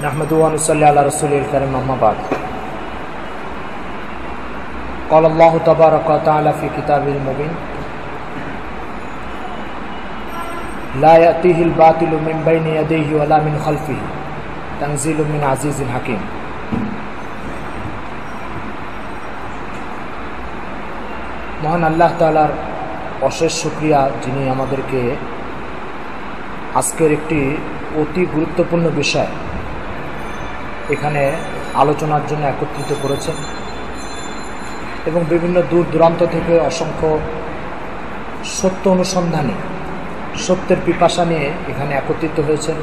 नहमदुहु व नुसल्ली अला रसूलिल करीम अम्मा बाद क़ाल अल्लाहु तबारक व तआला फ़ी किताबिल मुबीन ला यातीहिल बातिलु मिन बैनि यदैहि वला मिन खल्फिहि तंज़ीलुम मिन अज़ीज़िन हकीम। महान अल्लाह ताआलार অশেষ শুকরিয়া যিনি আমাদেরকে আজকের একটি অতি গুরুত্বপূর্ণ বিষয় এখানে আলোচনার জন্য একত্রিত করেছেন এবং বিভিন্ন দূর দূরান্ত থেকে অসংখ্য সত্য অনুসন্ধানী সত্যের পিপাসা নিয়ে এখানে একত্রিত হয়েছেন।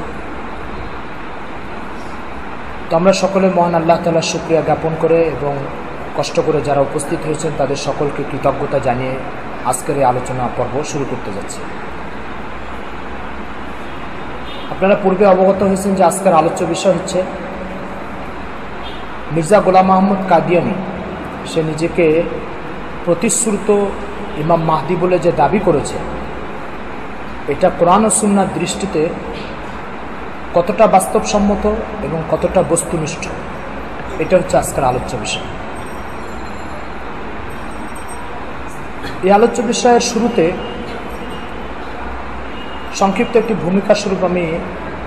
তো আমরা সকলে মহান আল্লাহ তাআলার শুকরিয়া জ্ঞাপন করে এবং কষ্ট করে যারা উপস্থিত হয়েছেন তাদের সকলকে কৃতজ্ঞতা জানিয়ে আজকের এই আলোচনা পর্ব শুরু করতে যাচ্ছি। আপনারা পূর্বে অবগত হয়েছেন যে আজকের আলোচ্য বিষয় হচ্ছে মির্জা গোলাম আহমদ কাদিয়ানী। সে নিজেকে প্রতিশ্রুত ইমাম মাহদি বলে যে দাবি করেছে, এটা কোরআন ও সুন্নাহর দৃষ্টিতে কতটা বাস্তবসম্মত এবং কতটা বস্তুনিষ্ঠ, এটা হচ্ছে আজকের আলোচ্য বিষয়। এই আলোচ্য বিষয়ের শুরুতে সংক্ষিপ্ত একটি ভূমিকা স্বরূপ আমি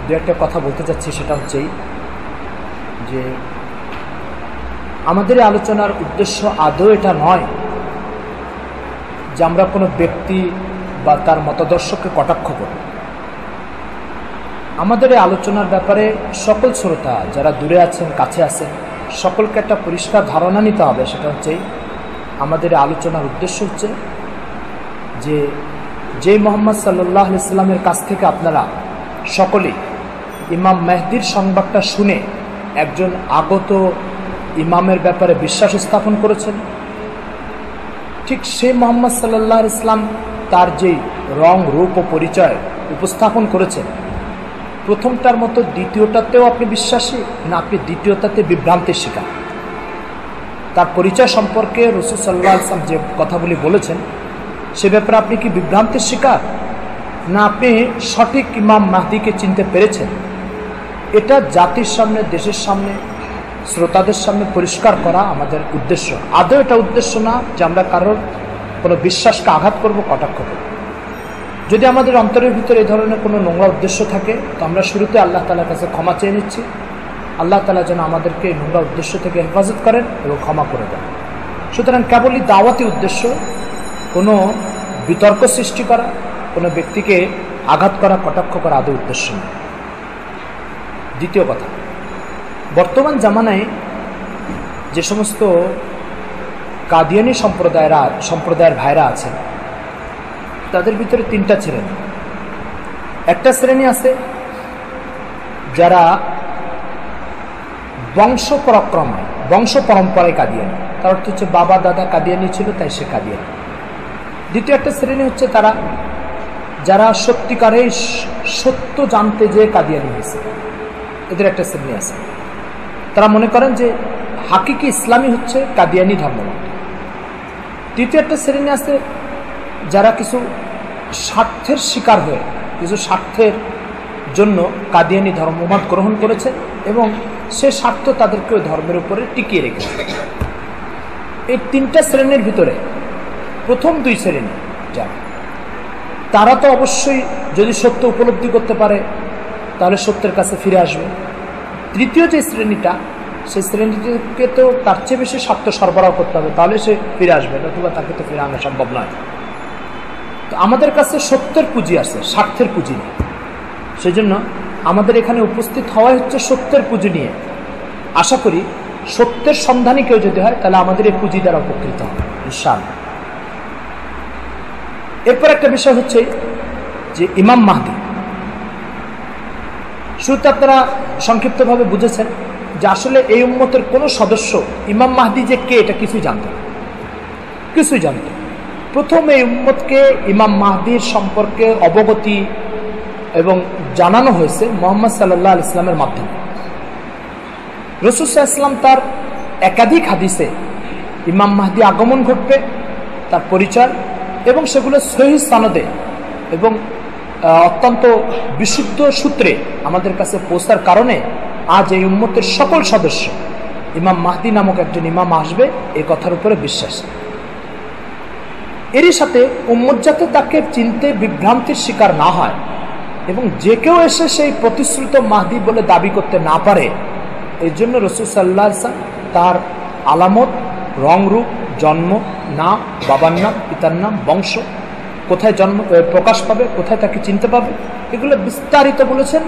দু একটা কথা বলতে চাচ্ছি। সেটা হচ্ছেই যে আমাদের এই আলোচনার উদ্দেশ্য আদৌ এটা নয় যে আমরা কোনো ব্যক্তি বা তার মতাদর্শকে কটাক্ষ করি। আমাদের এই আলোচনার ব্যাপারে সকল শ্রোতা যারা দূরে আছেন কাছে আছেন সকলকে একটা পরিষ্কার ধারণা নিতে হবে। সেটা হচ্ছেই আমাদের আলোচনার উদ্দেশ্য হচ্ছে যে মুহাম্মদ সাল্লাল্লাহু আলাইহি সাল্লামের কাছ থেকে আপনারা সকলেই ইমাম মেহদির সংবাদটা শুনে একজন আগত ইমামের ব্যাপারে বিশ্বাস স্থাপন করেছেন, ঠিক সেই মুহাম্মদ সাল্লাল্লাহু আলাইহি সাল্লাম তার যেই রং রূপ ও পরিচয় উপস্থাপন করেছেন, প্রথমটার মতো দ্বিতীয়টাতেও আপনি বিশ্বাসী না আপনি দ্বিতীয়টাতে বিভ্রান্তির শিকার? তার পরিচয় সম্পর্কে রাসূল সাল্লাল্লাহু আলাইহি ওয়াসাল্লাম যে কথাগুলি বলেছেন সে ব্যাপারে আপনি কি বিভ্রান্তির শিকার না আপনি সঠিক ইমাম মাহদিকে চিনতে পেরেছেন? এটা জাতির সামনে, দেশের সামনে, শ্রোতাদের সামনে পরিষ্কার করা আমাদের উদ্দেশ্য। আদৌ এটা উদ্দেশ্য না যে আমরা কারোর কোনো বিশ্বাসকে আঘাত করব, কটাক্ষ করব। যদি আমাদের অন্তরের ভিতরে এই ধরনের কোনো নোংরা উদ্দেশ্য থাকে তো আমরা শুরুতে আল্লাহ তাআলার কাছে ক্ষমা চেয়ে নিচ্ছি। আল্লাহ তাআলা যেন আমাদেরকে এই নোংরা উদ্দেশ্য থেকে হেফাজত করেন এবং ক্ষমা করে দেন। সুতরাং কেবলই দাওয়াতি উদ্দেশ্য, কোনো বিতর্ক সৃষ্টি করা, কোনো ব্যক্তিকে আঘাত করা, কটাক্ষ করা আদৌ উদ্দেশ্য নয়। দ্বিতীয় কথা, বর্তমান জামানায় যে সমস্ত কাদিয়ানী সম্প্রদায়ের ভাইরা আছেন তাদের ভিতরে তিনটা শ্রেণী। একটা শ্রেণী আছে যারা বংশ পরম্পরায় কাদিয়ানী, তার অর্থ হচ্ছে বাবা দাদা কাদিয়ানী ছিল তাই সে কাদিয়ানী। দ্বিতীয় একটা শ্রেণী হচ্ছে যারা সত্যিকারে সত্য জানতে যে কাদিয়ানী হয়েছে, এদের একটা শ্রেণী আছে। তারা মনে করেন যে হাকিকি ইসলামী হচ্ছে কাদিয়ানী ধর্মমত। তৃতীয় একটা শ্রেণী আছে যারা কিছু স্বার্থের শিকার হয়ে কিছু স্বার্থের জন্য কাদিয়ানী ধর্মমত গ্রহণ করেছে এবং সে স্বার্থ তাদেরকে ওই ধর্মের উপরে টিকিয়ে রেখেছে। এই তিনটা শ্রেণীর ভিতরে প্রথম দুই শ্রেণী যারা, তারা তো অবশ্যই যদি সত্য উপলব্ধি করতে পারে তাহলে সত্যের কাছে ফিরে আসবে। তৃতীয় যে শ্রেণীটা, সেই শ্রেণীটিকে তো তার চেয়ে বেশি স্বার্থ সরবরাহ করতে হবে, তাহলে সে ফিরে আসবে, নতুবা তাকে তো ফিরে আনা সম্ভব নয়। তো আমাদের কাছে সত্যের পুঁজি আছে, স্বার্থের পুঁজি নেই। সেজন্য আমাদের এখানে উপস্থিত হওয়াই হচ্ছে সত্যের পুঁজি নিয়ে। আশা করি সত্যের সন্ধানী কেউ যদি হয় তাহলে আমাদের এই পুঁজি দ্বারা উপকৃত হবে ইনশাআল্লাহ। এরপর একটা বিষয় হচ্ছে যে ইমাম মাহদি। শুরুতে আপনারা সংক্ষিপ্তভাবে বুঝেছেন যে আসলে এই উম্মতের কোনো সদস্য ইমাম মাহদি যে কে এটা কিছুই জানত। প্রথম এই উম্মতকে ইমাম মাহদির সম্পর্কে অবগতি এবং জানানো হয়েছে মুহাম্মদ সাল্লাল্লাহু আলাইহি ওয়াসাল্লামের মাধ্যমে। রাসূল সাল্লাল্লাহু আলাইহি ওয়াসাল্লাম তার একাধিক হাদিসে ইমাম মাহদি আগমন ঘটবে, তার পরিচয় এবং সেগুলো সহিহ সনদে এবং অত্যন্ত বিশুদ্ধ সূত্রে আমাদের কাছে পৌঁছার কারণে আজ এই উম্মতের সকল সদস্য ইমাম মাহদি নামক একজন ইমাম আসবে এই কথার উপরে বিশ্বাস। এরই সাথে উম্মত যাতে তাকে চিনতে বিভ্রান্তির শিকার না হয় এবং যে কেউ এসে সেই প্রতিশ্রুত মাহদি বলে দাবি করতে না পারে, এই জন্য রাসূল সাল্লাল্লাহু আলাইহি ওয়াসাল্লাম তার আলামত, রংরূপ, জন্ম, নাম, বাবার নাম, পিতার নাম, বংশ, কোথায় জন্ম প্রকাশ পাবে, কোথায় তাকে চিনতে পাবে, এগুলো বিস্তারিত বলেছেন,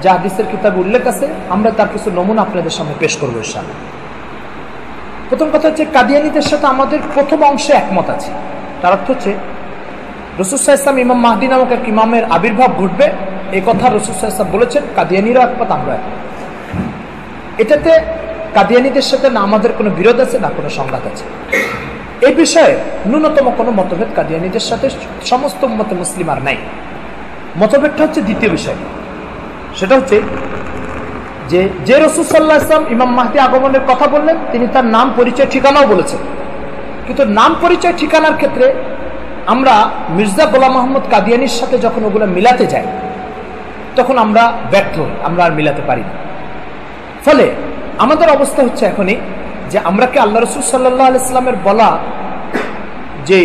যা হাদিসের কিতাবে উল্লেখ আছে। আমরা তার কিছু নমুনা আপনাদের সামনে পেশ করবো ইনশাআল্লাহ। প্রথম কথা হচ্ছে, কাদিয়ানীদের সাথে আমাদের প্রথম অংশে একমত আছে। তার অর্থ হচ্ছে রাসূল সাল্লাল্লাহু আলাইহি ওয়াসাল্লাম ইমাম মাহদি নামক এক ইমামের আবির্ভাব ঘটবে, এই কথা রাসূল সাল্লাল্লাহু আলাইহি ওয়াসাল্লাম বলেছেন। কাদিয়ানীরা একমত, আমরা একমত। এটাতে কাদিয়ানীদের সাথে না আমাদের কোনো বিরোধ আছে, না কোনো সংঘাত আছে। এই বিষয়ে ন্যূনতম কোনো মতভেদ কাদিয়ানীদের সাথে সমস্ত উম্মতে মুসলিম আর নাই। মতভেদটা হচ্ছে দ্বিতীয় বিষয়, সেটা হচ্ছে যে রাসূল সাল্লাল্লাহু আলাইহি ওয়াসাল্লাম ইমাম মাহদি আগমনের কথা বললেন, তিনি তার নাম, পরিচয়, ঠিকানাও বলেছেন। কিন্তু নাম, পরিচয়, ঠিকানার ক্ষেত্রে আমরা মির্জা গোলাম মাহমুদ কাদিয়ানীর সাথে যখন ওগুলো মিলাতে যাই, তখন আমরা ব্যর্থ হই, আমরা আর মিলাতে পারি না। ফলে আমাদের অবস্থা হচ্ছে এখনই যে আমরা কি আল্লাহ রাসূল সাল্লাল্লাহু আলাইহি ওয়াসাল্লামের বলা যে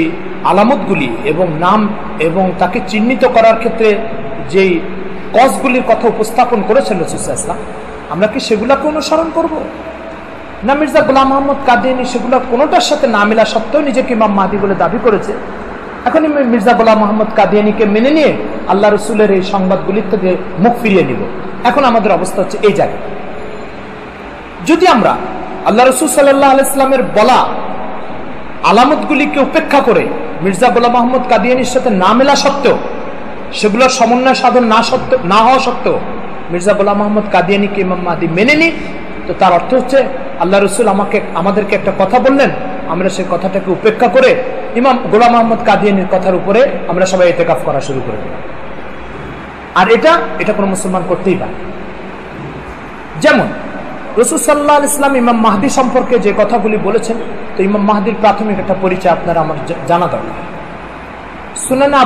আলামতগুলি এবং নাম এবং তাকে চিহ্নিত করার ক্ষেত্রে যেই কজগুলির কথা উপস্থাপন করেছেন রাসূল সাল্লাল্লাহু আলাইহি ওয়াসাল্লাম, আমরা কি সেগুলোকে অনুসরণ করব? না মির্জা গোলাম মাহমুদ কাদিয়ানী সেগুলো কোনোটার সাথে না মেলা সত্ত্বেও নিজেকে ইমাম মাহদি বলে দাবি করেছে, এখন মির্জা গোলাম মাহমুদ কাদিয়ানীকে মেনে নিয়ে আল্লাহ রসুলের এই সংবাদগুলির থেকে মুখ ফিরিয়ে নিব। এখন আমাদের অবস্থা হচ্ছে এই জায়গায়, যদি আমরা আল্লাহ রসুল সাল্লাল্লাহু আলাইহি ওয়াসাল্লামের বলা আলামতগুলিকে উপেক্ষা করে মির্জা গোলাম মাহমুদ কাদিয়ানীর সাথে না মেলা সত্ত্বেও, সেগুলোর সমন্বয় সাধন না হওয়া সত্ত্বেও মির্জা গোলাম মাহমুদ কাদিয়ানীকে ইমাম মাহদি মেনে নিই, তো তার অর্থ হচ্ছে আল্লাহ রসুল আমাদেরকে একটা কথা বললেন, আমরা সেই কথাটাকে উপেক্ষা করে ইমাম গোলাম মাহমুদ কাদিয়ানীর কথার উপরে আমরা সবাই ইতিকাফ করা শুরু করে দিলাম। আর এটা কোনো মুসলমান করতেই পারে। যেমন রাসূল সাল্লাল্লাহু আলাইহি ওয়াসাল্লাম ইমাম মাহদি সম্পর্কে যে কথাগুলি বলেছেন, তো ইমাম মাহদির প্রাথমিক একটা পরিচয় আপনারা আমার জানা দরকার। সুনানে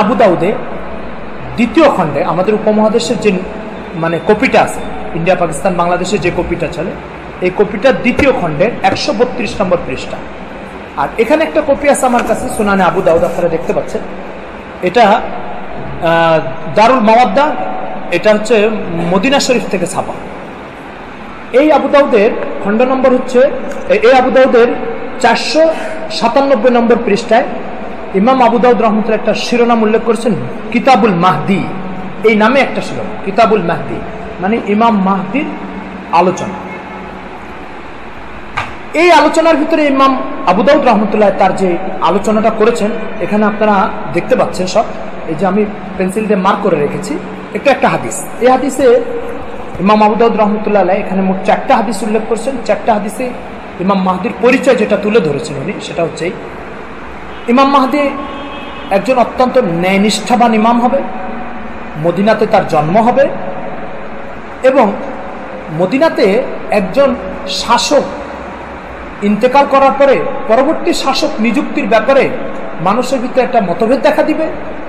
আবু দাউদে দ্বিতীয় খণ্ডে, আমাদের উপমহাদেশের যে কপিটা আছে, ইন্ডিয়া, পাকিস্তান, বাংলাদেশে যে কপিটা চলে, এই কপিটার দ্বিতীয় খণ্ডের 132 নম্বর পৃষ্ঠা। আর এখানে একটা কপি আছে আমার কাছে, সুনানে আবু দাউদ, আপনারা দেখতে পাচ্ছেন। এটা দারুল মাওয়াদ্দা, এটা হচ্ছে মদিনা শরীফ থেকে ছাপা। এই আবু দাউদের খণ্ড নম্বর হচ্ছে, এই আবু দাউদের 497 নম্বর পৃষ্ঠায় ইমাম আবু দাউদ রহমতুল্লাহ একটা শিরোনাম উল্লেখ করেছেন, কিতাবুল মাহদি, এই নামে একটা শিরোনাম, কিতাবুল মাহদি মানে ইমাম মাহদির আলোচনা। এই আলোচনার ভিতরে ইমাম আবু দাউদ রহমতুল্লাহ তার যে আলোচনাটা করেছেন, এখানে আপনারা দেখতে পাচ্ছেন সব, এই যে আমি পেন্সিল দিয়ে মার্ক করে রেখেছি, একটা হাদিস। এই হাদিসে ইমাম আবু দাউদ রহমতুল্লাহ এখানে মোট 4টা হাদিস উল্লেখ করেছেন। 4টা হাদিসে ইমাম মাহদির পরিচয় যেটা তুলে ধরেছেন উনি, সেটা হচ্ছে ইমাম মাহদি একজন অত্যন্ত ন্যায়নিষ্ঠাবান ইমাম হবে, মদিনাতে তার জন্ম হবে এবং মদিনাতে একজন শাসক ইন্তেকাল করার পরে পরবর্তী শাসক নিযুক্তির ব্যাপারে মানুষের ভিতরে একটা মতভেদ দেখা দিবে।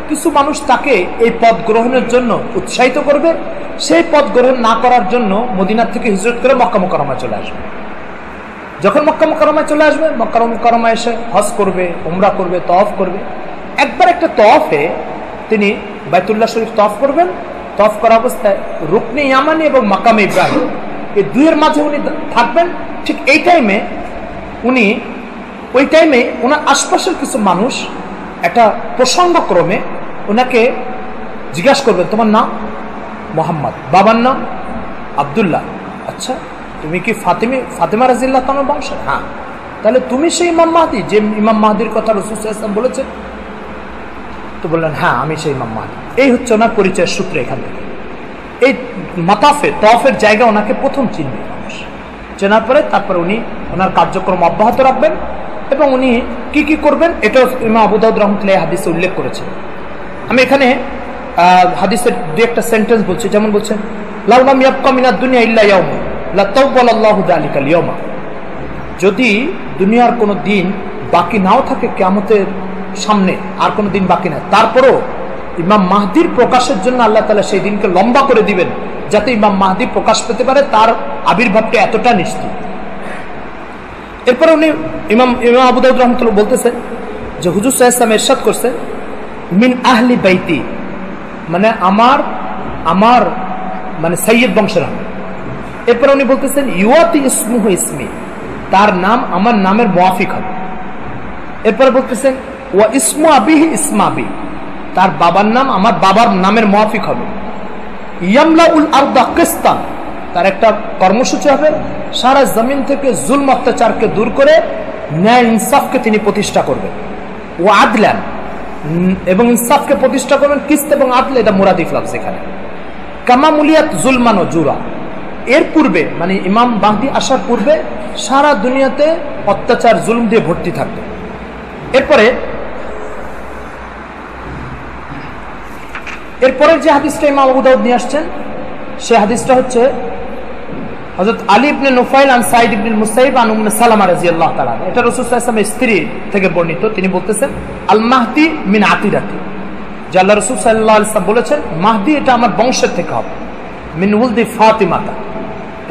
কিছু মানুষ তাকে এই পদ গ্রহণের জন্য উৎসাহিত করবে, সেই পদ গ্রহণ না করার জন্য মদিনার থেকে হিজরত করে মক্কা মুকাররমায় চলে আসবে। যখন মক্কা মুকাররমায় চলে আসবে, মক্কা মুকাররমায় এসে হজ করবে, উমরা করবে, তওয়াফ করবে। একবার একটা তওয়াফে তিনি বাইতুল্লাহ শরীফ তওয়াফ করবেন, তওয়াফ করা অবস্থায় রুকনে ইয়ামানি এবং মাকামে ইব্রাহিম, এই দুইয়ের মাঝে উনি থাকবেন। ঠিক এই টাইমে ওই টাইমে ওনার আশপাশের কিছু মানুষ একটা প্রসঙ্গক্রমে ওনাকে জিজ্ঞাসা করবেন, তোমার নাম? মোহাম্মদ। বাবার নাম? আব্দুল্লাহ। আচ্ছা, তুমি কি ফাতেমা রাদিয়াল্লাহু তাআলার বংশ? হ্যাঁ। তাহলে তুমি সেই ইমাম মাহদি, যে ইমাম মাহদির কথা রাসূল সাল্লাল্লাহু আলাইহি ওয়াসাল্লাম বলেছেন? তো বললেন, হ্যাঁ, আমি সেই ইমাম মাহদি। এই হচ্ছে ওনার পরিচয়ের সূত্র। এখান থেকে এই তওয়াফের জায়গা ওনাকে প্রথম চিনবে মানুষ। চেনার পরে তারপরে উনি ওনার কার্যক্রম অব্যাহত রাখবেন এবং উনি কি করবেন, এটাও ইমাম আবু দাউদ রাহমাতুল্লাহ হাদিসে উল্লেখ করেছেন। আমি এখানে হাদিসের দু একটা সেন্টেন্স বলছি, যেমন বলছেন, লাউ লাম ইয়াবকা মিনাদ দুনিয়া ইল্লা ইয়াউমুন লা তাওয়াল্লাহু যালিকাল ইয়াউমা। যদি দুনিয়ার কোনো দিন বাকি নাও থাকে, কিয়ামতের সামনে আর কোনো দিন বাকি নাই, তারপরও ইমাম মাহদির প্রকাশের জন্য আল্লাহ তাআলা সেই দিনকে লম্বা করে দিবেন, যাতে ইমাম মাহদি প্রকাশ পেতে পারে, তার আবির্ভাবটা এতটা নিশ্চিত। এরপরে উনি ইমাম আবু দাউদ রাহমাতুল্লাহ বলতেছেন যে হুজুর সাল্লাল্লাহু আলাইহি ওয়াসাল্লাম ইরশাদ করছেন মিন আহলি বাইতি, মানে আমার মানে সাইয়্যিদ বংশের। এরপর উনি বলতেছেন ইউয়াতি ইসমুহু ইসমি, তার নাম আমার নামের মুয়াফিক হবে। এরপরে বলতেছেন ওয়া ইসমু আবিহি ইসমাবি, তার বাবার নাম আমার বাবার নামের মুয়াফিক হবে। ইয়ামলাউল আরদা কিসতান, তার একটা কর্মসূচি হবে, সারা জমিন থেকে জুলম অত্যাচারকে দূর করে ন্যায় ইনসাফকে তিনি প্রতিষ্ঠা করবেন। ওয়া আদলান, এবং ইনসাফকে প্রতিষ্ঠা করবেন। কিস্ত এবং আদল এটা মুরাদিফ লফজ এখানে। কামা মুলিয়াত জুলমান ও জুরা, এর পূর্বে মানে ইমাম মাহদি আসার পূর্বে সারা দুনিয়াতে অত্যাচার জুলম দিয়ে ভর্তি থাকবে। এরপরে যে হাদিসটা ইমাম আবু দাউদ নিয়ে আসছেন, সেই হাদিসটা হচ্ছে হযরত আলী ইবনে নুফাইল আন সাইদ ইবনে মুসাইব আন উম্মে সালামা রাদিয়াল্লাহু তাআলা, এটা রাসূল সাল্লাল্লাহু আলাইহি ওয়াসাল্লামের স্ত্রী থেকে বর্ণিত। তিনি বলতেছেন আল মাহদি মিন আতিরাতি, যে আল্লাহ রাসূল সাল্লাল্লাহু আলাইহি ওয়াসাল্লাম বলেছেন মাহদি এটা আমার বংশের থেকে হবে। মিন উলদি ফাতিমাতা,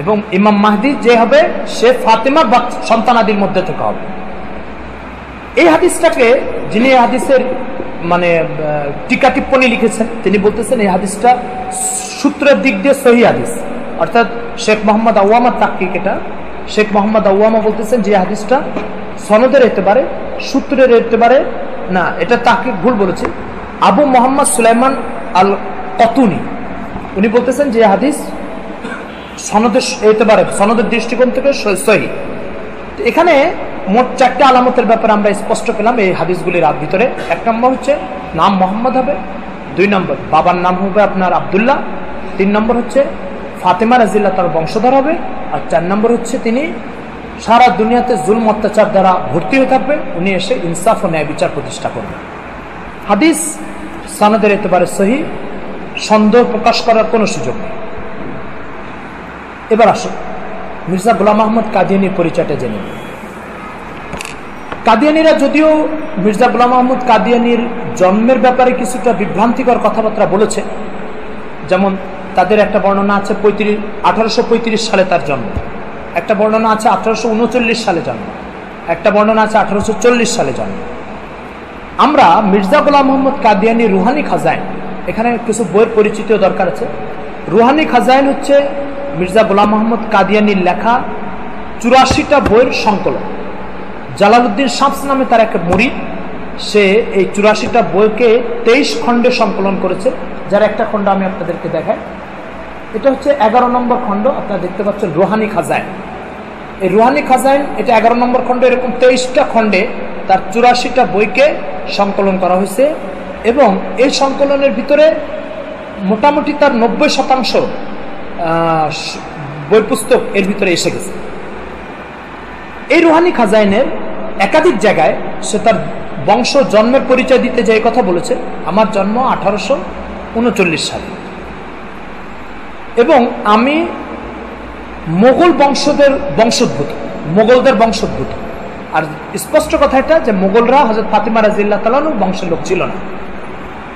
এবং ইমাম মাহদি যে হবে সে ফাতিমার সন্তানাদির মধ্যে থেকে হবে। এই হাদিসটাকে যিনি হাদিসের মানে টিকা টিপ্পণী লিখেছেন, তিনি বলতেছেন এই হাদিসটা সূত্রের দিক দিয়ে সহিহ হাদিস, অর্থাৎ শেখ মোহাম্মদ আওয়ামার তাহকিক এটা। শেখ মোহাম্মদ আওয়ামা বলতেছেন যে হাদিসটা সনদের এতেবারে, সূত্রের এতেবারে না, এটা তাহকিক ভুল বলেছে। আবু মোহাম্মদ সুলাইমান আল কতুনি উনি বলতেছেন যে হাদিস সনদের এতেবারে, সনদের দৃষ্টিকোণ থেকে সহিহ। এখানে মোট 4টা আলামতের ব্যাপারে আমরা স্পষ্ট পেলাম এই হাদিসগুলির ভিতরে। 1 নম্বর হচ্ছে নাম মোহাম্মদ হবে, 2 নম্বর বাবার নাম হবে আপনার আব্দুল্লাহ, 3 নম্বর হচ্ছে ফাতেমা রাদিয়াল্লাহু তার বংশধর হবে, আর 4 নম্বর হচ্ছে তিনি সারা দুনিয়াতে জুলম অত্যাচার দ্বারা ভর্তি হয়ে থাকবেন, উনি এসে ইনসাফ ও ন্যায় বিচার প্রতিষ্ঠা করবেন। হাদিস সনদের একেবারে সহিহ, সন্দেহ প্রকাশ করার কোনো সুযোগ নেই। এবার আসুন মির্জা গোলাম আহমদ কাদিয়ানির পরিচয়টা জেনে নিন। কাদিয়ানিরা যদিও মির্জা গোলাম আহমদ কাদিয়ানির জন্মের ব্যাপারে কিছুটা বিভ্রান্তিকর কথাবার্তা বলেছে, যেমন তাদের একটা বর্ণনা আছে 1835 সালে তার জন্ম, একটা বর্ণনা আছে 1839 সালে জন্ম, একটা বর্ণনা আছে 1840 সালে জন্ম। আমরা মির্জা গোলাম মোহাম্মদ কাদিয়ানি রুহানি খাজাইন, এখানে কিছু বইয়ের পরিচিতিও দরকার আছে। রুহানি খাজাইন হচ্ছে মির্জা গোলাম মোহাম্মদ কাদিয়ানির লেখা 84টা বইয়ের সংকলন। জালালউদ্দিন শামস নামে তার একটা মুরিদ, সে এই 84টা বইকে 23 খণ্ডে সংকলন করেছে, যার একটা খণ্ড আমি আপনাদেরকে দেখাই। এটা হচ্ছে 11 নম্বর খণ্ড, আপনারা দেখতে পাচ্ছেন রুহানি খাজাইন। এই রুহানি খাজাইন এটা 11 নম্বর খণ্ড, এরকম 23টা খণ্ডে তার 84টা বইকে সংকলন করা হয়েছে, এবং এই সংকলনের ভিতরে মোটামুটি তার 90% বই পুস্তক এর ভিতরে এসে গেছে। এই রুহানি খাজাইনের একাধিক জায়গায় সে তার বংশ জন্মের পরিচয় দিতে যে কথা বলেছে, আমার জন্ম 1839 সালে, এবং আমি মোগল মোগলদের বংশোদ্ভূত। আর স্পষ্ট কথা এটা যে মোগলরা হযরত ফাতিমা রাদিয়াল্লাহু তাআলা বংশের লোক ছিল না।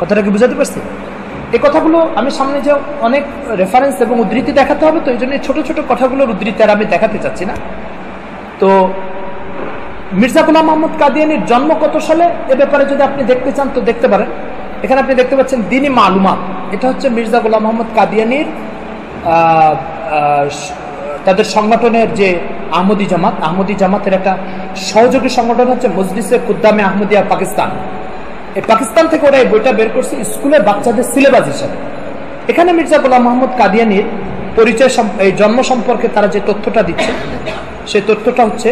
কথাটা কি বুঝাতে পারছি? এই কথাগুলো আমি সামনে যে অনেক রেফারেন্স এবং উদ্ধৃতি দেখাতে হবে, তো এই জন্য ছোট ছোট কথাগুলোর উদ্ধৃতি আর আমি দেখাতে চাচ্ছি না। তো মির্জা গোলাম আহমদ কাদিয়ানির জন্ম কত সালে এ ব্যাপারে যদি আপনি দেখতে চান তো দেখতে পারেন। এখানে আপনি দেখতে পাচ্ছেন দ্বীনি মালুমাত, এটা হচ্ছে মির্জা গোলাম আহমদ কাদিয়ানির তাদের সংগঠনের যে আহমদী জামাতের একটা সহযোগী সংগঠন হচ্ছে মজলিসে খুদ্দামে আহমদিয়া পাকিস্তান। এই পাকিস্তান থেকে ওরা এই বইটা বের করছে স্কুলের বাচ্চাদের সিলেবাস হিসাবে। এখানে মির্জা গোলাম আহমদ কাদিয়ানির পরিচয়, এই জন্ম সম্পর্কে তারা যে তথ্যটা দিচ্ছে, সেই তথ্যটা হচ্ছে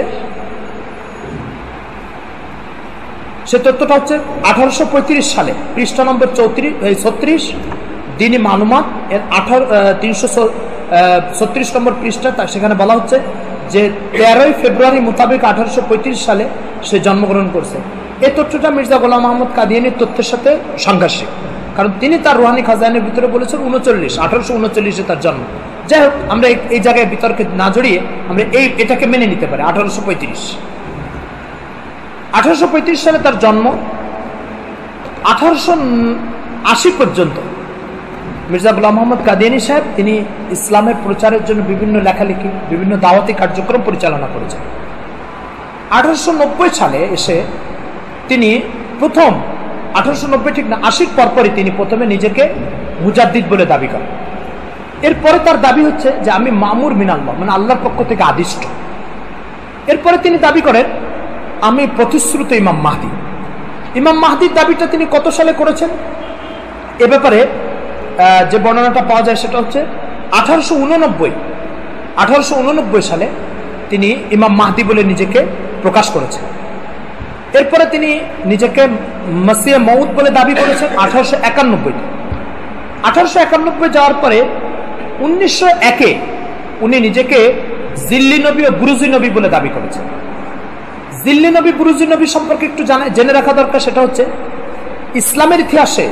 1835 সালে, পৃষ্ঠা নম্বর 36, দ্বীনি মালুমাত এর 336 নম্বর পৃষ্ঠা। সেখানে বলা হচ্ছে যে 13 ফেব্রুয়ারি মোতাবেক 1835 সালে সে জন্মগ্রহণ করছে। এই তথ্যটা মির্জা গোলাম আহমদ কাদিয়ানির তথ্যের সাথে সাংঘর্ষিক, কারণ তিনি তার রুহানি খাজাইনের ভিতরে বলেছেন 1839-এ তার জন্ম। যাই হোক, আমরা এই জায়গায় বিতর্কে না জড়িয়ে আমরা এটাকে মেনে নিতে পারি 1835 সালে তার জন্ম। 1980 পর্যন্ত মির্জা গোলাম মোহাম্মদ কাদিয়ানী সাহেব তিনি ইসলামের প্রচারের জন্য বিভিন্ন লেখালেখি, বিভিন্ন দাওয়াতি কার্যক্রম পরিচালনা করেছেন। 1890 সালে এসে তিনি প্রথম 1890 ঠিক না 80 পরপরই তিনি প্রথমে নিজেকে মুজাদ্দিদ বলে দাবি করেন। এরপরে তার দাবি হচ্ছে যে আমি মামুর মিনাল্লাহ, মানে আল্লাহর পক্ষ থেকে আদিষ্ট। এরপরে তিনি দাবি করেন আমি প্রতিশ্রুত ইমাম মাহদি। ইমাম মাহদির দাবিটা তিনি কত সালে করেছেন এ ব্যাপারে যে বর্ণনাটা পাওয়া যায় সেটা হচ্ছে 1889 সালে তিনি ইমাম মাহদি বলে নিজেকে প্রকাশ করেছেন। এরপরে তিনি নিজেকে মসিহ মউদ বলে দাবি করেছেন 1891 যাওয়ার পরে 1901 উনি নিজেকে জিল্লি নবী ও বুরুজি নবী বলে দাবি করেছেন। জিল্লি নবী বুরুজি নবী সম্পর্কে একটু জেনে রাখা দরকার। সেটা হচ্ছে ইসলামের ইতিহাসে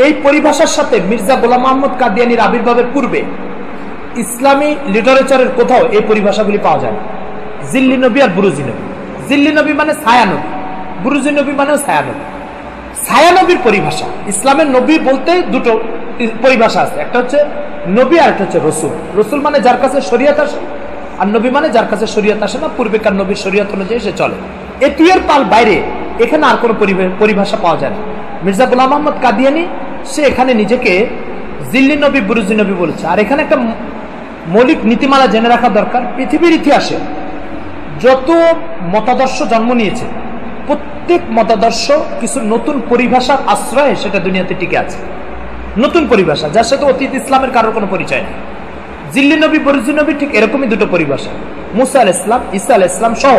এই পরিভাষার সাথে মির্জা গোলাম মোহাম্মদ কাদিয়ানীর আবির্ভাবের পূর্বে ইসলামী লিটারেচারের কোথাও এই পরিভাষাগুলি পাওয়া যায়। জিল্লি নবী আর বুরুজি নবী। জিল্লি নবী মানে ছায়া নবী, বুরুজি নবী মানেও ছায়া নবী। ছায়া নবীর পরিভাষা, ইসলামের নবী বলতে দুটো পরিভাষা আছে, একটা হচ্ছে নবী আর একটা হচ্ছে রসুল। রসুল মানে যার কাছে শরীয়ত আসে, আর নবী মানে যার কাছে শরীয়ত আসে না, পূর্বেকার নবীর শরীয়ত অনুযায়ী সে চলে। এই দুইয়ের পাল বাইরে এখানে আর কোনো পরিভাষা পাওয়া যায় না। মির্জা গোলাম মোহাম্মদ কাদিয়ানী সে এখানে নিজেকে জিল্লি নবী বুরুজি নবী বলেছে। আর এখানে একটা মৌলিক নীতিমালা জেনে রাখা দরকার। পৃথিবীর ইতিহাসে যত মতাদর্শ জন্ম নিয়েছে প্রত্যেক মতাদর্শ কিছু নতুন পরিভাষার আশ্রয়ে সেটা দুনিয়াতে টিকে আছে। নতুন পরিভাষা যার সাথে অতীত ইসলামের কারোর কোনো পরিচয় নেই। জিল্লি নবী বুরুজি নবী ঠিক এরকমই দুটো পরিভাষা। মুসা আলাইহিস সালাম, ঈসা আলাইহিস সালাম সহ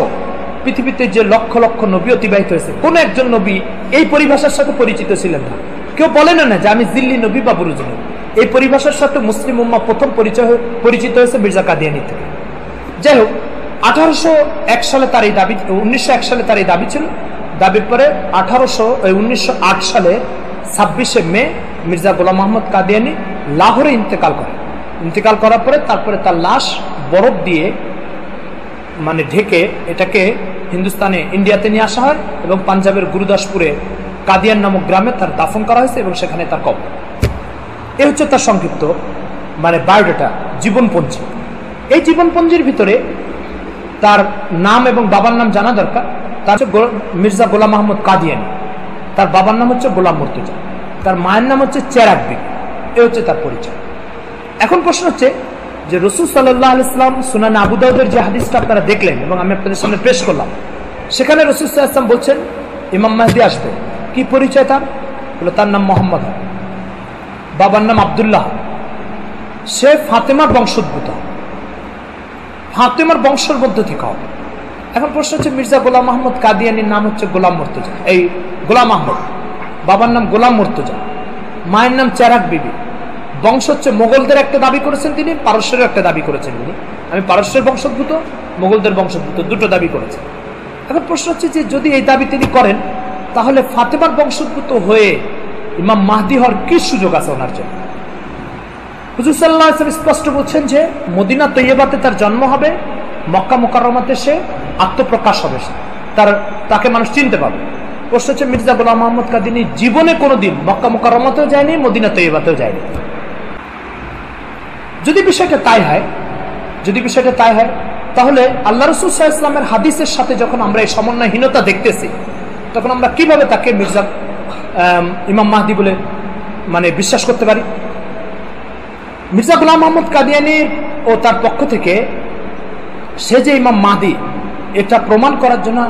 পৃথিবীতে যে লক্ষ লক্ষ নবী অতিবাহিত হয়েছে, কোন একজন নবী এই পরিভাষার সাথে পরিচিত ছিলেন না। কেউ বলেন না যে আমি জিল্লি নবী বা বুরুজি নবী। এই পরিভাষার সাথে মুসলিম উম্মাহ প্রথম পরিচিত হয়েছে মির্জা কাদিয়ানী থেকে। যাই হোক, 1801 সালে তার এই দাবি, 1901 সালে তার এই দাবি ছিল। দাবির পরে 1908 সালে 26শে মে মির্জা গোলাম মোহাম্মদ কাদিয়ানী লাহোরে ইন্তেকাল করেন। ইন্তেকাল করার পরে তারপরে তার লাশ বরফ দিয়ে মানে ঢেকে এটাকে হিন্দুস্তানে ইন্ডিয়াতে নিয়ে আসা হয় এবং পাঞ্জাবের গুরুদাসপুরে কাদিয়ান নামক গ্রামে তার দাফন করা হয়েছে এবং সেখানে তার কবর। এ হচ্ছে তার সংক্ষিপ্ত মানে বায়োডাটা, জীবনপঞ্জি। এই জীবনপঞ্জির ভিতরে তার নাম এবং বাবার নাম জানা দরকার। তার মির্জা গোলাম মোহাম্মদ কাদিয়ানী, তার বাবার নাম হচ্ছে গোলাম মুর্তজা, তার মায়ের নাম হচ্ছে চেরাগ বিবি। এ হচ্ছে তার পরিচয়। এখন প্রশ্ন হচ্ছে যে রাসূল সাল্লাল্লাহু আলাইহি ওয়াসাল্লাম সুনান আবু দাউদের যে হাদিসটা আপনারা দেখলেন এবং আমি আপনাদের সামনে পেশ করলাম, সেখানে রাসূল সাল্লাল্লাহু আলাইহি ওয়াসাল্লাম বলছেন ইমাম মাহদি আসবে। কি পরিচয় তার? বলে তার নাম মোহাম্মদ, বাবার নাম আব্দুল্লাহ, সে ফাতেমার বংশোদ্ভূত, ফাতেমার বংশের মধ্যে থেকে হবে। এখন প্রশ্ন হচ্ছে মির্জা গোলাম মোহাম্মদ কাদিয়ানীর নাম হচ্ছে গোলাম মুর্তজা, এই গোলাম আহমদ, বাবার নাম গোলাম মুর্তজা, মায়ের নাম চেরাগ বিবি। বংশ হচ্ছে মোগলদের একটা দাবি করেছেন তিনি, পারস্যের একটা দাবি করেছেন তিনি। আমি পারস্যের বংশোদ্ভূত, মোগলদের বংশোদ্ভূত, দুটো দাবি করেছেন। এখন প্রশ্ন হচ্ছে যে যদি এই দাবি তিনি করেন তাহলে ফাতেমার বংশোদ্ভূত হয়ে ইমাম মাহদি হওয়ার কি সুযোগ আছে ওনার জন্য? হুজুর সাল্লাল্লাহু আলাইহি ওয়াসাল্লাম স্পষ্ট বলছেন যে মদিনা তৈয়বাতে তার জন্ম হবে, মক্কা মুকাররমাতে সে আত্মপ্রকাশ হবে, তাকে মানুষ চিনতে পারবে। প্রশ্ন হচ্ছে মির্জা গোলাম মোহাম্মদ কাদিয়ানী জীবনে কোনোদিন মক্কা মুকাররমাতেও যায়নি, মদিনা তৈয়বাতেও যায়নি। যদি বিষয়টা তাই হয় তাহলে আল্লাহ রাসূল সাল্লাল্লাহু আলাইহি ওয়াসাল্লামের হাদিসের সাথে যখন আমরা এই সমন্বয়হীনতা দেখতেছি তখন আমরা কিভাবে তাকে মির্জা ইমাম মাহদি বলে মানে বিশ্বাস করতে পারি? মির্জা গোলাম মোহাম্মদ কাদিয়ানী ও তার পক্ষ থেকে সে যে ইমাম মাহদি এটা প্রমাণ করার জন্য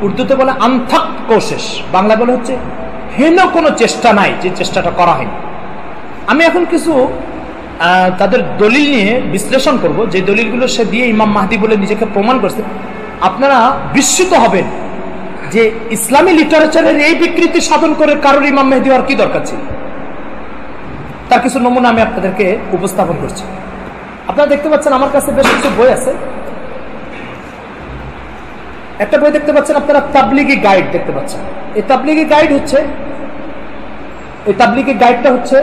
উর্দুতে বলে আনথাক কোশিশ, বাংলা বলে হচ্ছে হেন কোনো চেষ্টা নাই যে চেষ্টাটা করা হয়নি। আমি এখন কিছু তাদের দলিল নিয়ে বিশ্লেষণ করব, যে দলিলগুলো সে দিয়ে ইমাম মাহদি বলে নিজেকে প্রমাণ করছে। আপনারা বিস্মিত হবেন যে ইসলামী লিটারেচারের এই বিকৃতি সাধন করে কারোর ইমাম মেহেদী হওয়ার কি দরকার ছিল। তার কিছু নমুনা আমি আপনাদেরকে উপস্থাপন করছি। আপনারা দেখতে পাচ্ছেন আমার কাছে বেশ কিছু বই আছে। একটা বই দেখতে পাচ্ছেন আপনারা, তাবলিগি গাইড দেখতে পাচ্ছেন। এই তাবলিগি গাইডটা হচ্ছে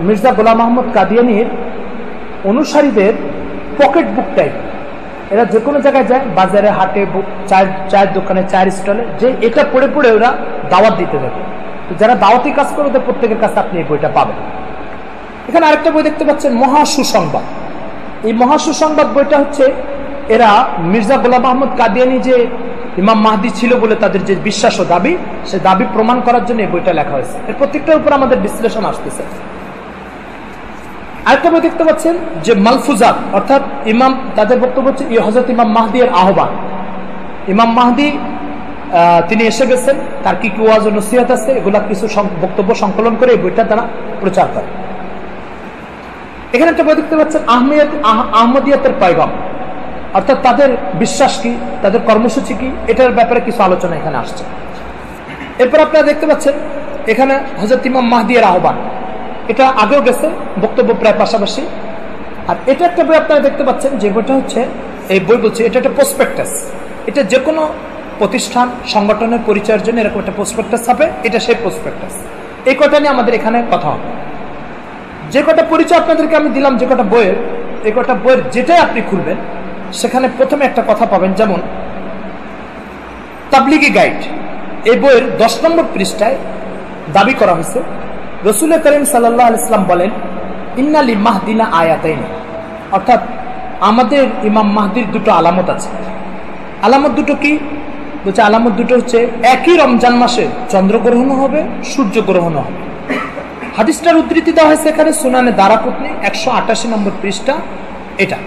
মির্জা গোলাম মোহাম্মদ কাদিয়ানীর অনুসারীদের পকেট বুক টাইপ। এরা যে কোনো জায়গায় যায়, বাজারে, হাটে, চায়ের দোকানে, চায়ের স্টলে, যে এটা পড়ে পড়ে ওরা দাওয়াত দিতে থাকে। যারা দাওয়াতি কাজ করে ওদের প্রত্যেকের কাছে আপনি এই বইটা পাবেন। এখানে আরেকটা বই দেখতে পাচ্ছেন, মহা সুসংবাদ। এই মহা সুসংবাদ বইটা হচ্ছে এরা মির্জা গোলাম আহমদ কাদিয়ানি যে ইমাম মাহদি ছিল বলে তাদের যে বিশ্বাস ও দাবি, সে দাবি প্রমাণ করার জন্য এই বইটা লেখা হয়েছে। এর প্রত্যেকটার উপর আমাদের বিশ্লেষণ আসতেছে। আরেকটা বই দেখতে পাচ্ছেন যে মালফুজাত, অর্থাৎ ইমাম তাদের বক্তব্য হচ্ছে হযরত ইমাম মাহদি এর আহ্বান। ইমাম মাহদি তিনি এসে গেছেন, তার কি কি ওয়াজ ও নসিহত আছে, এগুলা কিছু বক্তব্য সংকলন করে এই বইটা তারা প্রচার করে। এখানে একটা বই দেখতে পাচ্ছেন আহমদিয়াতের পয়গাম, অর্থাৎ তাদের বিশ্বাস কি, তাদের কর্মসূচি কি, এটার ব্যাপারে কিছু আলোচনা এখানে আসছে। এরপর আপনারা দেখতে পাচ্ছেন এখানে হযরত ইমাম মাহদি এর আহ্বান, এটা আগেও গেছে, বক্তব্য প্রায় পাশাপাশি। আর এটা একটা বই আপনারা দেখতে পাচ্ছেন যে বইটা হচ্ছে, এই বই বলছে এটা একটা প্রসপেক্টাস। এটা যে কোনো প্রতিষ্ঠান সংগঠনের পরিচয়ের জন্য এরকম একটা প্রসপেক্টাস ছাপে, এটা সেই প্রসপেক্টাস। এই কটা নিয়ে আমাদের এখানে কথা হবে। যে কটা পরিচয় আপনাদেরকে আমি দিলাম, যে কটা বইয়ের, এই কটা বইয়ের যেটাই আপনি খুলবেন সেখানে প্রথমে একটা কথা পাবেন, যেমন তাবলিগি গাইড, এই বইয়ের 10 নম্বর পৃষ্ঠায় দাবি করা হয়েছে রাসূল করিম সাল্লাল্লাহু আলাইহি ওয়াসাল্লাম বলেন, ইন্না লি মাহদিনা আয়াতাইন, অর্থাৎ আমাদের ইমাম মাহদির দুটো আলামত আছে। আলামত দুটো কি বলছে? আলামত দুটো হচ্ছে একই রমজান মাসে চন্দ্রগ্রহণ হবে, সূর্যগ্রহণ হবে। হাদিসটার উদ্ধৃতি দেওয়া হয়েছে এখানে সুনানে দারাকুতনি 188 নম্বর পৃষ্ঠা। এটা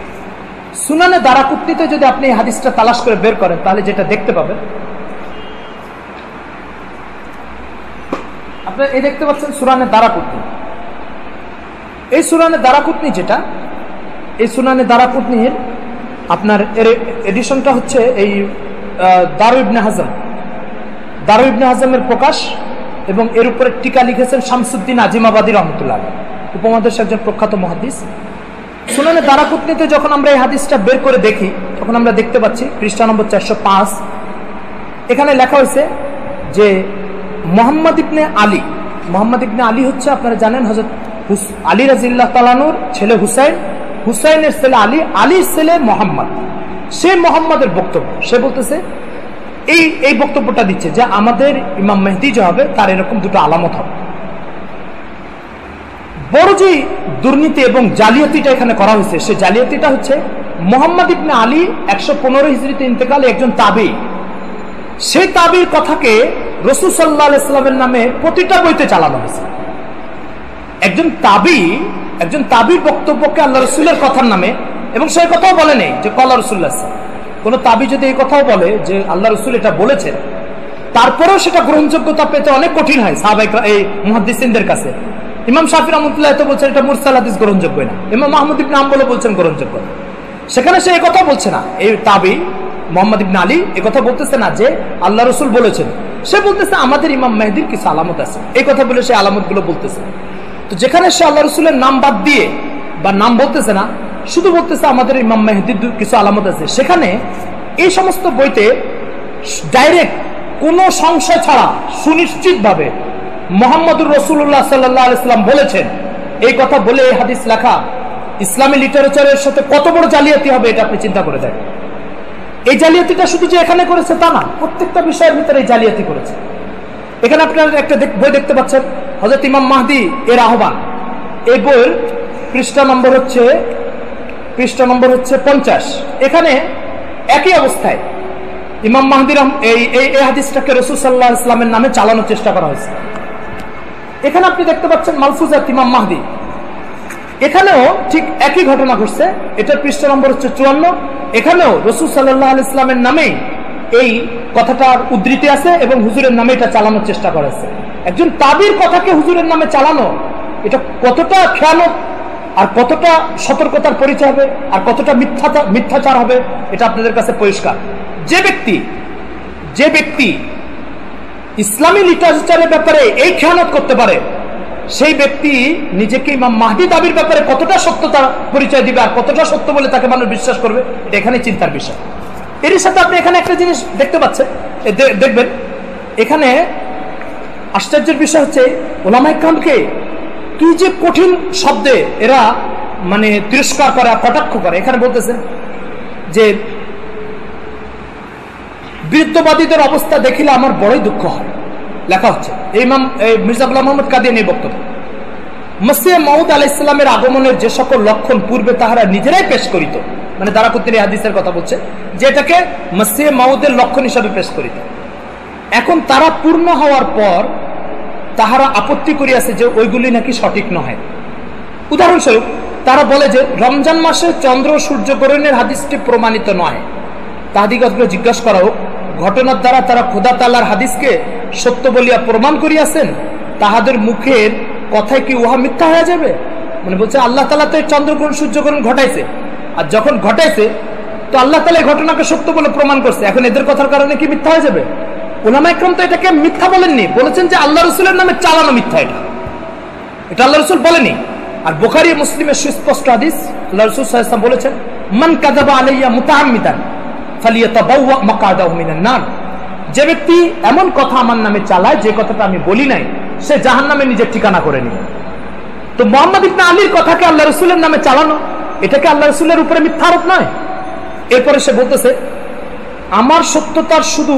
সুনানে দারাকুতনিতে যদি আপনি এই হাদিসটা তালাশ করে বের করেন তাহলে যেটা দেখতে পাবেন, আপনারা এই দেখতে পাচ্ছেন সুনানে দারাকুতনি। এই সুনানে দারাকুতনি যেটা, এই সুনানে দারাকুতনির আপনার এর এডিশনটা হচ্ছে এই দারু ইবনে হাজমের প্রকাশ, এবং এর উপরে টিকা লিখেছেন শামসুদ্দিন আজিমাবাদী রহমতুল্লাহ, উপমহাদেশের একজন প্রখ্যাত মুহাদ্দিস। সুনানে দারাকুতনিতে যখন আমরা এই হাদিসটা বের করে দেখি তখন আমরা দেখতে পাচ্ছি পৃষ্ঠা নম্বর 405, এখানে লেখা হয়েছে যে মোহাম্মদ ইবনে আলী হচ্ছে, আপনারা জানেন, হযরত আলী রাদিয়াল্লাহু তাআলা আনহুর ছেলে হুসাইন, হুসাইনের ছেলে আলী, আলীর ছেলে মোহাম্মদ। সে মোহাম্মদের বক্তব্য, সে বলতেছে এই বক্তব্যটা দিচ্ছে যে আমাদের ইমাম মেহদি যে হবে তার এরকম দুটো আলামত হবে। বড় যে দুর্নীতি এবং জালিয়াতিটা এখানে করা হয়েছে, সে জালিয়াতিটা হচ্ছে মোহাম্মদ ইবনে আলী 115 হিজরিতে ইন্তেকালে একজন তাবি, সেই তাবির কথাকে রাসূল সাল্লাল্লাহু আলাইহি ওয়াসাল্লামের নামে প্রতিটা বইতে চালানো হয়েছে। একজন তাবির বক্তব্যকে আল্লাহ রাসূলের কথার নামে, এবং সেই কথাও বলে নেই যে কলা রাসূলুল্লাহ, কোন তাবি যদি এই কথাও বলে যে আল্লাহ রাসূল এটা বলেছেন, তারপরেও সেটা গ্রহণযোগ্যতা পেতে অনেক কঠিন হয় সাহাবায়ে এই মুহাদ্দিসিনদের কাছে। ইমাম শাফি রাহমাতুল্লাহ তো বলছেন এটা মুরসাল হাদিস, গ্রহণযোগ্য না। ইমাম আহমদ ইবনে হাম্বল বলছেন গ্রহণযোগ্য। সেখানে সে এই কথা বলছে না, এই তাবি মোহাম্মদ ইবনে আলী এই কথা বলতেছে না যে আল্লাহ রাসূল বলেছেন, সে বলতেছে আমাদের ইমাম মেহদির কিছু আলামত আছে, এই কথা বলে সে আলামতগুলো বলতেছে। তো যেখানে সে আল্লাহ রাসূলের নাম বাদ দিয়ে বা নাম বলতেছে না, শুধু বলতেছে আমাদের ইমাম মেহদির কিছু আলামত আছে, সেখানে এই সমস্ত বইতে ডাইরেক্ট কোনো সংশয় ছাড়া সুনিশ্চিতভাবে মুহাম্মদুর রাসূলুল্লাহ সাল্লাল্লাহু আলাইহি ওয়াসাল্লাম বলেছেন, এই কথা বলে এই হাদিস লেখা ইসলামী লিটারেচারের সাথে কত বড় জালিয়াতি হবে এটা আপনি চিন্তা করে দেখেন। এই জালিয়াতিটা শুধু যে এখানে করেছে তা না, প্রত্যেকটা বিষয়ের ভিতরে এই জালিয়াতি করেছে। এখানে আপনারা একটা বই দেখতে পাচ্ছেন, হযরত ইমাম মাহদি এর আহ্বান। এই বইয়ের পৃষ্ঠা নম্বর হচ্ছে 50। এখানে একই অবস্থায় ইমাম মাহদির এই হাদিসটাকে রাসূল সাল্লাল্লাহু আলাইহি ওয়াসাল্লামের নামে চালানোর চেষ্টা করা হয়েছে। এখানে আপনি দেখতে পাচ্ছেন মালফুজাত ইমাম মাহদি, এখানেও ঠিক একই ঘটনা ঘটছে। এটার পৃষ্ঠা নম্বর হচ্ছে 54। এখানেও রাসূল সাল্লাল্লাহু আলাইহি ওয়াসাল্লামের নামে এই কথাটার উদ্ধৃতি আছে এবং হুজুরের নামে এটা চালানোর চেষ্টা করা হয়েছে। একজন তাবির কথাকে হুজুরের নামে চালানো, এটা কতটা খেয়ানত আর কতটা সতর্কতার পরিচয় হবে আর কতটা মিথ্যাচার হবে এটা আপনাদের কাছে পরিষ্কার। যে ব্যক্তি ইসলামী লিটারেচারের ব্যাপারে এই খেয়ানত করতে পারে, সেই ব্যক্তি নিজেকে ইমাম মাহদি দাবির ব্যাপারে কতটা সত্যতার পরিচয় দিবে আর কতটা সত্য বলে তাকে মানুষ বিশ্বাস করবে, এটা এখানে চিন্তার বিষয়। এর সাথে আপনি এখানে একটা জিনিস দেখতে পাচ্ছেন, দেখবেন এখানে আশ্চর্যের বিষয় হচ্ছে ওলামায়ে কেরামকে কি যে কঠিন শব্দে এরা মানে তিরস্কার করে আর কটাক্ষ করে। এখানে বলতেছে যে বিরুদ্ধবাদীদের অবস্থা দেখিলে আমার বড়ই দুঃখ হয়। লেখা হচ্ছে ইমাম মির্জা গোলাম মোহাম্মদ কাদিয়ানীর বক্তব্য, মসিহ মাউদ আলাইহিস সালামের আগমনের যে সকল লক্ষণ পূর্বে তাহারা নিজেরাই পেশ করিত, মানে দারাকুতনি হাদিসের কথা বলছে, যেটাকে মসিহ মাউদের লক্ষণ হিসাবে পেশ করিত, এখন তারা পূর্ণ হওয়ার পর তাহারা আপত্তি করিয়াছে যে ওইগুলি নাকি সঠিক নয়। উদাহরণস্বরূপ তারা বলে যে রমজান মাসে চন্দ্র সূর্যগ্রহণের হাদিসটি প্রমাণিত নয়। তাহাদিগতকে জিজ্ঞাসা করা হোক, ঘটনার দ্বারা তারা খোদা তাআলার হাদিসকে সত্য বলিয়া প্রমাণ করিয়াছেন, তাহাদের মুখের কথায় কি উহা মিথ্যা হয়ে যাবে? মানে বলছে আল্লাহ তাআলা তো চন্দ্রগ্রহণ সূর্যগ্রহণ ঘটাইছে, আর যখন ঘটাইছে তো আল্লাহ তাআলা এই ঘটনাকে সত্য বলে প্রমাণ করছে, এখন এদের কথার কারণে কি মিথ্যা হয়ে যাবে? উলামা ইকরাম তো এটাকে মিথ্যা বলেননি, বলেছেন যে আল্লাহ রাসূলের নামে চালানো মিথ্যা, এটা আল্লাহ রাসূল বলেনি। আর বুখারী মুসলিমের সুস্পষ্ট হাদিস, আল্লাহ রাসূল সাল্লাল্লাহু আলাইহি ওয়াসাল্লাম বলেছেন, মান কাযাবা আলাইয়া মুতাআম্মিদান ফালিয়াতাবাওয়া মাকআদাহু মিনান নার, যে ব্যক্তি এমন কথা আমার নামে চালায় যে কথাটা আমি বলি নাই, সে জাহান্নামে নিজের ঠিকানা করে নিবে। তো মুহাম্মদ ইবনে আলীর কথাকে আল্লাহ রাসূলের নামে চালানো, এটাকে আল্লাহ রাসূলের উপরে মিথ্যা আরোপ নয়। এরপরে সে বলতেছে আমার সত্যতার শুধু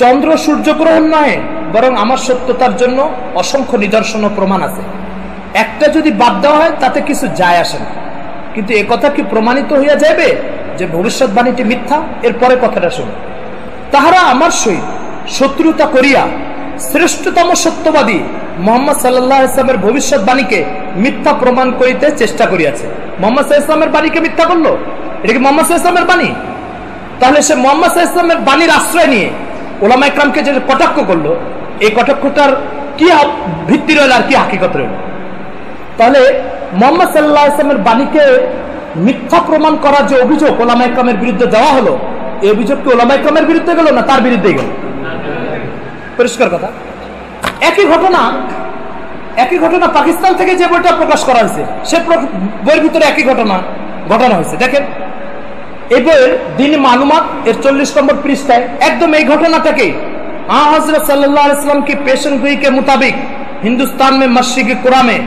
চন্দ্র সূর্যগ্রহণ নয়, বরং আমার সত্যতার জন্য অসংখ্য নিদর্শন ও প্রমাণ আছে, একটা যদি বাদ দেওয়া হয় তাতে কিছু যায় আসে না, কিন্তু এ কথা কি প্রমাণিত হইয়া যাবে যে ভবিষ্যৎবাণীটি মিথ্যা? এরপরে কথাটা শুনুন, তাহারা আমার সহিত শত্রুতা করিয়া শ্রেষ্ঠতম সত্যবাদী মুহাম্মদ সাল্লাল্লাহু আলাইহি ওয়াসাল্লামের ভবিষ্যৎবাণীকে মিথ্যা প্রমাণ করিতে চেষ্টা করিয়াছে। মুহাম্মদ সাল্লাল্লাহু আলাইহি ওয়াসাল্লামের বাণীকে মিথ্যা করলো, এটা কি মুহাম্মদ সাল্লাল্লাহু আলাইহি ওয়াসাল্লামের বাণী? তাহলে সে মুহাম্মদ সাল্লাল্লাহু আলাইহি ওয়াসাল্লামের বাণীর আশ্রয় নিয়ে উলামা ইকরামকে যে কটাক্ষ করলো, এই কটাক্ষটার কি ভিত্তি রইল আর কি হাকিকত রইল? তাহলে মুহাম্মদ সাল্লাল্লাহু আলাইহি ওয়াসাল্লামের বাণীকে মিথ্যা প্রমাণ করার যে অভিযোগ উলামা ইকরামের বিরুদ্ধে দেওয়া হলো, এই অভিযোগ কি উলামা ইকরামের বিরুদ্ধে গেল না তার বিরুদ্ধে গেল? পরিষ্কার কথা। একই ঘটনা পাকিস্তান থেকে যে বইটা প্রকাশ করা হয়েছে, সে বইয়ের ভিতরে একই ঘটনা হয়েছে। দেখেন এই বইয়ের দিন মালুমাত এর 40 নম্বর পৃষ্ঠায় একদম এই ঘটনাটাকে हज़रत सल्लल्लाहु अलैहि वसल्लम की पेशन गोई के मुताबिक हिंदुस्तान में मशरिक़ कुरा में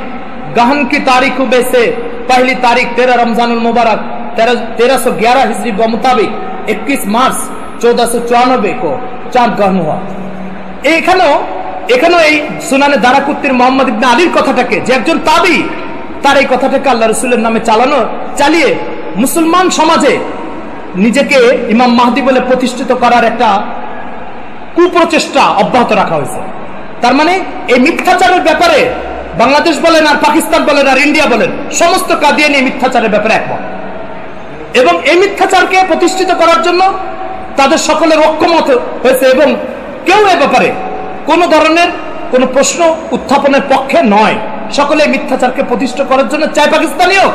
गहन की तारीख से पहली तारीख 13 रमजानुल मुबारक 1311 हिजरी के मुताबिक 21 मार्च 1494 को चांद ग्रहण हुआ। এখানেও এই সুনানে দারাকুত্তির মুহাম্মদ ইবনে আলীর কথাটাকে, যে একজন তাবী, তার এই কথাটাকে আল্লাহ রাসূলের নামে চালিয়ে মুসলমান সমাজে নিজেকে ইমাম মাহদি বলে প্রতিষ্ঠিত করার একটা কুপ্রচেষ্টা অব্যাহত রাখা হয়েছে। তার মানে এই মিথ্যাচারের ব্যাপারে বাংলাদেশ বলেন আর পাকিস্তান বলেন আর ইন্ডিয়া বলেন, সমস্ত কাদিয়ানী মিথ্যাচারের ব্যাপারে একমত, এবং এই মিথ্যাচারকে প্রতিষ্ঠিত করার জন্য তাদের সকলের ঐক্যমত হয়েছে, এবং কেউ এ ব্যাপারে কোন ধরনের কোন প্রশ্ন উত্থাপনের পক্ষে নয়। সকলে মিথ্যাচারকে প্রতিষ্ঠা করার জন্য, চাই পাকিস্তানি হোক,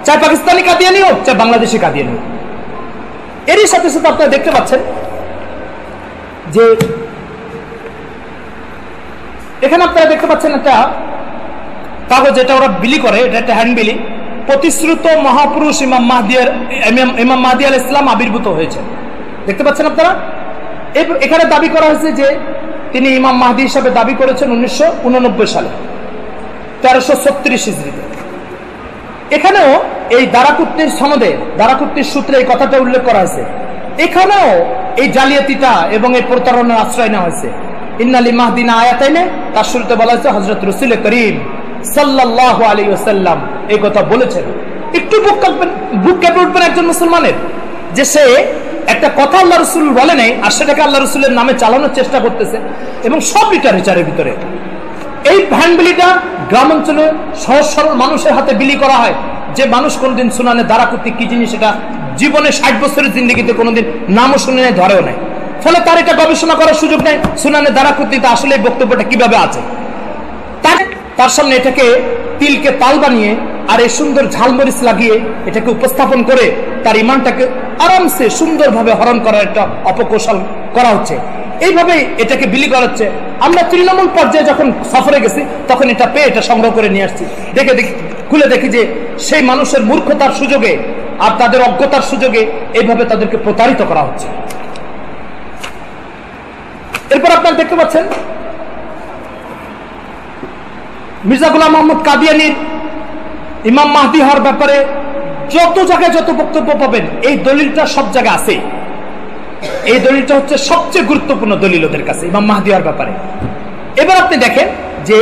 চাই পাকিস্তানি কাদিয়ানি হোক, চাই বাংলাদেশি কাদিয়ানি হোক। এরই সাথে সাথে আপনারা দেখতে পাচ্ছেন যে এখানে আপনারা দেখতে পাচ্ছেন একটা কাগজ, এটা ওরা বিলি করে, এটা একটা হ্যান্ড বিলি, প্রতিশ্রুত মহাপুরুষ ইমাম মাহদি আলাইহিস সালাম আবির্ভূত হয়েছে। দেখতে পাচ্ছেন আপনারা? এখানে দাবি করা হয়েছে যে তিনি ইমাম মাহদি হিসাবে দাবি করেছেন 1989 সালে 1336 হিজরিতে। এখানেও এই দারাকুত্তির সনদে, দারাকুত্তির সূত্রে এই কথাটা উল্লেখ করা হয়েছে। এখানেও এই জালিয়াতিটা এবং এই প্রতারণার আশ্রয় নেওয়া হয়েছে। ইন্নালি মাহদিনা আয়াতাইনে, তার শুরুতে বলা হয়েছে হযরত রাসূল করিম সাল্লাল্লাহু আলাইহি ওয়াসাল্লাম এই কথা বলেছেন। একটু বুক কেঁপে উঠবেন একজন মুসলমানের, যে সে একটা কথা আল্লাহ রাসূল বলে নাই আর সেটাকে আল্লাহ রাসূলের নামে চালানোর চেষ্টা করতেছে, এবং সব লিটারেচারের ভিতরে এই ভ্যানবিলিটা গ্রাম অঞ্চলে সহজ সরল মানুষের হাতে বিলি করা হয়, যে মানুষ কোনোদিন সুনানে দারাকুত্তি কি জিনিস সেটা জীবনে 60 বছরের জিন্দেগিতে কোনোদিন নামও শুনে নেই, ধরেও নাই, ফলে তার এটা গবেষণা করার সুযোগ নেই সুনানে দারাকুত্তিতে আসলে এই বক্তব্যটা কিভাবে আছে। তার সামনে এটাকে তিলকে তাল বানিয়ে আর এই সুন্দর ঝালমরিচ লাগিয়ে এটাকে উপস্থাপন করে তার ইমানটাকে আরামসে সুন্দরভাবে হরণ করার একটা অপকৌশল করা হচ্ছে। এইভাবে এটাকে বিলি করা হচ্ছে। আমরা তৃণমূল পর্যায়ে যখন সফরে গেছি তখন এটা পেয়ে এটা সংগ্রহ করে নিয়ে আসছি, খুলে দেখি যে সেই মানুষের মূর্খতার সুযোগে আর তাদের অজ্ঞতার সুযোগে এইভাবে তাদেরকে প্রতারিত করা হচ্ছে। এরপর আপনারা দেখতে পাচ্ছেন মির্জা গোলাম মোহাম্মদ কাদিয়ানীর ইমাম মাহদি হওয়ার ব্যাপারে যত জায়গায় যত বক্তব্য পাবেন এই দলিলটা সব জায়গায় আছে। এই দলিলটা হচ্ছে সবচেয়ে গুরুত্বপূর্ণ দলিল ওদের কাছে ইমাম মাহদী হওয়ার ব্যাপারে। এবার আপনি দেখেন যে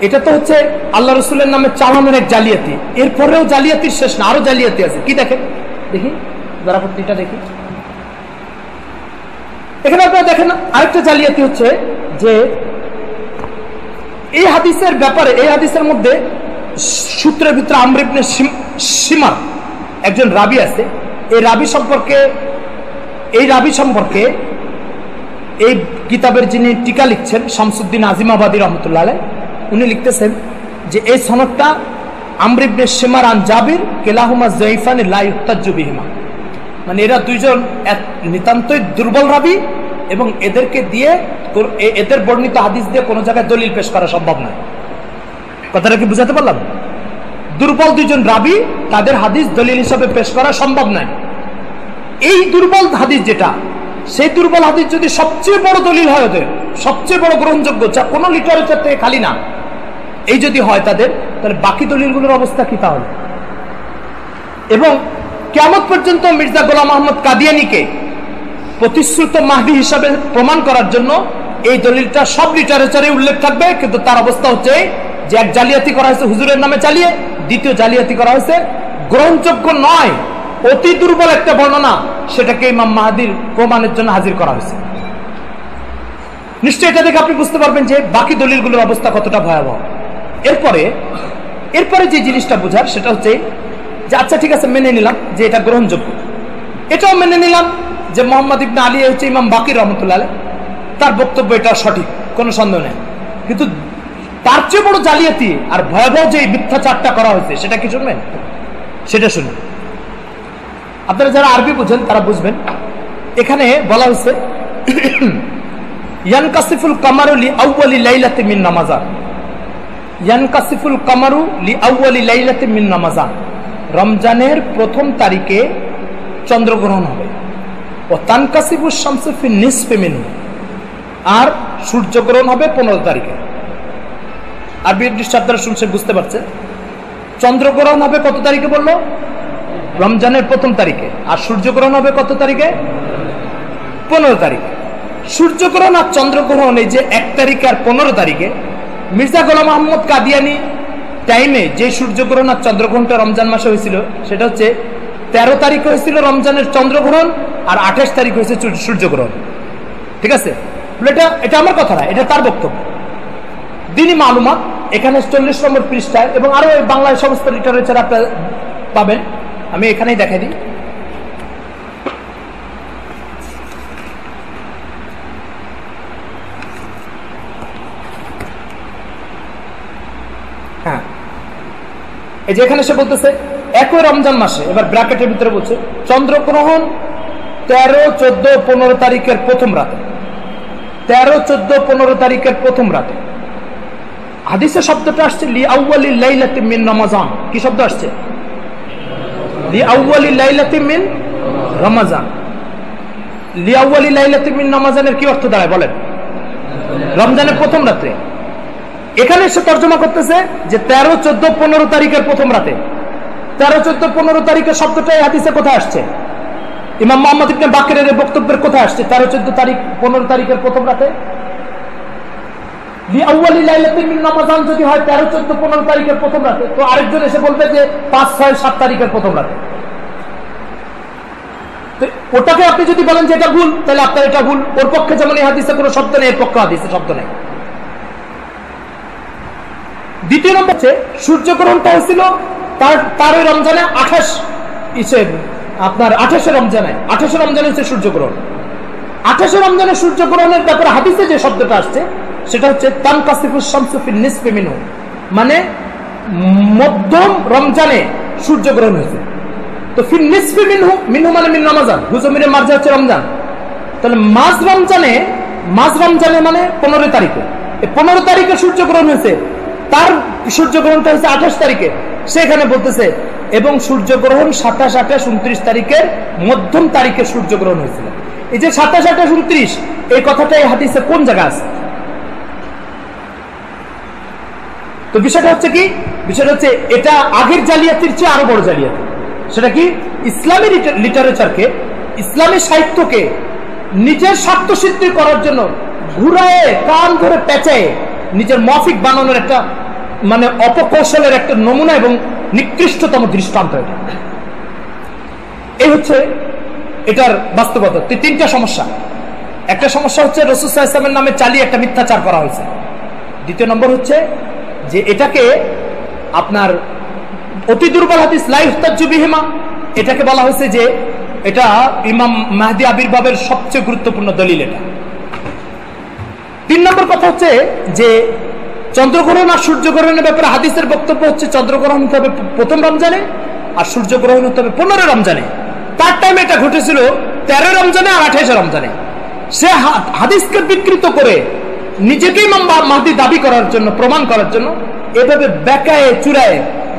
এটা তো হচ্ছে আল্লাহ রসুলের নামে চালানোর এক জালিয়াতি, এরপরেও জালিয়াতির শেষ না, আরো জালিয়াতি আছে। কি দেখেন, দেখি ধারাপত্রিটা দেখি। এখানে আপনারা দেখেন আরেকটা জালিয়াতি হচ্ছে যে এই হাদিসের ব্যাপারে, এই হাদিসের মধ্যে সূত্রের ভিতরে আমর ইবনে শিমার একজন রাবি আছে। এই রাবি সম্পর্কে এই কিতাবের যিনি টিকা লিখছেন শামসুদ্দিন আজিমাবাদী রহমতুল্লাহ আলাইহ, উনি লিখতেছেন যে এই সনদটা আমর ইবনে শিমার আন জাবির কিলাহুমা যায়ফান লা ইহতাজ্জু বিহিমা, মানে এরা দুইজন নিতান্তই দুর্বল রাবি এবং এদেরকে দিয়ে এদের বর্ণিত হাদিস দিয়ে কোনো জায়গায় দলিল পেশ করা সম্ভব নয়। কথাটা কি বুঝাতে পারলাম? দুর্বল দুইজন রাবি, তাদের হাদিস দলিল হিসাবে পেশ করা সম্ভব নয়। এই দুর্বল হাদিস যেটা, সেই দুর্বল হাদিস যদি সবচেয়ে বড় দলিল হয়, ওদের সবচেয়ে বড় গ্রহণযোগ্য, যা কোনো লিটারেচার থেকে খালি না, এই যদি হয় তাদের, তাহলে বাকি দলিলগুলোর অবস্থা কি তাহলে? এবং কিয়ামত পর্যন্ত মির্জা গোলাম আহমদ কাদিয়ানীকে প্রতিশ্রুত মাহদী হিসাবে প্রমাণ করার জন্য এই দলিলটা সব লিটারেচারে উল্লেখ থাকবে, কিন্তু তার অবস্থা হচ্ছে যে এক জালিয়াতি করা হয়েছে হুজুরের নামে চালিয়ে, দ্বিতীয় জালিয়াতি করা হয়েছে গ্রহণযোগ্য নয়, অতি দুর্বল একটা বর্ণনা, সেটাকে ইমাম মাহদীর প্রমাণের জন্য হাজির করা হয়েছে। নিশ্চয়ই এটা দেখে আপনি বুঝতে পারবেন যে বাকি দলিলগুলোর অবস্থা কতটা ভয়াবহ। এরপরে যে জিনিসটা বোঝার সেটা হচ্ছে যে আচ্ছা ঠিক আছে, মেনে নিলাম যে এটা গ্রহণযোগ্য, এটাও মেনে নিলাম যে মোহাম্মদ ইবনে আলী হচ্ছে ইমাম বাকির রহমতুল্লাহ আলাইহ, তার বক্তব্য এটা সঠিক, কোনো সন্দেহ নেই। কিন্তু তার চেয়ে বড় জালিয়াতি আর ভয়াবহ যে মিথ্যাচারটা করা হয়েছে, সেটা কি শুনবেন? সেটা শুনুন। আপনারা যারা আরবি বুঝেন তারা বুঝবেন। এখানে বলা হয়েছে ইয়ানকাসিফুল কামারু লি আউয়ালি লাইলাতি মিন রমাজান, ইয়ানকাসিফুল কামারু লি আউয়ালি লাইলাতি মিন রমাজান, রমজানের প্রথম তারিখে চন্দ্রগ্রহণ হবে। ও তানকাসিফুশ শামসু ফি নিসফি মিনহু, আর সূর্যগ্রহণ হবে 15 তারিখে। আরবি আপনারা শুনছে বুঝতে পারছে, চন্দ্রগ্রহণ হবে কত তারিখে বললো? রমজানের প্রথম তারিখে। আর সূর্যগ্রহণ হবে কত তারিখে? 15 তারিখে। সূর্যগ্রহণ আর চন্দ্রগ্রহণ এই যে 1 তারিখে আর 15 তারিখে, মির্জা গোলাম আহমদ কাদিয়ানী টাইমে যে সূর্যগ্রহণ আর চন্দ্রগ্রহণটা রমজান মাসে হয়েছিল, সেটা হচ্ছে 13 তারিখে হয়েছিল রমজানের চন্দ্রগ্রহণ, আর 28 তারিখ হয়েছে সূর্যগ্রহণ। ঠিক আছে, এটা আমার কথা না, এটা তার বক্তব্য। দিনই মালুমাত এখানে 40 নম্বর পৃষ্ঠায়, এবং আরো বাংলায় সমস্ত লিটারেচার আপনারা পাবেন, আমি এখানেই দেখাই দিই। হ্যাঁ, এই যে এখানে সে বলতেছে একই রমজান মাসে, এবার ব্র্যাকেটের ভিতরে বলছে চন্দ্রগ্রহণ 13, 14, 15 তারিখের প্রথম রাতে, 13, 14, 15 তারিখের প্রথম রাতে। হাদিসে শব্দটা আসছে লি আউয়ালি লাইলাতি মিন রমাজান। কি শব্দ আসছে? লি আউয়ালি লাইলাতি মিন রমাজান। লি আউয়ালি লাইলাতি মিন রমাজানের কি অর্থ দাঁড়ায় বলেন? রমজানের প্রথম রাতে। এখানে সে তর্জমা করতেছে যে 13, 14, 15 তারিখের প্রথম রাতে। 13, 14, 15 তারিখের শব্দটা এই হাদিসে কোথায় আসছে? ইমাম মুহাম্মদ ইবনে বাকিরের বক্তব্যের কোথায় আসছে 13, 14 তারিখ 15 তারিখের প্রথম রাতে? লি আউয়ালি লাইলাতি মিন রমাজান যদি হয় 13, 14, 15 তারিখের প্রথম রাতে, তো আরেকজন এসে বলবে যে 5, 6, 7 তারিখের প্রথম রাতে। ওটাকে আপনি যদি বলেন যে এটা ভুল, তাহলে আপনার এটা ভুল। ওর পক্ষে যেমন এই হাদিসে কোনো শব্দ নেই, এর পক্ষে হাদিসে শব্দ নেই। দ্বিতীয় নম্বর হচ্ছে সূর্যগ্রহণটা হয়েছিল তার ওই রমজানে 28 রমজানে হচ্ছে সূর্যগ্রহণ। 28 রমজানে সূর্যগ্রহণের ব্যাপারে হাদিসে যে শব্দটা আসছে সেটা হচ্ছে তানকাসিফুশ শামসু ফি নিসফি মিনহু, মানে মধ্যম রমজানে সূর্যগ্রহণ হয়েছে। তো ফি নিসফি মিনহু, মিনহু মানে মিন রমাজান, হুজুমিনের মার্জা হচ্ছে রমজান। তাহলে মাঝ রমজানে মানে 15 তারিখে, এই 15 তারিখে সূর্যগ্রহণ হয়েছে, তার সূর্যগ্রহণটা হচ্ছে 28 তারিখে। সেখানে বলতেছে এবং সূর্যগ্রহণ 27, 28, 29 তারিখের মধ্যম তারিখে সূর্যগ্রহণ হয়েছিল। এই যে 27, 28, 29 এই কথাটা এই হাদিসে কোন জায়গা আছে? তো বিষয়টা হচ্ছে কি, বিষয়টা হচ্ছে এটা আগের জালিয়াতির চেয়ে আরো বড় জালিয়াতি। সেটা কি? ইসলামী লিটারেচারকে, ইসলামী সাহিত্যকে নিজের স্বার্থ সিদ্ধি করার জন্য ঘুরায় কান ধরে পেঁচায় নিজের মাফিক বানানোর একটা মানে অপকৌশলের একটা নমুনা এবং নিকৃষ্টতম দৃষ্টান্ত এটা। এই হচ্ছে এটার বাস্তবতা। তিনটা সমস্যা। একটা সমস্যা হচ্ছে রাসূল সাল্লাল্লাহু আলাইহি ওয়াসাল্লামের নামে চালিয়ে একটা মিথ্যাচার করা হয়েছে। দ্বিতীয় নম্বর হচ্ছে যে এটাকে আপনার অতি দুর্বল হাদিস লা ইহতাজ্জু বিহিমা, এটাকে বলা হয়েছে যে এটা ইমাম মাহদী আবির্ভাবের সবচেয়ে গুরুত্বপূর্ণ দলিল এটা। 3 নম্বর কথা হচ্ছে যে চন্দ্রগ্রহণ আর সূর্যগ্রহণের ব্যাপারে হাদিসের বক্তব্য হচ্ছে চন্দ্রগ্রহণ হতে হবে প্রথম রমজানে আর সূর্যগ্রহণ হতে হবে 15 রমজানে। তার টাইমে এটা ঘটেছিল 13 রমজানে আর 28 রমজানে। সে হাদিসকে বিকৃত করে নিজেকে ইমাম মাহদী দাবি করার জন্য, প্রমাণ করার জন্য এভাবে বেকায়ে চূড়ায়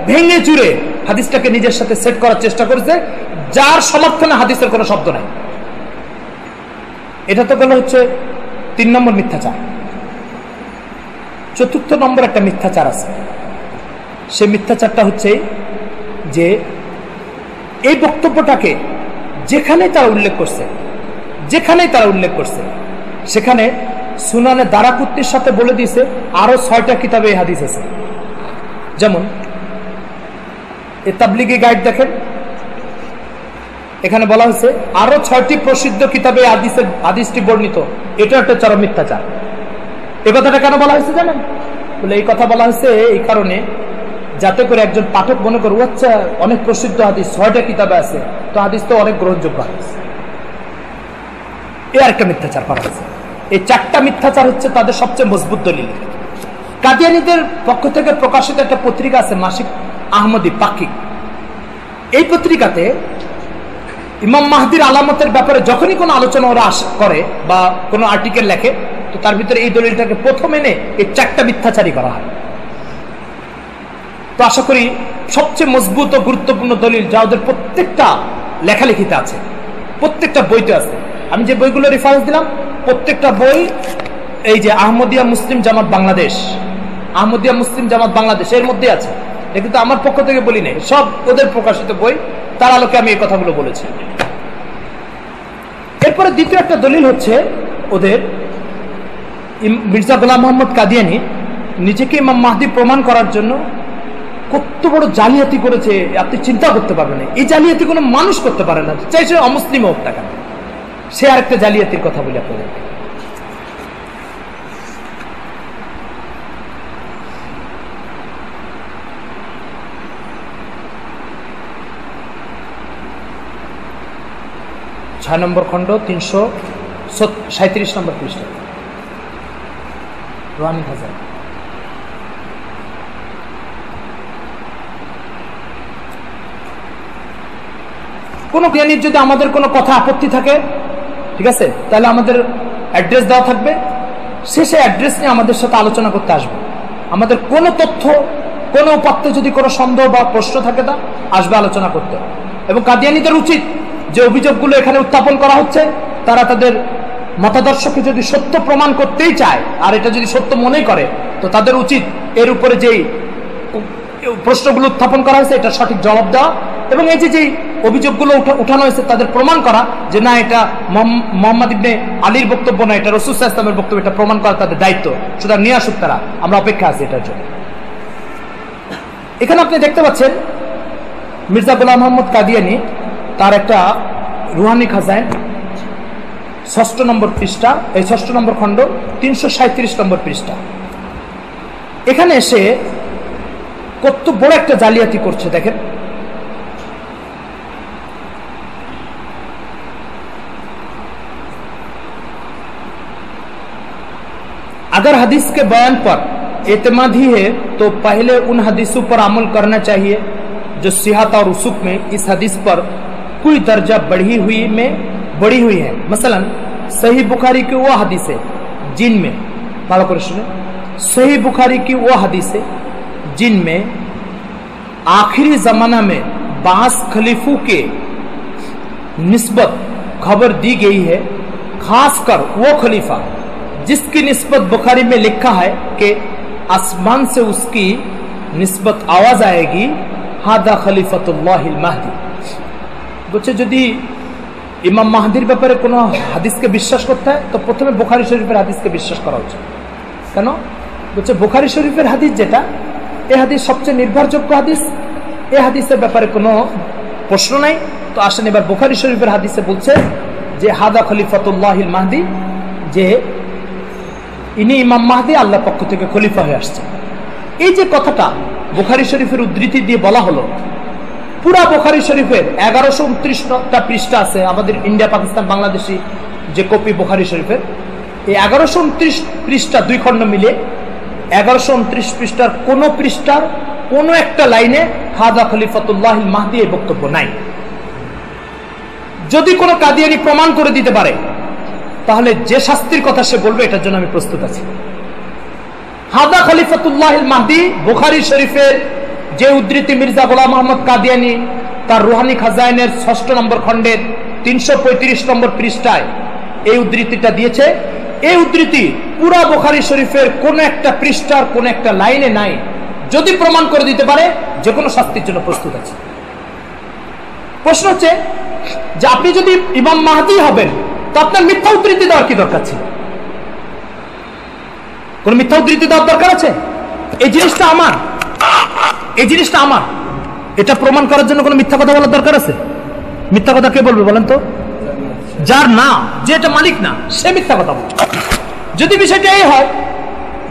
ভেঙে চুরে হাদিসটাকে নিজের সাথে সেট করার চেষ্টা করেছে, যার সমর্থনে হাদিসের কোনো শব্দ নাই। এটা তো গেল হচ্ছে 3 নম্বর মিথ্যাচার। 4র্থ নম্বর একটা মিথ্যাচার আছে। সেই মিথ্যাচারটা হচ্ছে যে এই বক্তব্যটাকে যেখানেই তারা উল্লেখ করছে সেখানে সুনানে দারাকুত্তির সাথে বলে দিয়েছে আরো 6টা কিতাবে এই হাদিস আছে। যেমন এই তাবলিগি গাইড দেখেন, এখানে বলা হয়েছে আরো 6টি প্রসিদ্ধ কিতাবে হাদিসটি বর্ণিত। এটা একটা চরম মিথ্যাচার। এই কথাটা কেন বলা হয়েছে জানেন? বলে এই কথা বলা হয়েছে এই কারণে যাতে করে একজন পাঠক মনে করে আচ্ছা অনেক প্রসিদ্ধ হাদিস 6টা কিতাবে আছে, তো হাদিস তো অনেক গ্রহণযোগ্য হাদিস। এই আরেকটা মিথ্যাচার করা হয়েছে। এই 4টা মিথ্যাচার হচ্ছে তাদের সবচেয়ে মজবুত দলিল। কাদিয়ানীদের পক্ষ থেকে প্রকাশিত একটা পত্রিকা আছে মাসিক আহমদী পাক্ষিক। এই পত্রিকাতে ইমাম মাহদীর আলামতের ব্যাপারে যখনই কোনো আলোচনা ওরা করে বা কোনো আর্টিকেল লেখে, তো তার ভিতরে এই দলিলটাকে প্রথম এনে এই 4টা মিথ্যাচারই করা হয়। তো আশা করি সবচেয়ে মজবুত ও গুরুত্বপূর্ণ দলিল যা ওদের প্রত্যেকটা লেখালেখিতে আছে, প্রত্যেকটা বইতে আছে। আমি যে বইগুলো রেফারেন্স দিলাম প্রত্যেকটা বই এই যে আহমদিয়া মুসলিম জামাত বাংলাদেশ এর মধ্যে আছে। এটা কিন্তু আমার পক্ষ থেকে বলি নাই, সব ওদের প্রকাশিত বই, তার আলোকে আমি এই কথাগুলো বলেছি। এরপরে দ্বিতীয় একটা দলিল হচ্ছে ওদের মির্জা গোলাম মোহাম্মদ কাদিয়ানী নিজেকে ইমাম মাহদী প্রমাণ করার জন্য কত বড় জালিয়াতি করেছে আপনি চিন্তা করতে পারবেন না। এই জালিয়াতি কোনো মানুষ করতে পারে না, চাই সে অমুসলিম হোক না কেন। সে আরেকটা জালিয়াতির কথা বলে আপনাদের। ছয় নম্বর খণ্ড 337 নম্বর পৃষ্ঠা রুহানি হাজার। কোনো জ্ঞানীর যদি আমাদের কোনো কথা আপত্তি থাকে, ঠিক আছে, তাহলে আমাদের অ্যাড্রেস দেওয়া থাকবে, সে অ্যাড্রেস নিয়ে আমাদের সাথে আলোচনা করতে আসবে। আমাদের কোনো তথ্য, কোনো উপাত্তে যদি কোনো সন্দেহ বা প্রশ্ন থাকে তা আসবে আলোচনা করতে। এবং কাদিয়ানীদের উচিত যে অভিযোগগুলো এখানে উত্থাপন করা হচ্ছে, তারা তাদের মতাদর্শকে যদি সত্য প্রমাণ করতেই চায় আর এটা যদি সত্য মনেই করে, তো তাদের উচিত এর উপরে যেই প্রশ্নগুলো উত্থাপন করা হয়েছে এটা সঠিক জবাব দেওয়া, এবং এই যে অভিযোগগুলো উঠানো হয়েছে তাদের প্রমাণ করা যে না এটা মোহাম্মদ ইবনে আলীর বক্তব্য না, এটা রাসূল সাল্লাল্লাহু আলাইহি ওয়াসাল্লামের বক্তব্য, এটা প্রমাণ করা তাদের দায়িত্ব। সুতরাং নিয়ে আসুক তারা, আমরা অপেক্ষা আছি এটার জন্য। এখানে আপনি দেখতে পাচ্ছেন মির্জা গোলাম মোহাম্মদ কাদিয়ানী তার একটা রুহানি খাজাইন 6 নম্বর পৃষ্ঠা, এই 6 নম্বর খণ্ড 337 নম্বর পৃষ্ঠা। এখানে এসে কত বড় একটা জালিয়াতি করছে দেখেন। अगर हदीस के बयान पर एतमाद ही है तो पहले उन हदीसों पर अमल करना चाहिए जो सिहत और उसुक में इस हदीस पर कोई दर्जा बढ़ी हुई है। मसलन सही बुखारी की वो हदीस है जिनमें, सही बुखारी की वो हदीस है जिनमें आखिरी जमाना में बास खलीफों के निस्बत खबर दी गई है, खासकर वो खलीफा जिसकी निस्बत बुखारी में लिखा है कि आसमान से उसकी निस्बत आवाज आएगी, हादा खलीफतुल्लाहिल महदी। বলছে যদি ইমাম মাহদির ব্যাপারে কোনো হাদিসকে বিশ্বাস করতে হয় তো প্রথমে বুখারী শরীফের হাদিসকে বিশ্বাস করা উচিত। কেন বলছে বুখারী শরীফের হাদিস যেটা, এই হাদিস সবচেয়ে নির্ভরযোগ্য হাদিস, এই হাদিসের ব্যাপারে কোনো প্রশ্ন নাই। তো আসেন এবার বুখারী শরীফের হাদিসে বলছে যে হাদা খলিফাতুল্লাহিল মাহদি, যে ইনি ইমাম মাহদি, আল্লাহর পক্ষ থেকে খলিফা হয়ে আসছে। এই যে কথাটা বুখারী শরীফের উদ্ধৃতি দিয়ে বলা হলো, পুরা বুখারী শরীফের 1129টা পৃষ্ঠা আছে আমাদের ইন্ডিয়া পাকিস্তান বাংলাদেশি যে কপি বুখারী শরীফের, এই 1129 পৃষ্ঠা 2 খণ্ড মিলে 1129 পৃষ্ঠার কোন পৃষ্ঠার কোন একটা লাইনে হাদা খলিফাতুল্লাহিল মাহদি এই বক্তব্য নাই। যদি কোনো কাদিয়ানি প্রমাণ করে দিতে পারে তাহলে যে শাস্তির কথা সে বলবে এটার জন্য আমি প্রস্তুত আছি। হাদা খলিফাতুল্লাহিল মাহদি বুখারী শরীফের যে উদ্ধৃতি মির্জা গোলাম মোহাম্মদ কাদিয়ানি তার রুহানি খাজাইনের 6 নম্বর খণ্ডের 335 নম্বর পৃষ্ঠায় এই উদ্ধৃতিটা দিয়েছে, এই উদ্ধৃতি পুরা বুখারী শরীফের কোন একটা পৃষ্ঠার কোন একটা লাইনে নাই। যদি প্রমাণ করে দিতে পারে যে কোনো শাস্তির জন্য প্রস্তুত আছে। প্রশ্ন হচ্ছে যে আপনি যদি ইমাম মাহদি হবেন তো আপনার মিথ্যা উদ্ধৃতি দেওয়ার কি দরকার ছিল? কোন মিথ্যা উদ্ধৃতি দেওয়ার দরকার আছে? এই জিনিসটা আমার, এই জিনিসটা আমার, এটা প্রমাণ করার জন্য কোনো মিথ্যা কথা বলার দরকার আছে? মিথ্যা কথা কে বলবে বলেন তো? যার না, যে এটা মালিক না, সে মিথ্যা কথা বলবে। যদি বিষয়টা এই হয়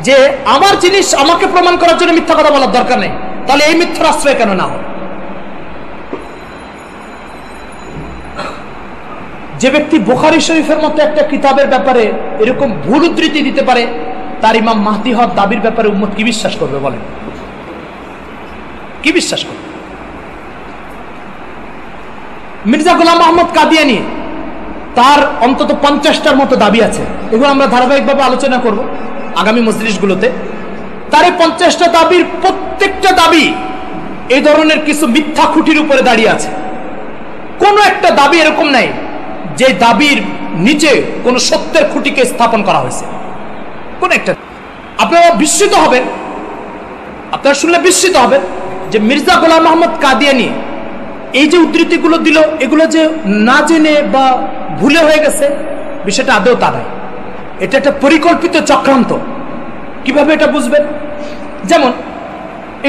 যে আমার জিনিস আমাকে প্রমাণ করার জন্য মিথ্যা কথা বলার দরকার নেই, তাহলে এই মিথ্যার আশ্রয় কেন না হয়? যে ব্যক্তি বুখারী শরীফের মতো একটা কিতাবের ব্যাপারে এরকম ভুল উদ্ধৃতি দিতে পারে, তার ইমাম মাহদি হওয়ার দাবির ব্যাপারে উম্মত কি বিশ্বাস করবে বলেন? কি বিশ্বাস করবে? মির্জা গোলাম মোহাম্মদ কাদিয়ানি তার অন্তত 50টার মতো দাবি আছে, এগুলো আমরা ধারাবাহিকভাবে আলোচনা করব আগামী মজলিসগুলোতে। তার এই 50টা দাবির প্রত্যেকটা দাবি এই ধরনের কিছু মিথ্যা খুঁটির উপরে দাঁড়িয়ে আছে। কোনো একটা দাবি এরকম নাই যে দাবির নিচে কোনো সত্যের খুঁটিকে স্থাপন করা হয়েছে। কোন একটা আপনারা বিস্মিত হবেন, আপনারা শুনলে বিস্মিত হবেন যে মির্জা গোলাম মোহাম্মদ কাদিয়ানি এই যে উদ্ধৃতিগুলো দিল, এগুলো যে না জেনে বা ভুলে হয়ে গেছে, বিষয়টা আদৌ তা নাই। এটা একটা পরিকল্পিত চক্রান্ত। কিভাবে এটা বুঝবেন? যেমন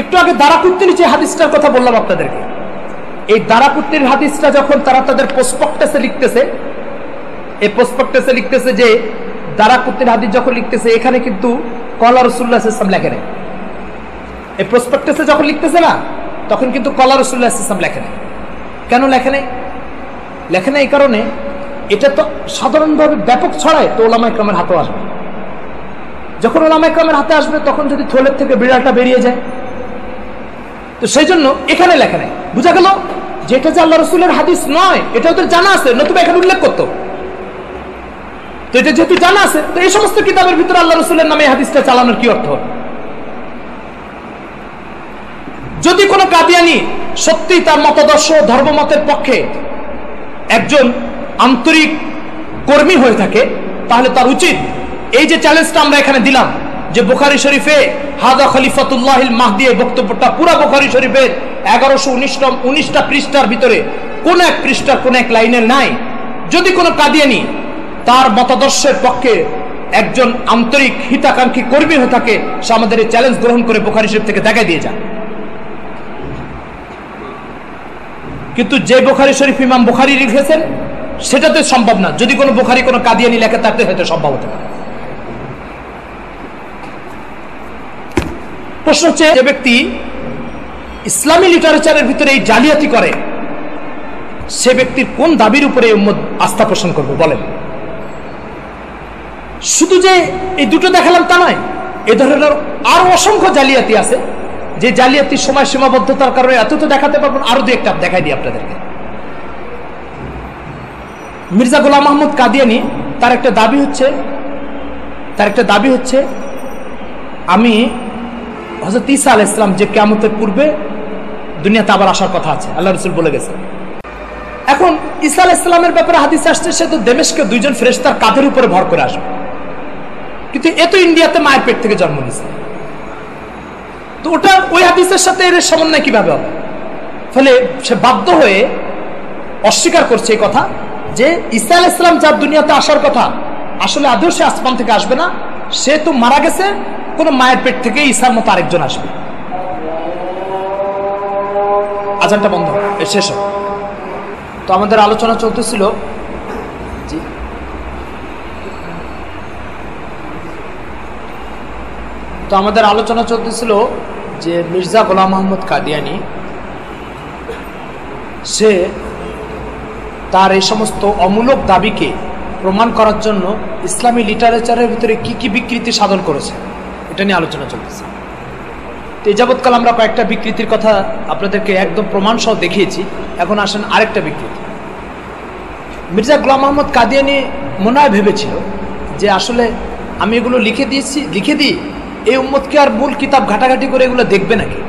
একটু আগে দারাকুত্তির যে হাদিসটার কথা বললাম আপনাদেরকে, এই দারাকুত্তির হাদিসটা যখন তারা তাদের প্রসপেক্টাসে লিখতেছে, এই প্রসপেক্টাসে লিখতেছে যে দারাকুত্তির হাদিস যখন লিখতেছে এখানে কিন্তু কলা রাসূলুল্লাহ সাল্লাল্লাহু আলাইহি ওয়াসাল্লাম লেখে নেই। এই প্রসপেক্টাসে যখন লিখতেছে না তখন কিন্তু কলা রাসূলুল্লাহ সাল্লাল্লাহু আলাইহি ওয়াসাল্লাম লেখে নেই। কেন লেখে নেই? লেখে নেই এই কারণে এটা তো সাধারণভাবে ব্যাপক ছড়ায়, তো ওলামা ইকরামের হাতেও আসবে। যখন ওলামা ইকরামের হাতে আসবে তখন যদি থলের থেকে বিড়ালটা বেরিয়ে যায়, তো সেই জন্য এখানে লেখা নেই। বুঝা গেল যে এটা যে আল্লাহ রসুলের হাদিস নয়, এটা ওদের জানা আছে, নতুবা এখানে উল্লেখ করতো। তো এটা যেহেতু জানা আছে, তো এই সমস্ত কিতাবের ভিতরে আল্লাহ রসুলের নামে হাদিসটা চালানোর কি অর্থ? যদি কোনো কাদিয়ানি সত্যি তার মতাদর্শ ধর্মমতের পক্ষে একজন আন্তরিক কর্মী হয়ে থাকে, তাহলে তার উচিত এই যে চ্যালেঞ্জটা আমরা এখানে দিলাম যে বুখারী শরীফে হাদা খলিফাতুল্লাহিল মাহদি এই বক্তব্যটা পুরা বুখারী শরীফের 1119টা পৃষ্ঠার ভিতরে কোন এক পৃষ্ঠার কোন এক লাইনের নাই। যদি কোনো কাদিয়ানি তার মতাদর্শের পক্ষে একজন আন্তরিক হিতাকাঙ্ক্ষী কর্মী হয়ে থাকে, সে আমাদের এই চ্যালেঞ্জ গ্রহণ করে বুখারী শরীফ থেকে দেখাই দিয়ে যায়। কিন্তু যে বুখারী শরীফ ইমাম বুখারী লিখেছেন সেটাতে সম্ভব না। যদি কোনো বুখারী কোনো কাদিয়ানি লেখে তাতে হয়তো সম্ভব হতে পারে। প্রশ্ন হচ্ছে, যে ব্যক্তি ইসলামী লিটারেচারের ভিতরে এই জালিয়াতি করে, সে ব্যক্তির কোন দাবির উপরে উম্মত আস্থা পোষণ করবে বলেন? শুধু যে এই দুটো দেখালাম তা নয়, এ ধরনের আরো অসংখ্য জালিয়াতি আছে, যে জালিয়াতির সময় সীমাবদ্ধতার কারণে এত তো দেখাতে পারবেন। আরো দু একটা দেখাই দিই আপনাদেরকে। মির্জা গোলাম মোহাম্মদ কাদিয়ানি তার একটা দাবি হচ্ছে আমি হযরত ঈসা আলাইহিস সালাম যে কিয়ামতের পূর্বে দুনিয়াতে আবার আসার কথা আছে, আল্লাহ রাসূল বলে গেছে। এখন ঈসা আলাইহিস সালামের ব্যাপারে হাদিস আসছে সে তো দামেস্কে দুইজন ফেরেশতার কাঁধের উপরে ভর করে আসবে, কিন্তু এ তো ইন্ডিয়াতে মায়ের পেট থেকে জন্ম নিয়েছে। তো ওটা ওই হাদিসের সাথে এর সমন্বয় কিভাবে হবে? ফলে সে বাধ্য হয়ে অস্বীকার করছে এই কথা যে ঈসা আলাইহিস সালাম যার দুনিয়াতে আসার কথা, আসলে আদৌ সে আসমান থেকে আসবে না, সে তো মারা গেছে, কোন মায়ের পেট থেকে ঈসার মতো আরেকজন আসবে। আজানটা বন্ধ, শেষ হোক। তো আমাদের আলোচনা চলতেছিল, জি তো আমাদের আলোচনা চলতেছিল যে মির্জা গোলাম মোহাম্মদ কাদিয়ানী সে তার এই সমস্ত অমূলক দাবিকে প্রমাণ করার জন্য ইসলামী লিটারেচারের ভিতরে কি কি বিকৃতি সাধন করেছে, এটা নিয়ে আলোচনা চলতেছে। তো এই যাবৎকাল আমরা কয়েকটা বিকৃতির কথা আপনাদেরকে একদম প্রমাণ সহ দেখিয়েছি। এখন আসেন আরেকটা বিকৃতি। মির্জা গোলাম মোহাম্মদ কাদিয়ানী মনে হয় ভেবেছিল যে আসলে আমি এগুলো লিখে দিই, এই উম্মতকে আর মূল কিতাব ঘাটাঘাটি করে এগুলো দেখবে নাকি।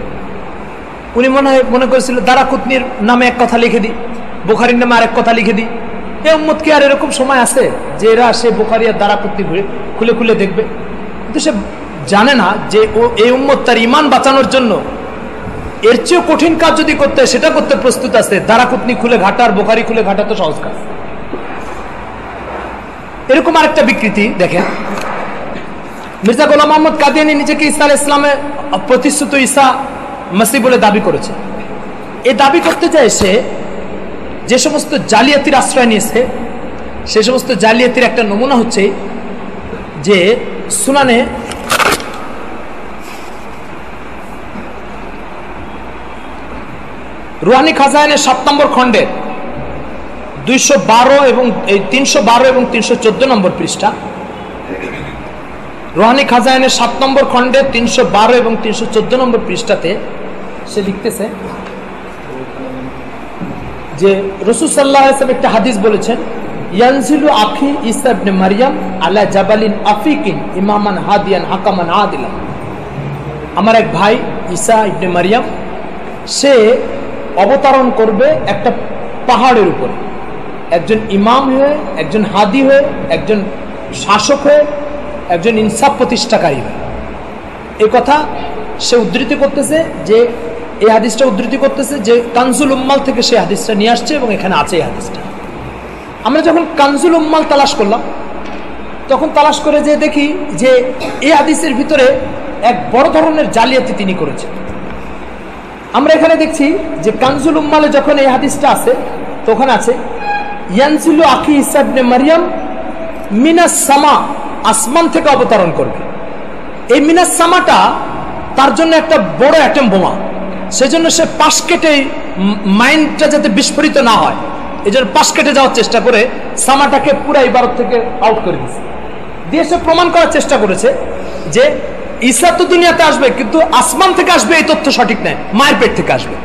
উনি মনে করেছিল দারাকুতনির নামে এক কথা লিখে দিই, বুখারীর নামে আরেক কথা লিখে দিই, এই উম্মতকে আর এরকম সময় আছে যে এরা সে বুখারী আর দারাকুতনি খুলে খুলে দেখবে। কিন্তু সে জানে না যে ও এই উম্মত তার ঈমান বাঁচানোর জন্য এর চেয়েও কঠিন কাজ যদি করতে হয় সেটা করতে প্রস্তুত আছে। দারাকুতনি খুলে ঘাটা আর বুখারী খুলে ঘাটা তো সহজ কাজ। এরকম আরেকটা বিকৃতি দেখেন, মির্জা গোলাম মোহাম্মদ কাদিয়ানী নিজেকে ঈসা আলাইহিস সালামের প্রতিশ্রুত ঈসা মাসিহ বলে দাবি করেছে। এই দাবি করতে যায় সে যে সমস্ত জালিয়াতির আশ্রয় নিয়েছে, সে সমস্ত জালিয়াতির একটা নমুনা হচ্ছে যে সুনানে রুহানি খাজাইনের 7 নম্বর খণ্ডের 212 এবং 312 এবং 314 নম্বর পৃষ্ঠা, রুহানি খাজাইনের 7 নম্বর খণ্ডে 312 এবং 314 নম্বর পৃষ্ঠাতে সে লিখতেছে যে রাসূল সাল্লাল্লাহু আলাইহি ওয়াসাল্লাম একটা হাদিস বলেছেন, ইয়ানজিলু আখি ঈসা ইবনে মারইয়াম আলা জাবালিন আফিকিন ইমামান হাদিয়ান হাকামান আদিলা। আমার এক ভাই ঈসা ইবনে মারইয়াম সে অবতরণ করবে একটা পাহাড়ের উপরে, একজন ইমাম হয়ে, একজন হাদি হয়ে, একজন শাসক হয়ে, একজন ইনসাফ প্রতিষ্ঠাকারী হয়ে। এই কথা সে উদ্ধৃতি করতেছে, যে এই হাদিসটা উদ্ধৃতি করতেছে যে কানজুল উম্মাল থেকে সে হাদিসটা নিয়ে আসছে এবং এখানে আছে এই হাদিসটা। আমরা যখন কানজুল উম্মাল তালাশ করলাম, তখন তালাশ করে যে দেখি যে এই হাদিসের ভিতরে এক বড় ধরনের জালিয়াতি তিনি করেছেন। আমরা এখানে দেখছি যে কানজুল উম্মালে যখন এই হাদিসটা আছে তখন আছে ইয়ানজিলু আখি ঈসা ইবনে মারইয়াম মিনাস সামা, আসমান থেকে অবতরণ করবে। এই মিনাস সামাটা তার জন্য একটা বড় অ্যাটম বোমা, সেজন্য সে পাশ কেটে মাইন্ডটা যাতে বিস্ফোরিত না হয় এই জন্য পাশ কেটে যাওয়ার চেষ্টা করে সামাটাকে পুরো ইবারত থেকে আউট করে দিয়েছে। দিয়ে সে প্রমাণ করার চেষ্টা করেছে যে ঈসা তো দুনিয়াতে আসবে, কিন্তু আসমান থেকে আসবে এই তথ্য সঠিক নয়, মায়ের পেট থেকে আসবে।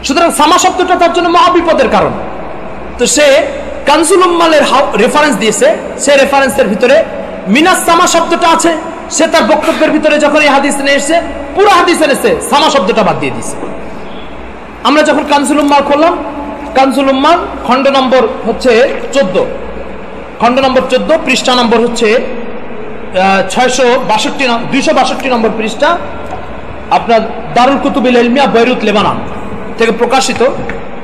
সুতরাং সামা শব্দটা তার জন্য মহাবিপদের কারণ। তো সে কানজুল উম্মালের রেফারেন্স দিয়েছে, সে রেফারেন্সের ভিতরে মিনাস সামা শব্দটা আছে। সে তার বক্তব্যের ভিতরে যখন এই হাদিস নিয়ে এসেছে, পুরো হাদিস এনেছে, সামা শব্দটা বাদ দিয়ে দিয়েছে। আমরা যখন কানজুল উম্মাল করলাম, কানজুল উম্মাল খণ্ড নম্বর হচ্ছে 14, খণ্ড নম্বর 14, পৃষ্ঠা নম্বর হচ্ছে 262 নম্বর পৃষ্ঠা, আপনার দারুল কুতুবিল ইলমিয়া বৈরুত লেবানন থেকে প্রকাশিত।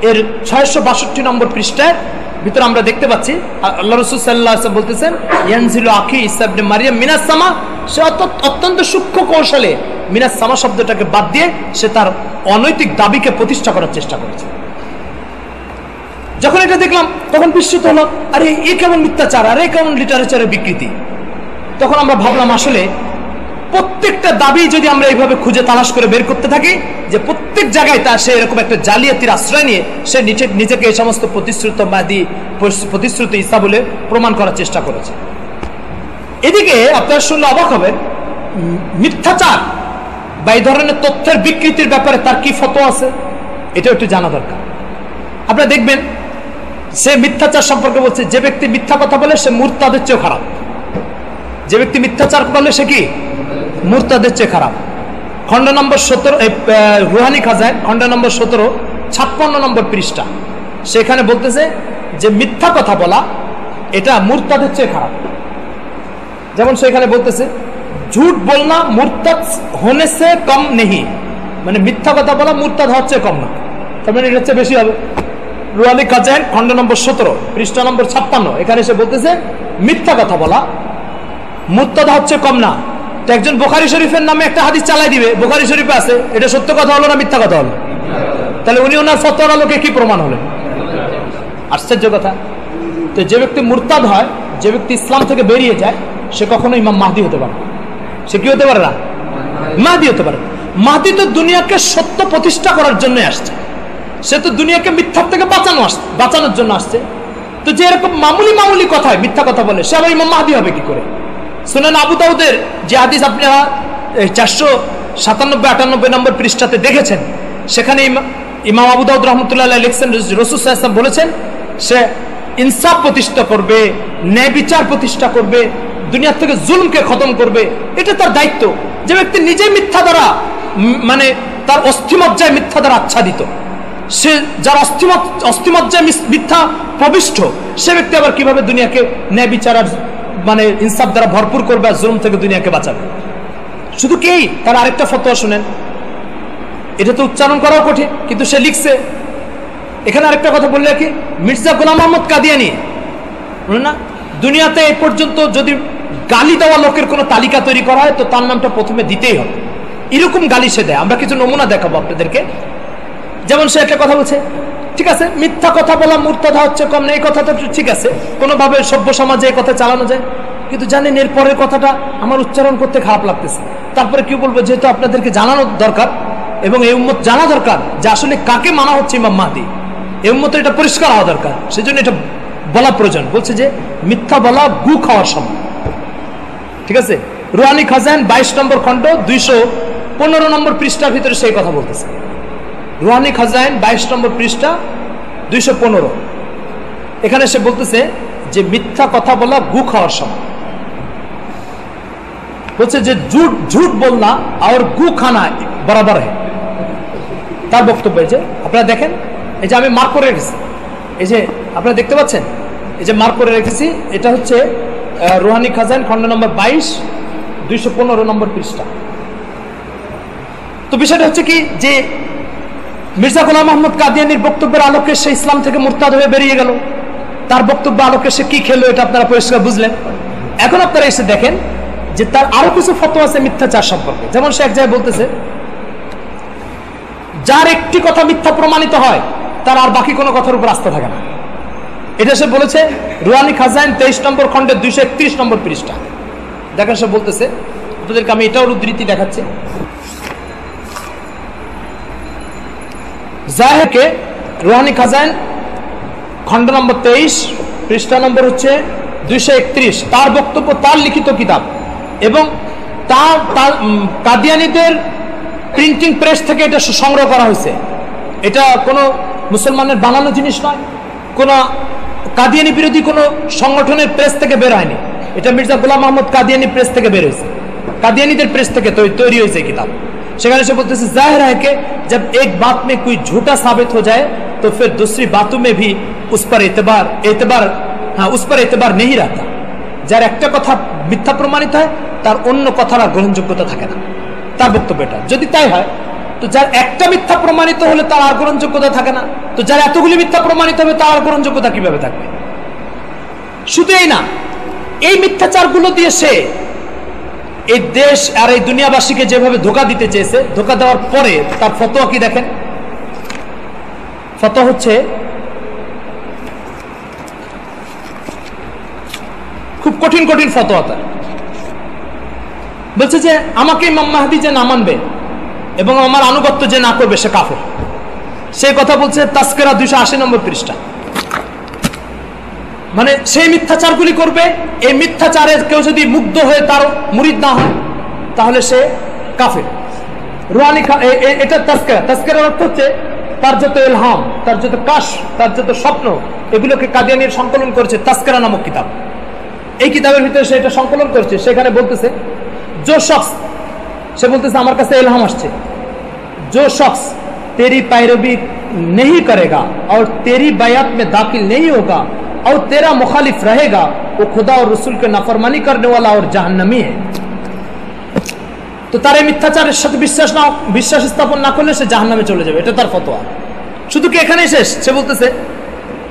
এর 662 নম্বর পৃষ্ঠার ভিতরে আমরা দেখতে পাচ্ছি আল্লাহ রাসূল সাল্লাল্লাহু আলাইহি ওয়াসাল্লাম বলতেছেন, ইয়ানজিলু আখি ঈসা ইবনে মারইয়াম মিনাস সামা। সে অত্যন্ত সূক্ষ্ম কৌশলে মিনাস সামা শব্দটাকে বাদ দিয়ে সে তার অনৈতিক দাবিকে প্রতিষ্ঠা করার চেষ্টা করেছে। যখন এটা দেখলাম তখন বিস্মিত হলো, আরে এ কেমন মিথ্যাচার, আরে কেমন লিটারেচারের বিকৃতি। তখন আমরা ভাবলাম আসলে প্রত্যেকটা দাবি যদি আমরা এইভাবে খুঁজে তালাশ করে বের করতে থাকি, যে প্রত্যেক জায়গায় তা সে এরকম একটা জালিয়াতির আশ্রয় নিয়ে সে নিজেকে এই সমস্ত প্রতিশ্রুত ঈসা বলে প্রমাণ করার চেষ্টা করেছে। এদিকে আপনারা শুনলে অবাক হবেন, মিথ্যাচার বা এই ধরনের তথ্যের বিকৃতির ব্যাপারে তার কি ফতোয়া আছে এটা একটু জানা দরকার। আপনারা দেখবেন সে মিথ্যাচার সম্পর্কে বলছে, যে ব্যক্তি মিথ্যা কথা বলে সে মুরতাদের চেয়েও খারাপ। যে ব্যক্তি মিথ্যাচার করলে সে কি মুরতাদের চেয়ে খারাপ। খণ্ড নম্বর 17 রুহানি খাজাইন খণ্ড নম্বর 17 56 নম্বর পৃষ্ঠা, সেখানে বলতেছে যে মিথ্যা কথা বলা এটা মুরতাদের চেয়ে খারাপ। যেমন সেখানে বলতেছে ঝুট বলনা মুরতাদ হোনে সে কম নেই, মানে মিথ্যা কথা বলা মুরতাদ হওয়ার চেয়ে কম না, তার মানে এটা হচ্ছে বেশি হবে। রুহানি খাজাইন খণ্ড নম্বর 17 পৃষ্ঠা নম্বর 56, এখানে সে বলতেছে মিথ্যা কথা বলা মুর্তাদা হচ্ছে কম না। তো একজন বুখারী শরীফের নামে একটা হাদিস চালাই দিবে, বুখারী শরীফে আছে, এটা সত্য কথা হলো না মিথ্যা কথা হলো? তাহলে উনি ওনার ফতোয়ার আলোকে কি প্রমাণ হলেন? আশ্চর্য কথা। তো যে ব্যক্তি মুরতাদ হয়, যে ব্যক্তি ইসলাম থেকে বেরিয়ে যায়, সে কখনো ইমাম মাহদি হতে পারে? সে কি হতে পারে না? মাহদি হতে পারে। মাহদি তো দুনিয়াকে সত্য প্রতিষ্ঠা করার জন্য আসছে, সে তো দুনিয়াকে মিথ্যার থেকে বাঁচানোর জন্য আসছে। তো যে এরকম মামুলি কথায় মিথ্যা কথা বলে, সে আবার ইমাম মাহদি হবে কি করে? সুনান আবু দাউদের যে হাদিস আপনারা 497-98 নম্বর পৃষ্ঠাতে দেখেছেন, সেখানে ইমাম আবু দাউদ রহমতুল্লাহ লিখছেন রাসূল সাল্লাল্লাহু আলাইহি ওয়াসাল্লাম বলেছেন, সে ইনসাফ প্রতিষ্ঠা করবে, ন্যায় বিচার প্রতিষ্ঠা করবে, দুনিয়ার থেকে জুলুমকে খতম করবে। এটা তার দায়িত্ব। যে ব্যক্তি নিজে মিথ্যা দ্বারা মানে তার অস্থিমজ্জায় মিথ্যা দ্বারা আচ্ছাদিত, সে যার অস্থিমজ্জায় মিথ্যা প্রবিষ্ট, সে ব্যক্তি আবার কিভাবে দুনিয়াকে ন্যায় বিচার আর মানে ইনসাফ দ্বারা ভরপুর করবে আর জুলুম থেকে দুনিয়াকে বাঁচাবে? শুধু কেই তার আরেকটা ফতোয়া শুনেন, এটা তো উচ্চারণ করাও কঠিন, কিন্তু সে লিখছে এখানে আরেকটা কথা বললে কি, মির্জা গোলাম আহমদ কাদিয়ানী না, দুনিয়াতে এই পর্যন্ত যদি গালি দেওয়া লোকের কোনো তালিকা তৈরি করা হয় তো তার নামটা প্রথমে দিতেই হবে। এরকম গালি সে দেয়। আমরা কিছু নমুনা দেখাবো আপনাদেরকে। যেমন সে একটা কথা বলছে, ঠিক আছে মিথ্যা কথা বলা মুর্তাদা হচ্ছে কম না, এই কথাটা ঠিক আছে, কোনোভাবে সভ্য সমাজে এই কথা চালানো যায়, কিন্তু জানেন এর পরের কথাটা আমার উচ্চারণ করতে খারাপ লাগতেছে। তারপরে কি বলবো, যেহেতু আপনাদেরকে জানানো দরকার এবং এই উম্মত জানা দরকার যে আসলে কাকে মানা হচ্ছে ইমাম মাহদি, এই উম্মতের এটা পরিষ্কার হওয়া দরকার, সেজন্য এটা বলা প্রয়োজন। বলছে যে মিথ্যা বলা গু খাওয়ার সময়। ঠিক আছে, রুহানি খাজাইন 22 নম্বর খণ্ড 215 নম্বর পৃষ্ঠার ভিতরে সেই কথা বলতেছে। রুহানি খাজাইন 22 নম্বর পৃষ্ঠা 215, এখানে সে বলতেছে যে মিথ্যা কথা বলা গু খাওয়ার সময়। বলছে যে ঝুট বলনা আর গু খানা বরাবর হয়। তার বক্তব্য এই যে আপনারা দেখেন, এই যে আমি মার্ক করে রেখেছি, এই যে আপনারা দেখতে পাচ্ছেন, এই যে মার্ক করে রেখেছি, এটা হচ্ছে রুহানি খাজাইন খণ্ড নম্বর 22 215 নম্বর পৃষ্ঠা। তো বিষয়টা হচ্ছে কি যে মির্জা গোলাম আহমদ কাদিয়ানীর বক্তব্যের আলোকে সে ইসলাম থেকে মুরতাদ হয়ে বেরিয়ে গেল। তার বক্তব্য আলোকে সে কি খেলো এটা আপনারা পরিষ্কার বুঝলেন। এখন আপনারা এসে দেখেন যে তার আরো কিছু ফতোয়া আছে মিথ্যাচার সম্পর্কে। যেমন সে এক জায়গায় বলতেছে, যার একটি কথা মিথ্যা প্রমাণিত হয় তার আর বাকি কোনো কথার উপর আস্থা থাকে না। এটা সে বলেছে রুহানি খাজাইন 23 নম্বর খণ্ডের 231 নম্বর পৃষ্ঠা। দেখেন সে বলতেছে, আপনাদেরকে আমি এটাও উদ্ধৃতি দেখাচ্ছি। জাহেকে রুহানি খাজাইন খণ্ড নম্বর 23 পৃষ্ঠা নম্বর হচ্ছে 231, তার বক্তব্য, তার লিখিত কিতাব এবং তার কাদিয়ানীদের প্রিন্টিং প্রেস থেকে এটা সংগ্রহ করা হয়েছে। এটা কোনো মুসলমানের বানানো জিনিস নয়, কোনো কাদিয়ানী বিরোধী কোনো সংগঠনের প্রেস থেকে বের হয়নি। এটা মির্জা গোলাম আহমদ কাদিয়ানী প্রেস থেকে বের হয়েছে, কাদিয়ানীদের প্রেस থেকে তৈরি হয়েছে किताब। সেখানে সে বলতেছে जाहिर है कि जब एक बात में कोई झूठा साबित हो जाए तो फिर दूसरी बातों में भी उस पर एतबार नहीं रहता। যার একটা কথা মিথ্যা প্রমাণিত হয় তার অন্য কথার গ্রহণযোগ্যতা থাকে না। তার বক্তব্য এটা। যদি তাই হয় তো যার একটা মিথ্যা প্রমাণিত হলে তার আর গ্রহণযোগ্যতা থাকে না, তো যার এতগুলি মিথ্যা প্রমাণিত হবে তার আর গ্রহণযোগ্যতা কিভাবে থাকবে? শুধু এই না, এই মিথ্যাচারগুলো দিয়ে সে এই দেশ আর এই দুনিয়াবাসীকে যেভাবে ধোঁকা দিতে চেয়েছে, ধোঁকা দেওয়ার পরে তার ফতোয়া কি দেখেন। ফতোয়া হচ্ছে খুব কঠিন কঠিন ফতোয়া। তার বলছে যে আমাকে ইমাম মাহদি যে না মানবে এবং আমার আনুগত্য যে না করবে সে কাফের। সেই কথা বলছে তাসকিরা 280 নম্বর পৃষ্ঠা। মানে সেই মিথ্যাচারগুলি করবে, এই মিথ্যাচারে কেউ যদি মুগ্ধ হয়ে তার মুরিদ না হয় তাহলে সে কাফের। রুহানি এটা তাসকিরার অর্থ হচ্ছে তার যত ইলহাম, তার যত কাশ, তার যত স্বপ্ন, এগুলোকে কাদিয়ানীর সংকলন করেছে তাসকিরা নামক কিতাব। এই কিতাবের ভিতরে সে এটা সংকলন করছে। সেখানে বলতেছে जो शख्स, সে বলতেছে আমার কাছে ইলহাম আসছে, जो शख्स तेरी पैरवी नहीं करेगा और तेरी बैत में दाखिल नहीं होगा और तेरा मुखालिफ रहेगा वो खुदा और रसूल के नाफरमानी करने वाला और जहन्नमी है। তো তার এই মিথ্যাচারের সাথে বিশ্বাস স্থাপন না করলে সে জাহান্নামে চলে যাবে। এটা তার ফতোয়া। শুধু কি এখানেই শেষ? সে বলতেছে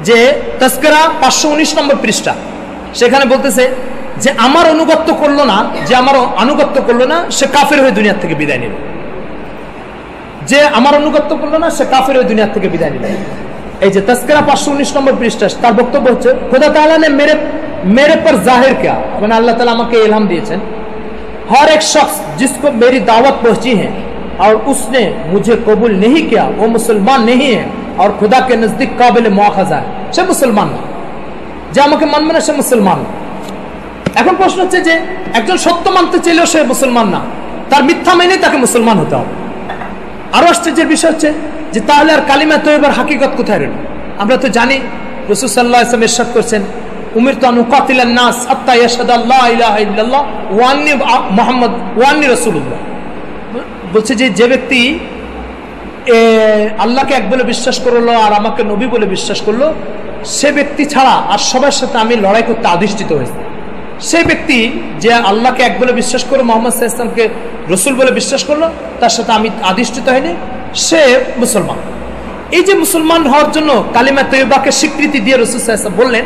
যে তাজকিরা 519 নম্বর পৃষ্ঠা, সেখানে বলতেছে যে আমার আনুগত্য করলো না, সে কাফের হয়ে দুনিয়া থেকে বিদায় নিল। যে আমার আনুগত্য করলো না, সে কাফের হয়ে দুনিয়া থেকে বিদায় নিল। এই যে তাজকিরা 519 নম্বর পৃষ্ঠা, তার বক্তব্য হচ্ছে खुदा ताला ने मेरे पर जाहिर किया, মানে আল্লাহ তাআলা আমাকে ইলহাম দিয়েছেন, हर एक शख्स जिसको मेरी दावत पहुंची है और उसने मुझे कबूल नहीं किया वो मुसलमान नहीं है और खुदा के नजदीक काबिल मुआखजा है। সে মুসলমান না, যে আমাকে মানবে না সে মুসলমান। এখন প্রশ্ন হচ্ছে যে একজন সত্য মানতে চাইলেও সে মুসলমান না, তার মিথ্যা মেনে তাকে মুসলমান হতে হবে। আরো আশ্চর্যের বিষয় হচ্ছে যে তাহলে আর কালিমা তয়্যবার হাকিকত কোথায় রইল? আমরা তো জানি রাসূল সাল্লাল্লাহু আলাইহি ওয়াসাল্লাম ইরশাদ করেছেন, উমিরতু আন উকাতিলান নাস হাত্তা ইয়াশহাদু আল্লা ইলাহা ইল্লাল্লাহ ওয়া আন্নী মুহাম্মদ ওয়া আন্নী রাসূলুল্লাহ। বলছে যে ব্যক্তি আল্লাহকে এক বলে বিশ্বাস করলো আর আমাকে নবী বলে বিশ্বাস করলো, সে ব্যক্তি ছাড়া আর সবার সাথে আমি লড়াই করতে আদিষ্টিত হয়েছি। সেই ব্যক্তি যে আল্লাহকে এক বলে বিশ্বাস করলো, মুহাম্মদ সাল্লাল্লাহু আলাইহি ওয়াসাল্লামকে রাসূল বলে বিশ্বাস করলো, তার সাথে আমি আদিষ্টিত হইনি, সে মুসলমান। এই যে মুসলমান হওয়ার জন্য কালিমা তয়্যবাকে স্বীকৃতি দিয়ে রাসূল সাল্লাল্লাহু আলাইহি ওয়াসাল্লাম বললেন,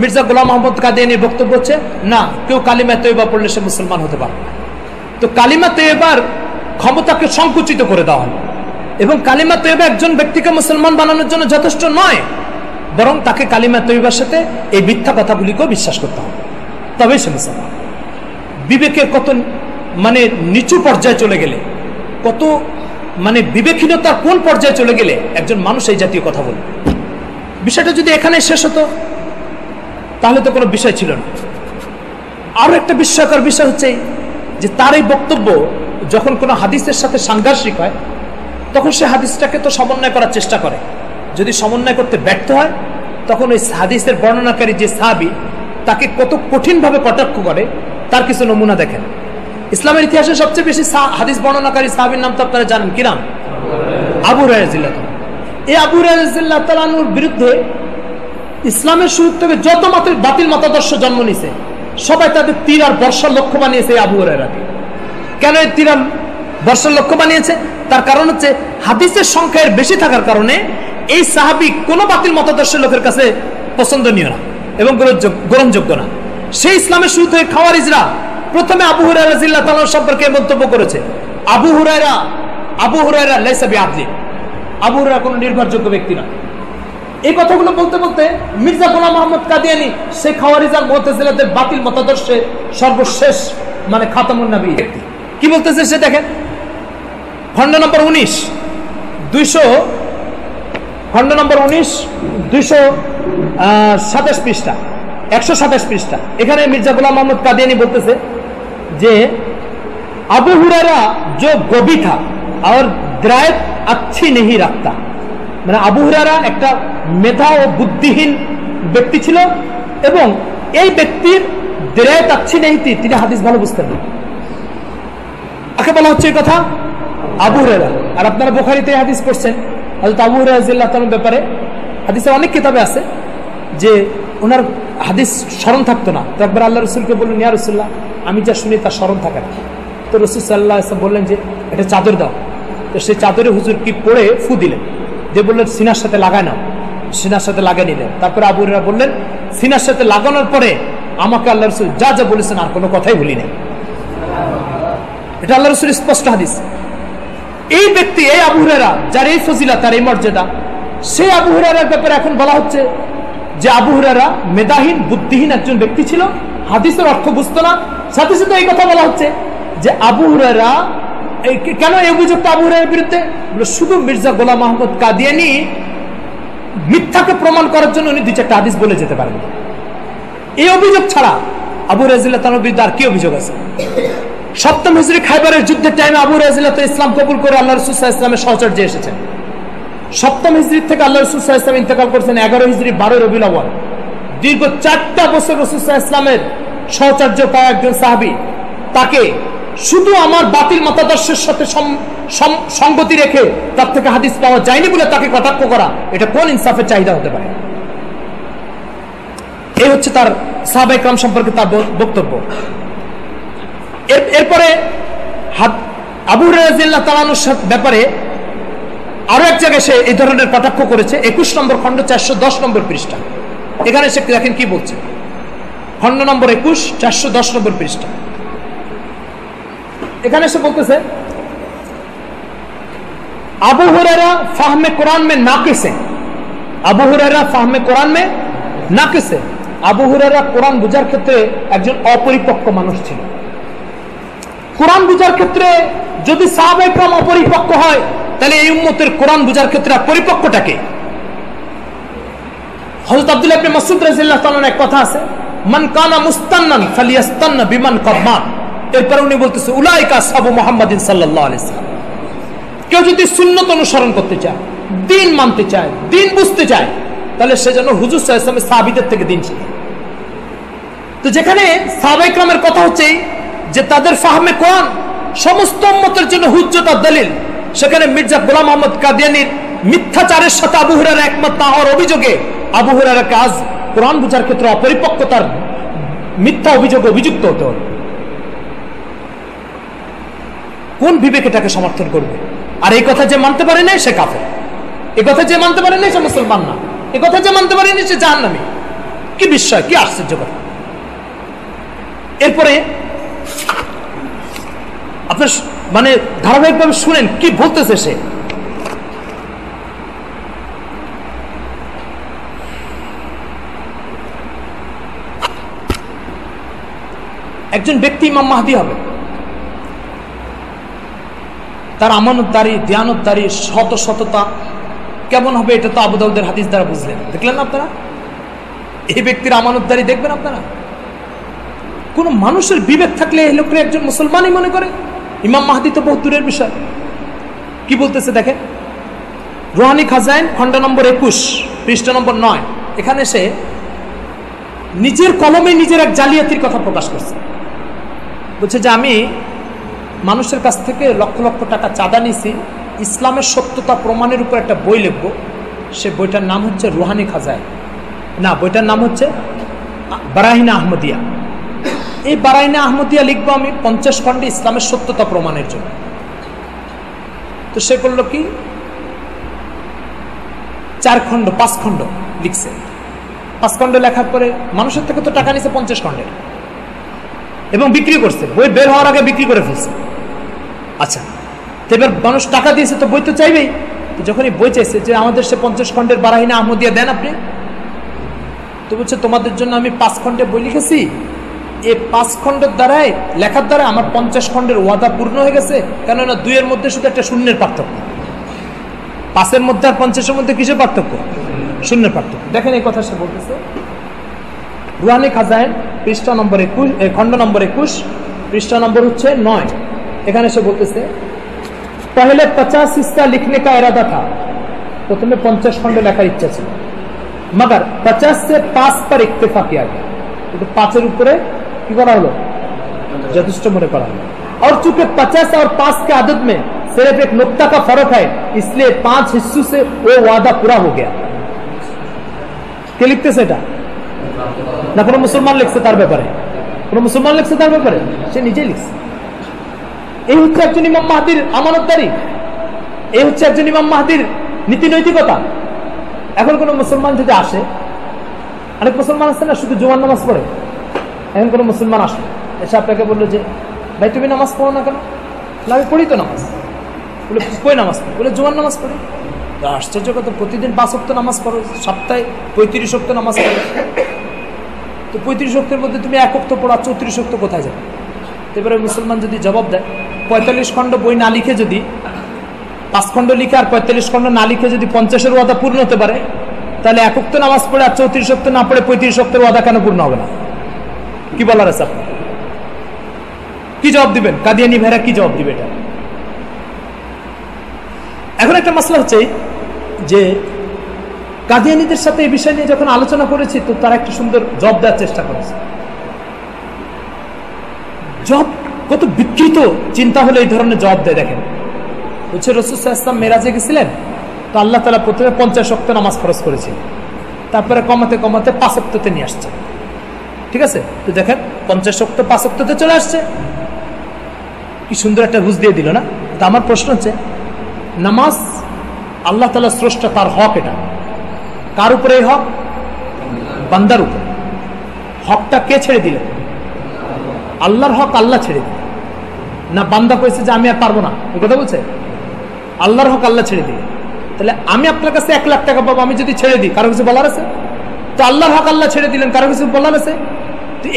মির্জা গোলাম মোহাম্মদ কাদিয়ানীর বক্তব্য হচ্ছে না, কেউ কালিমা তয়্যবা পড়লে সে মুসলমান হতে পারে না। তো কালিমা তয়্যবার ক্ষমতাকে সংকুচিত করে দেওয়া হয় এবং কালিমা তয়্যবা একজন ব্যক্তিকে মুসলমান বানানোর জন্য যথেষ্ট নয়, বরং তাকে কালিমা তয়্যবার সাথে এই মিথ্যা কথাগুলিকেও বিশ্বাস করতে হবে, তবেই সে মুসলমান। বিবেকের কত মানে নিচু পর্যায়ে চলে গেলে, কত মানে বিবেকহীনতার কোন পর্যায়ে চলে গেলে একজন মানুষ এই জাতীয় কথা বলে। বিষয়টা যদি এখানে শেষ হতো তাহলে তো কোনো বিষয় ছিল না। আরো একটা বিস্ময়কর বিষয় হচ্ছে যে তার এই বক্তব্য যখন কোনো হাদিসের সাথে সাংঘর্ষিক হয় তখন সে হাদিসটাকে তো সমন্বয় করার চেষ্টা করে। যদি সমন্বয় করতে ব্যর্থ হয় তখন ওই হাদিসের বর্ণনাকারী যে সাহাবী তাকে কত কঠিনভাবে কটাক্ষ করে তার কিছু নমুনা দেখেন। ইসলামের ইতিহাসে সবচেয়ে বেশি হাদিস বর্ণনাকারী সাহাবীর নাম তো আপনারা জানেন, কি নাম? আবু হুরায়রা রাদিয়াল্লাহু তাআলা। এই আবু হুরায়রা রাদিয়াল্লাহু তাআলার বিরুদ্ধে ইসলামের শুরু থেকে যত বাতিল মতাদর্শ জন্ম নিছে সবাই তাদের তীর আর বর্ষার লক্ষ্য বানিয়েছে আবু হুরায়রাকে। কেন এই তীর আর বর্ষার লক্ষ্য বানিয়েছে? তার কারণ হচ্ছে হাদিসের সংখ্যা বেশি থাকার কারণে এই সাহাবী কোনো বাতিল মতাদর্শের লোকের কাছে পছন্দনীয় না এবং গ্রহণযোগ্য না। সেই ইসলামের শুরু থেকে খাওয়ারিজরা প্রথমে আবু হুরায়রা রাদিয়াল্লাহু তাআলা সম্পর্কে মন্তব্য করেছে, আবু হুরায়রা লাইসা বিআদলি, আবু হুরায়রা কোনো নির্ভরযোগ্য ব্যক্তি না। এই কথাগুলো বলতে বলতে মির্জা গোলাম মোহাম্মদ কাদিয়ানী সেই খাওয়ারিজ আর মুতাজিলাদের বাতিল মতাদর্শে সর্বশেষ মানে খাতামুন নবী ব্যক্তি কি বলতেছে সে দেখেন। খণ্ড নম্বর 19 227 পৃষ্ঠা 127 পৃষ্ঠা, এখানে মির্জা গোলাম মোহাম্মদ কাদিয়ানী বলতেছে যে আবু হুরায়রা जो गोभी था और दरायत अच्छी नहीं रखता, মানে আবু হুরায়রা একটা মেধা ও বুদ্ধিহীন ব্যক্তি ছিল এবং এই ব্যক্তির দরায়ত अच्छी नहीं थी, তিনি হাদিস ভালো বুঝতেন না। আগে বলা হচ্ছে এই কথা আবু হুরায়রা, আর আপনারা বুখারীতে হাদিস পড়ছেন হযরত আবু হুরায়রা রাদিয়াল্লাহু তাআলার ব্যাপারে হাদিসের অনেক কিতাবে আছে যে ওনার হাদিস স্মরণ থাকতো না। তো একবার আল্লাহ রাসূলকে বললেন, ইয়া রাসূলুল্লাহ আমি যা শুনি তা স্মরণ থাকে না। তো রাসূল সাল্লাল্লাহু আলাইহি ওয়াসাল্লাম বললেন যে এটা চাদর দাও। তো সেই চাদরে হুজুর কি পড়ে ফু দিলেন, যে বললেন সিনার সাথে লাগায় নাও, সিনার সাথে লাগিয়ে নিলেন। তারপরে আবু হুরায়রা বললেন সিনার সাথে লাগানোর পরে আমাকে আল্লাহ রাসূল যা যা বলেছেন আর কোনো কথাই বলি নাই। এটা আল্লাহ রাসূলের স্পষ্ট হাদিস। এই ব্যক্তি এই আবু হুরায়রা যার এই ফজিলত তার এই মর্যাদা, সেই আবু হুরায়রার ব্যাপারে এখন বলা হচ্ছে যে আবু হুরায়রা মেধাহীন বুদ্ধিহীন একজন ব্যক্তি ছিল, হাদিসের অর্থ বুঝতো না। সাথে সাথে এই কথা বলা হচ্ছে যে আবু হুরায়রা কেন এই অভিযোগটা আবু হুরায়রার বিরুদ্ধে? শুধু মির্জা গোলাম মোহাম্মদ কাদিয়ানী মিথ্যাকে প্রমাণ করার জন্য উনি 2-4টা হাদিস বলে যেতে পারেন। এই অভিযোগ ছাড়া আবু হুরায়রা রাদিয়াল্লাহু তাআলার বিরুদ্ধে আর কি অভিযোগ আছে? 7ম হিজরি খাইবারের যুদ্ধের টাইমে আবু হুরায়রা রাদিয়াল্লাহু তাআলা ইসলাম কবুল করে আল্লাহ রাসূল সাল্লাল্লাহু আলাইহি ওয়াসাল্লামের সহচর্যে এসেছেন। 7ম হিজরি থেকে আল্লাহ রাসূল সাল্লাল্লাহু আলাইহি ওয়াসাল্লাম ইন্তেকাল করেছেন 11 হিজরি 12 রবিউল আউয়াল। দীর্ঘ 4টা বছর রাসূল সাল্লাল্লাহু আলাইহি ওয়াসাল্লামের সহচর্য পাওয়া একজন সাহাবী তাকে শুধু আমার বাতিল মতাদর্শের সাথে সঙ্গতি রেখে তার থেকে হাদিস পাওয়া যায়নি বলে তাকে কটাক্ষ করা, এটা কোন ইনসাফের চাহিদা হতে পারে? এই হচ্ছে তার সাহাবায়ে কেরাম সম্পর্কে তার বক্তব্য। এরপরে আবু হুরায়রা রাদিয়াল্লাহু তাআলার ব্যাপারে আরো এক জায়গায় সে এই ধরনের কটাক্ষ করেছে, 21 নম্বর খণ্ড 410 নম্বর পৃষ্ঠা। এখানে সে দেখেন কি বলছে, খণ্ড নম্বর 21, 410 নম্বর পৃষ্ঠা। এখানে সে বলতেছে আবু হুরায়রা ফাহমে কোরআন মে নাকিস है, আবু হুরায়রা ফাহমে কোরআন মে নাকিস है। আবু হুরায়রা কোরআন বুঝার ক্ষেত্রে একজন অপরিপক্ক মানুষ ছিল। কোরআন বুঝার ক্ষেত্রে যদি সাহাবায়ে কেরাম অপরিপক্ক হয়, তাহলে এই উম্মতের কোরআন বুঝার ক্ষেত্রে পরিপক্কটাকে। হযরত আব্দুল্লাহ ইবনে মাসউদ রাদিয়াল্লাহু তাআলার এক কথা আছে, মান কানা মুস্তান্নান ফালিয়াস্তান্না বিমান কদ মাত। এরপর উনি বলতেছে উলাইকা আসহাবু মুহাম্মাদিন সাল্লাল্লাহু আলাইহি ওয়াসাল্লাম। কেউ যদি সুন্নত অনুসরণ করতে চায়, দ্বীন মানতে চায়, দ্বীন বুঝতে চায়, তাহলে সে যেন হুজুর সাল্লাল্লাহু আলাইহি ওয়াসাল্লামের সাহাবীদের থেকে দ্বীন শিখে। তো যেখানে সাহাবায়ে কেরামের কথা হচ্ছে যে তাদের ফাহমে কোরআন সমস্ত উম্মতের জন্য হুজ্জত আর দলিল, সেখানে মির্জা গোলাম আহমদ কাদিয়ানীর মিথ্যাচারের সাথে আবু হুরায়রা একমত না হওয়ার অভিযোগে আবু হুরায়রাকে আজ কোরআন বুঝার ক্ষেত্রে অপরিপক্কতার মিথ্যা অভিযোগে অভিযুক্ত হতে হবে। কোন বিবেক এটাকে সমর্থন করবে? আর এই কথা যে মানতে পারে না সে কাফের, এই কথা যে মানতে পারে না সে মুসলমান না, এই কথা যে মানতে পারে না সে জাহান্নামী। কি বিস্ময়, কি আশ্চর্য কথা। এরপরে আপনার মানে ধারাবাহিকভাবে শুনেন কি বলতেছে সে। একজন ব্যক্তি ইমাম মাহদী হবে, তার আমানতদারি, দিয়ানতদারি, সততা কেমন হবে এটা তো আবু দাউদের হাদিস দ্বারা বুঝলেন, দেখলেন না আপনারা? এই ব্যক্তির আমানতদারি দেখবেন আপনারা। কোন মানুষের বিবেক থাকলে এই লোককে একজন মুসলমানই মনে করে? ইমাম মাহদী তো বহু দূরের বিষয়। কি বলতেছে দেখেন, রুহানি খাজাইন খণ্ড নম্বর 21 পৃষ্ঠা নম্বর 9। এখানে সে নিজের কলমে নিজের এক জালিয়াতির কথা প্রকাশ করছে। বলছে যে আমি মানুষের কাছ থেকে লক্ষ লক্ষ টাকা চাঁদা নিছি, ইসলামের সত্যতা প্রমাণের উপর একটা বই লিখবো। সে বইটার নাম হচ্ছে রুহানি খাজাইন, না বইটার নাম হচ্ছে বারাহিনা আহমদিয়া। এই বারাহিনা আহমদিয়া লিখবো আমি 50 খণ্ডে ইসলামের সত্যতা প্রমাণের জন্য। তো সে করলো কি, 4 খণ্ড 5 খণ্ড লিখছে। 5 খণ্ড লেখার পরে মানুষের থেকে তো টাকা নিছে 50 খণ্ডের এবং বিক্রি করছে, বই বের হওয়ার আগে বিক্রি করে ফেলছে। আচ্ছা, তো এবার মানুষ টাকা দিয়েছে তো বই তো চাইবেই। তো যখন এই বই চাইছে যে আমাদের সে 50 খণ্ডের বারাহিনা আহমদিয়া দেন আপনি, তো বলছে তোমাদের জন্য আমি 5 খণ্ডে বই লিখেছি, এই 5 খণ্ডের দ্বারাই লেখার দ্বারা আমার 50 খণ্ডের ওয়াদা পূর্ণ হয়ে গেছে। কেননা 2 এর মধ্যে শুধু একটা শূন্যের পার্থক্য, 5 মধ্যে আর 50 মধ্যে কিসের পার্থক্য? শূন্যের পার্থক্য। দেখেন এই কথা সে বলতেছে, রুহানি খাজাইন পৃষ্ঠা নম্বর 21, খণ্ড নম্বর 21 পৃষ্ঠা নম্বর হচ্ছে 9। এখানে সে বলতেছে পহলে 50 হিস্সা লিখনে কা ইরাদা থা, প্রথমে 50 খণ্ড লেখার ইচ্ছা ছিল, মগর 50 से 5 पर इक्तिफा किया गया, কিন্তু 5 এর উপরে কি করা হলো? যথেষ্ট মনে করা হলো। और चूंकि 50 और 5 के आदत में सिर्फ एक नुक्ता का फर्क है, इसलिए 5 हिस्सों से वो वादा पूरा हो गया। কে লিখতেছে এটা? না কোনো মুসলমান লিখছে তার ব্যাপারে? কোনো মুসলমান লিখছে তার ব্যাপারে? সে নিজেই লিখছে। এই হচ্ছে একজন ইমাম মাহদীর আমানতদারি, এই হচ্ছে একজন ইমাম মাহদীর নীতি নৈতিকতা। এখন কোন মুসলমান যদি আসে, অনেক মুসলমান আছে না শুধু জুমার নামাজ পড়ে, এখন কোন মুসলমান আসে এসে আপনাকে বললো যে ভাই তুমি নামাজ পড়ো না কেন? আমি পড়ি তো নামাজ। বলে কই নামাজ পড়ি? বলে জুমার নামাজ পড়ি। আশ্চর্য কথা, প্রতিদিন 5 ওয়াক্ত নামাজ পড়ো, সপ্তাহে 35 ওয়াক্ত নামাজ পড়ো, তো 35 ওয়াক্তের মধ্যে তুমি 1 ওয়াক্ত পড়া, 34 ওয়াক্ত কোথায় যাবে? এবারে মুসলমান যদি জবাব দেয় 45 খণ্ড বই না লিখে যদি 5 খণ্ড লিখে আর 45 খণ্ড না লিখে যদি 50-এর ওয়াদা পূর্ণ হতে পারে, তাহলে 1 ওয়াক্ত নামাজ পড়ে আর 34 ওয়াক্ত না পড়ে 35 ওয়াক্তের ওয়াদা কেন পূর্ণ হবে না? কি বলার আছে আপনার? কি জবাব দিবেন? কাদিয়ানি ভাইরা কি জবাব দিবে এটা? এখন একটা মাসলা হচ্ছে যে কাদিয়ানীদের সাথে এই বিষয় নিয়ে যখন আলোচনা করেছি, তো তারা একটা সুন্দর জবাব দেওয়ার চেষ্টা করেছে। জবাব কত বিকৃত চিন্তা হলে এই ধরনের জবাব দেয় দেখেন। বলছে রাসূল সাল্লাল্লাহু আলাইহি ওয়াসাল্লাম মেরাজে গেছিলেন, তো আল্লাহ তাআলা প্রথমে 50 ওয়াক্ত নামাজ ফরজ করেছিলেন, তারপরে কমাতে কমাতে 5 ওয়াক্ততে নিয়ে আসছে। ঠিক আছে, তো দেখেন 50 ওয়াক্ত 5 ওয়াক্ততে চলে আসছে, কি সুন্দর একটা বুঝ দিয়ে দিল না? তো আমার প্রশ্ন হচ্ছে, নামাজ আল্লাহ তাআলা স্রষ্টা, তার হক এটা। কার উপরে এই হক? বান্দার উপরে। হকটা কে ছেড়ে দিলেন? আল্লাহর হক আল্লাহ ছেড়ে দিলেন না, বান্দা কইছে যে আমি আর পারবো না, এই কথা বলছে? আল্লাহর হক আল্লাহ ছেড়ে দিলেন। তাহলে আমি আপনার কাছে 1 লাখ টাকা পাবো, আমি যদি ছেড়ে দিই, কারো কিছু বলার আছে? তো আল্লাহর হক আল্লাহ ছেড়ে দিলেন, কারো কিছু বলার আছে? তো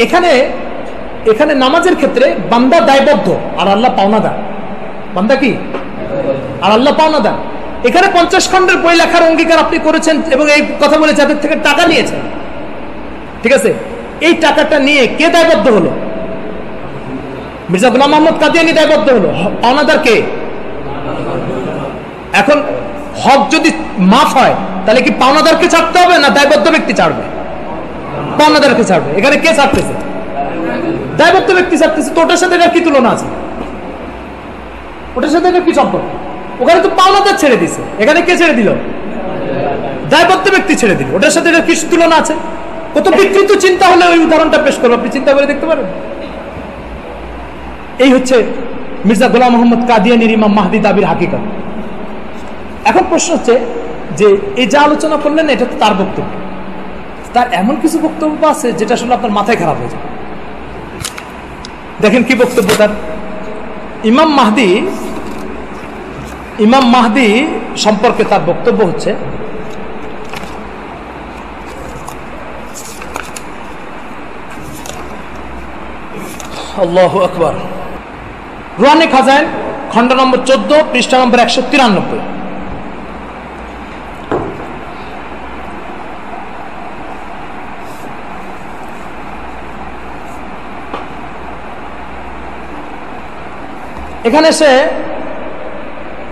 এখানে নামাজের ক্ষেত্রে বান্দা দায়বদ্ধ আর আল্লাহ পাওনাদার। বান্দা কি আর আল্লাহ পাওনাদার। এখানে 50 খণ্ডের বই লেখার অঙ্গীকার আপনি করেছেন এবং এই কথা বলে যাদের থেকে টাকা নিয়েছেন, ঠিক আছে, এই টাকাটা নিয়ে কে দায়বদ্ধ হলো? মির্জা গোলাম মোহাম্মদ কাদিয়ানী দায়বদ্ধ হলো। পাওনাদার কে? এখন হক যদি মাফ হয় তাহলে কি পাওনাদারকে ছাড়তে হবে না দায়বদ্ধ ব্যক্তি ছাড়বে? পাওনাদারকে ছাড়বে। এখানে কে ছাড়তেছে? দায়বদ্ধ ব্যক্তি ছাড়তেছে। তো ওটার সাথে এটার কি তুলনা আছে? ওটার সাথে এটার কি সম্পর্ক? ওখানে তো পাওনাদার ছেড়ে দিছে, এখানে কে ছেড়ে দিল? দায়বদ্ধ ব্যক্তি ছেড়ে দিল। ওটার সাথে এটার কি তুলনা আছে? কত বিকৃত চিন্তা হলে ওই উদাহরণটা পেশ করবো, আপনি চিন্তা করে দেখতে পারেন। এই হচ্ছে মির্জা গোলাম মোহাম্মদ কাদিয়ানীর ইমাম মাহদী দাবির হাকিকত। এখন প্রশ্ন হচ্ছে যে এই যা আলোচনা করলেন এটা তো তার বক্তব্য, তার এমন কিছু বক্তব্য আছে যেটা আসলে আপনার মাথায় খারাপ হয়ে যায়। দেখেন কি বক্তব্য তার। ইমাম মাহদী সম্পর্কে তার বক্তব্য হচ্ছে, আল্লাহু আকবার। রুহানি খাজাইন খণ্ড নম্বর 14 পৃষ্ঠা নম্বর 193। এখানে সে,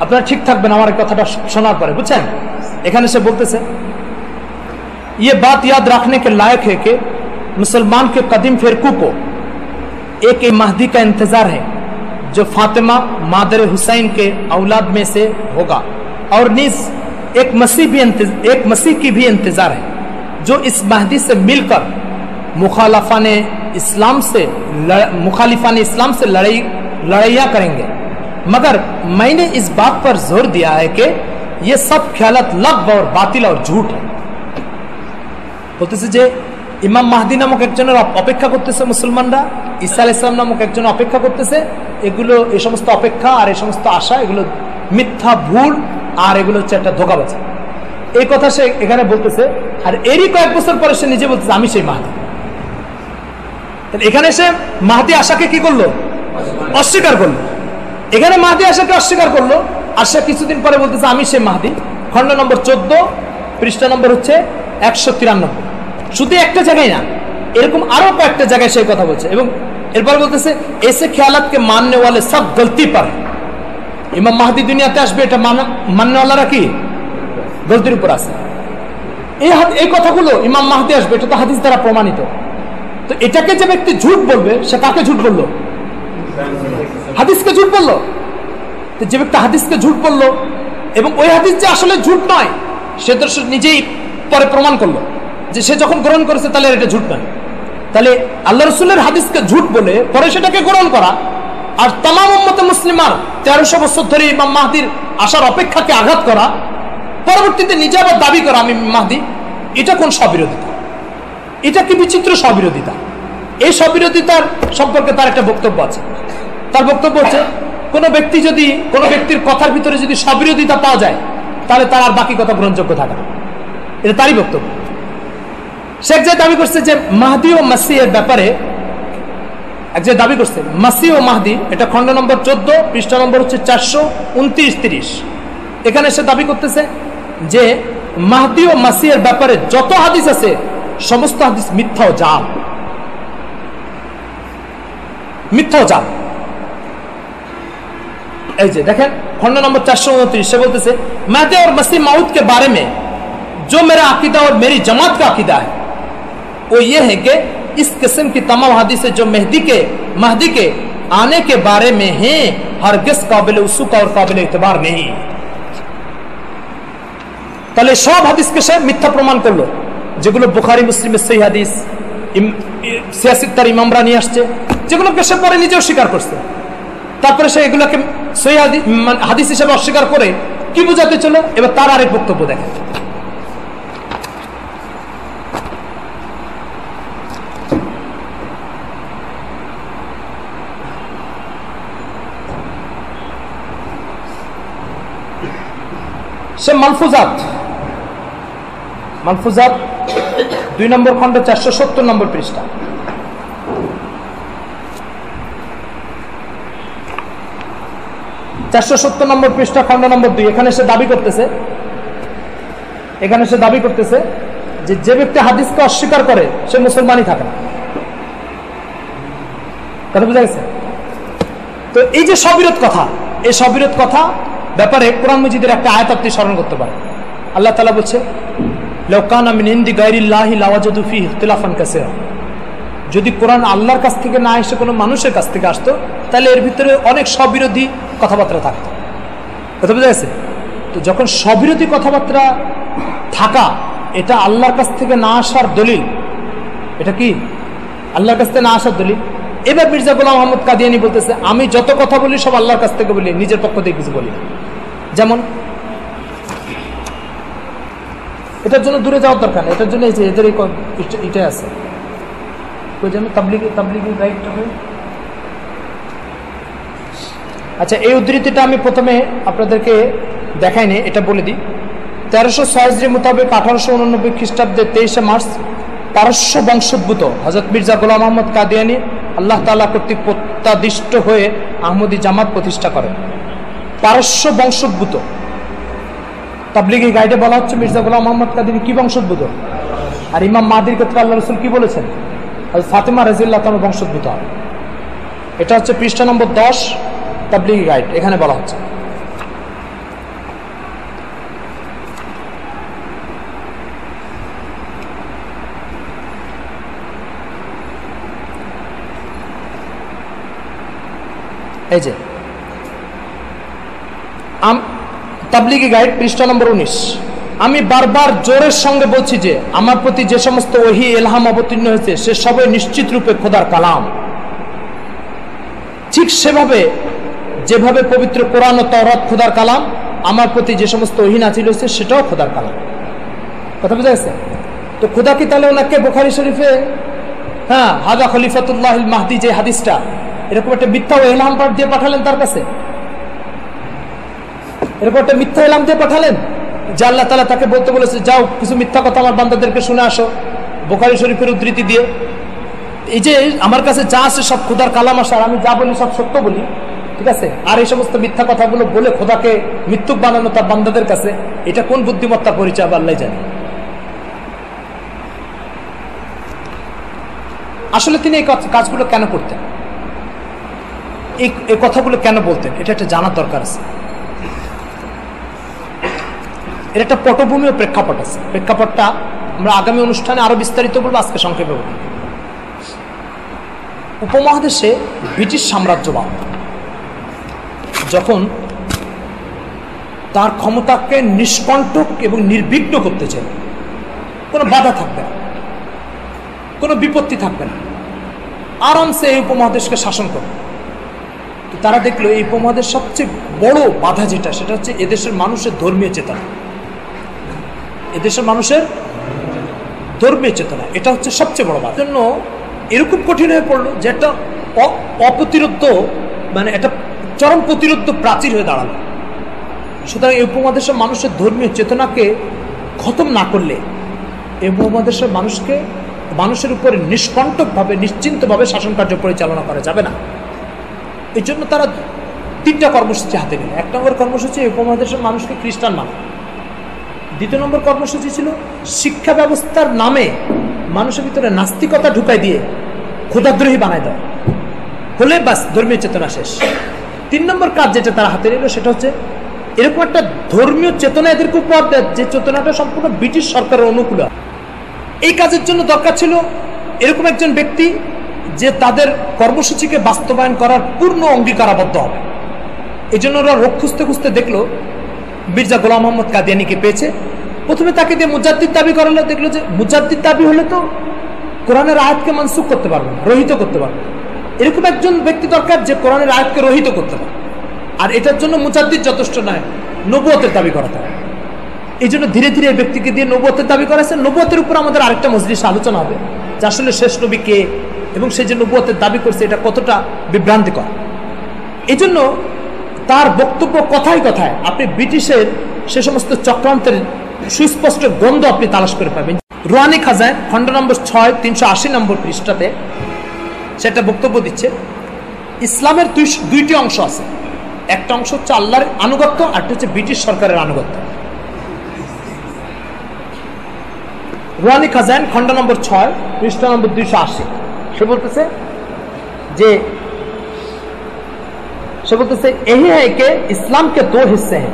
আপনারা ঠিক থাকবেন আমার এই কথাটা শোনার পরে, বুঝছেন? এখানে সে বলতেছে, ये बात याद रखने के लायक है कि मुसलमान के कदीम फिरकों को एक महदी का इंतजार है जो फातिमा मादर हुसैन के औलाद में से होगा, और नीज एक मसीह की भी इंतजार है जो इस महदी से मिलकर मुखालिफान इस्लाम से लड़ाइयाँ करेंगे। मगर मैंने इस बात पर जोर दिया है कि ये सब ख्यालात लग़्व और बातिल और झूठ है। বলতেছে যে ইমাম মাহদী নামক একজনের অপেক্ষা করতেছে মুসলমানরা, ঈসা আলাইহিস সালাম নামক একজন অপেক্ষা করতেছে। এগুলো, এই সমস্ত অপেক্ষা আর এই সমস্ত আশা, এগুলো মিথ্যা, ভুল, আর এগুলো হচ্ছে একটা ধোঁকাবাজি। এই কথা সে এখানে বলতেছে। আর এরই কয়েক বছর পরে সে নিজে বলতেছে আমি সেই মাহদী। এখানে সে মাহদী আশাকে কি করলো? অস্বীকার করলো। এখানে মাহদী আশাকে অস্বীকার করলো, আর সে কিছুদিন পরে বলতেছে আমি সেই মাহদী। খণ্ড নম্বর 14 পৃষ্ঠা নম্বর হচ্ছে 193। শুধু একটা জায়গায় না, এরকম আরো কয়েকটা জায়গায় সেই কথা বলছে। এবং এরপর বলতেছে এসে খেয়ালাতকে মাননে ওয়ালে সব গলতি পারে। ইমাম মাহদী দুনিয়াতে আসবে, এটা মাননেওয়ালারা কি গলতির উপর আছে। এই কথাগুলো ইমাম মাহদী আসবে, এটা তো হাদিস দ্বারা প্রমাণিত। তো এটাকে যে ব্যক্তি ঝুট বলবে, সে কাকে ঝুট বললো? হাদিসকে ঝুট বললো। তো যে ব্যক্তি হাদিসকে ঝুট বললো এবং ওই হাদিস যে আসলে ঝুট নয়, সে তো নিজেই পরে প্রমাণ করলো যে সে যখন গ্রহণ করেছে তাহলে এটা ঝুট নয়। তাহলে আল্লাহ রসুলের হাদিসকে ঝুট বলে পরে সেটাকে গ্রহণ করা, আর তামাম উম্মতে মুসলিমার 1300 বছর ধরে ইমাম মাহদীর আসার অপেক্ষাকে আঘাত করা, পরবর্তীতে নিজে আবার দাবি করা আমি মাহদী, এটা কোন স্ববিরোধিতা? এটা কি বিচিত্র স্ববিরোধিতা? এই স্ববিরোধিতার সম্পর্কে তার একটা বক্তব্য আছে। তার বক্তব্য হচ্ছে কোনো ব্যক্তির কথার ভিতরে যদি স্ববিরোধিতা পাওয়া যায় তাহলে তার আর বাকি কথা গ্রহণযোগ্য থাকে না। এটা তারই বক্তব্য। শেখ যে দাবি করছে যে মাহদী ও মাসিহের ব্যাপারে, এক যে দাবি করছে মাসিহ ও মাহদী, এটা খণ্ড নম্বর 14 পৃষ্ঠা নম্বর হচ্ছে 429-30। এখানে সে দাবি করতেছে যে মাহদী ও মাসিহের ব্যাপারে যত হাদিস আছে সমস্ত হাদিস মিথ্যা ও জাল, মিথ্যা ও জাল। এই যে দেখেন खंड नंबर 429 से बोलते से महदी और मसीह मौद के बारे में जो मेरा अकीदा और मेरी जमात का अकीदा है वो ये है कि इस किस्म की तमाम हदीसें जो महदी के आने के बारे में हैं हरगिज़ काबिल उसुक और काबिल इतबार नहीं। তাহলে সব হাদিসকে সে মিথ্যা প্রমাণ করলো, যেগুলো বুখারী মুসলিমের সহিহ হাদিস, সিয়াসিত্তার ইমামরা নিয়ে আসছে, যেগুলোকে সে পরে নিজেও স্বীকার করছে। তারপরে সে এগুলোকে সহিহ হাদিস হিসেবে অস্বীকার করে কি বোঝাতে চলো, এবার তার আরেক বক্তব্য দেখেন। সে মালফুজাত 2 নম্বর খণ্ড 470 নম্বর পৃষ্ঠা। নম্বর পৃষ্ঠা খণ্ড নম্বর 2। এখানে সে দাবি করতেছে যে ব্যক্তি হাদিসকে অস্বীকার করে সে মুসলমানই থাকে না। কথা বুঝা গেছে? তো এই যে সবিরোধ কথা, এই সবিরোধ কথা ব্যাপারে কোরআন মজিদের একটা আয়াত আপনি স্মরণ করতে পারেন। আল্লাহ তাআলা বলছে, লাউ কানা মিন ইনদি গায়রিল্লাহি লাওয়াজাদু ফীহি ইখতিলাফান কাসীরা। যদি কোরআন আল্লাহর কাছ থেকে না এসে কোনো মানুষের কাছ থেকে আসতো, তাহলে এর ভিতরে অনেক স্ববিরোধী কথাবার্তা থাকতো। কথা বুঝা গেছে? তো যখন স্ববিরোধী কথাবার্তা থাকা এটা আল্লাহর কাছ থেকে না আসার দলিল, এটা কি আল্লাহর কাছ থেকে না আসার দলিল? এবার মির্জা গোলাম মোহাম্মদ কাদিয়ানী বলতেছে, আমি যত কথা বলি সব আল্লাহর কাছ থেকে বলি, নিজের পক্ষ থেকে কিছু বলি না। যেমন এটার জন্য দূরে যাওয়ার দরকার নেই, এটার জন্য এই যে এদের এটা আছে, ওই জন্য তাবলিগি রাইটটা হয়। আচ্ছা, এই উদ্ধৃতিটা আমি প্রথমে আপনাদেরকে দেখাইনি, এটা বলে দিই। 1306 হিজরি মোতাবেক 1889 খ্রিস্টাব্দে 23শে মার্চ পারস্য বংশোদ্ভূত হযরত মির্জা গোলাম মোহাম্মদ কাদিয়ানী আল্লাহ তাআলা কর্তৃক প্রত্যাদিষ্ট হয়ে আহমদী জামাত প্রতিষ্ঠা করেন। পারস্য বংশোদ্ভূত তাবলিগি গাইডে বলা হচ্ছে মির্জা গোলাম মোহাম্মদ কাদিয়ানী কি বংশোদ্ভূত, আর ইমাম মাহদির ক্ষেত্রে আল্লাহ রাসূল কি বলেছেন, হযরত ফাতেমা রাদিয়াল্লাহু তাআলা বংশোদ্ভূত হবে। এটা হচ্ছে পৃষ্ঠা নম্বর 10 তাবলিগি গাইড। এখানে বলা হচ্ছে, এই যে তাবলিগি গাইড পৃষ্ঠা নম্বর 19, আমি বারবার জোরের সঙ্গে বলছি যে আমার প্রতি যে সমস্ত ওহী ইলহাম অবতীর্ণ হয়েছে সে সবই নিশ্চিত রূপে খোদার কালাম। ঠিক সেভাবে যেভাবে পবিত্র কোরআন ও তাওরাত খোদার কালাম, আমার প্রতি যে সমস্ত ওহী নাযিল হয়েছে সেটাও খোদার কালাম। কথা বুঝা গেছে? তো খোদা কি তাহলে ওনাকে বুখারী শরীফে হাদা খলিফাতুল্লাহিল মাহদি যে হাদিসটা, এরকম একটা মিথ্যা ইলহাম দিয়ে পাঠালেন তার কাছে? এরকম একটা মিথ্যা ইলহাম দিয়ে পাঠালেন যে আল্লাহ তাআলা তাকে বলতে বলেছে, যাও কিছু মিথ্যা কথা আমার বান্দাদেরকে শুনে আসো বুখারী শরীফের উদ্ধৃতি দিয়ে। এই যে আমার কাছে যা আছে সব খোদার কালাম আসে, আর আমি যা বলি সব সত্য বলি, ঠিক আছে? আর এই সমস্ত মিথ্যা কথাগুলো বলে খোদাকে মৃত্যুক বানানো তার বান্দাদের কাছে, এটা কোন বুদ্ধিমত্তা পরিচয় আল্লাহ জানে। আসলে তিনি এই কাজগুলো কেন করতেন, এই কথাগুলো কেন বলতেন, এটা একটা জানার দরকার আছে। এর একটা পটভূমি ও প্রেক্ষাপট আছে। প্রেক্ষাপটটা আমরা আগামী অনুষ্ঠানে আরো বিস্তারিত বলবো, আজকে সংক্ষেপে বলবো। উপমহাদেশে ব্রিটিশ সাম্রাজ্যবাদ যখন তার ক্ষমতাকে নিষ্কণ্টক এবং নির্বিঘ্ন করতে চায়, কোনো বাধা থাকবে না, কোনো বিপত্তি থাকবে না, আরামসে এই উপমহাদেশকে শাসন করবে। তারা দেখলো এই উপমহাদেশ সবচেয়ে বড় বাধা যেটা, সেটা হচ্ছে এদেশের মানুষের ধর্মীয় চেতনা। এদেশের মানুষের ধর্মীয় চেতনা এটা হচ্ছে সবচেয়ে বড় বাধা। জন্য এরকম কঠিন হয়ে পড়লো যে একটা অপ্রতিরোধ্য, মানে একটা চরম প্রতিরোধ্য প্রাচীর হয়ে দাঁড়ালো। সুতরাং এই উপমহাদেশের মানুষের ধর্মীয় চেতনাকে খতম না করলে এই উপমহাদেশের মানুষের উপরে নিষ্কণ্টকভাবে নিশ্চিন্তভাবে শাসন কার্য পরিচালনা করা যাবে না। এই জন্য তারা 3টা কর্মসূচি হাতে নিল। 1 নম্বর কর্মসূচি এই উপমহাদেশের মানুষকে খ্রিস্টান বানানো। 2 নম্বর কর্মসূচি ছিল শিক্ষা ব্যবস্থার নামে মানুষের ভিতরে নাস্তিকতা ঢুকাই দিয়ে খোদাদ্রোহী বানায় দেওয়া, হলে বাস ধর্মীয় চেতনা শেষ। 3 নম্বর কাজ যেটা তারা হাতে নিল সেটা হচ্ছে এরকম একটা ধর্মীয় চেতনা এদেরকে উপহার দেয় যে চেতনাটা সম্পূর্ণ ব্রিটিশ সরকারের অনুকূল। এই কাজের জন্য দরকার ছিল এরকম একজন ব্যক্তি যে তাদের কর্মসূচিকে বাস্তবায়ন করার পূর্ণ অঙ্গীকারাবদ্ধ হবে। এই জন্য ওরা রোগ খুঁজতে খুঁজতে দেখলো মির্জা গোলাম মোহাম্মদ কাদিয়ানীকে পেয়েছে। প্রথমে তাকে দিয়ে মুজাদ্দিদ দাবি করালো, দেখলো যে মুজাদ্দিদ দাবি হলে তো কোরআনের আয়াতকে মানসুখ করতে পারবে না, রহিত করতে পারবে। এরকম একজন ব্যক্তি দরকার যে কোরআনের আয়াতকে রহিত করতে পারে। আর এটার জন্য মুজাদ্দিদ যথেষ্ট নয়, নবুয়তের দাবি করাতে হবে। এই জন্য ধীরে ধীরে এই ব্যক্তিকে দিয়ে নবুয়তের দাবি করেছে। নবুয়তের উপর আমাদের আরেকটা মজলিসে আলোচনা হবে যে আসলে শেষ নবী কে এবং সে যে নবুয়তের দাবি করছে এটা কতটা বিভ্রান্তিকর। এই জন্য তার বক্তব্য কথায় কথায় আপনি ব্রিটিশের সে সমস্ত চক্রান্তের সুস্পষ্ট গন্ধ আপনি তালাশ করে পাবেন। রুহানি খাজাইন খণ্ড নম্বর 6 380 নম্বর পৃষ্ঠাতে সেটা বক্তব্য দিচ্ছে, ইসলামের দুইটি অংশ আছে, একটা অংশ হচ্ছে আল্লাহর আনুগত্য, আর একটা হচ্ছে ব্রিটিশ সরকারের আনুগত্য। রুহানি খাজাইন খণ্ড নম্বর 6 পৃষ্ঠা নম্বর 280 সে বলতেছে यही है कि इस्लाम के दो हिस्से हैं,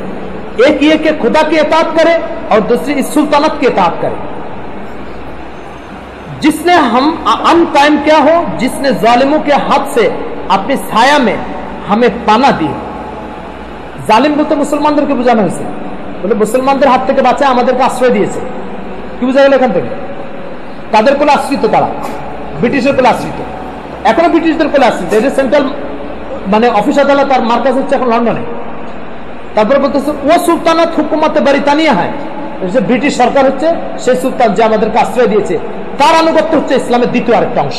एक ये कि खुदा की इताअत करे और दूसरी इस सुल्तानत की इताअत करे। जिसने हम अमन कायम किया हो, जिसने जालिमों के हाथ से अपनी छाया में हमें पाना दी। জালিম বলতে মুসলমানদেরকে বোঝানো হয়েছে, বলে মুসলমানদের হাত থেকে বাঁচায় আমাদেরকে আশ্রয় দিয়েছে। কি বোঝা গেল এখান থেকে? তাদের কোলে আশ্রিত, তারা ব্রিটিশের কোলে আশ্রিত, এখনো ব্রিটিশদের কোলে আশ্রিত। এই যে সেন্ট্রাল মানে অফিস আদালত তার মার্কাজ হচ্ছে এখন লন্ডনে। তারপরে বলতেছে ও সুলতানাত হুকুমতে বারিতানিয়া হয়, যে ব্রিটিশ সরকার হচ্ছে সেই সুলতান যে আমাদেরকে আশ্রয় দিয়েছে, তার আনুগত্য হচ্ছে ইসলামের দ্বিতীয় আরেকটা অংশ।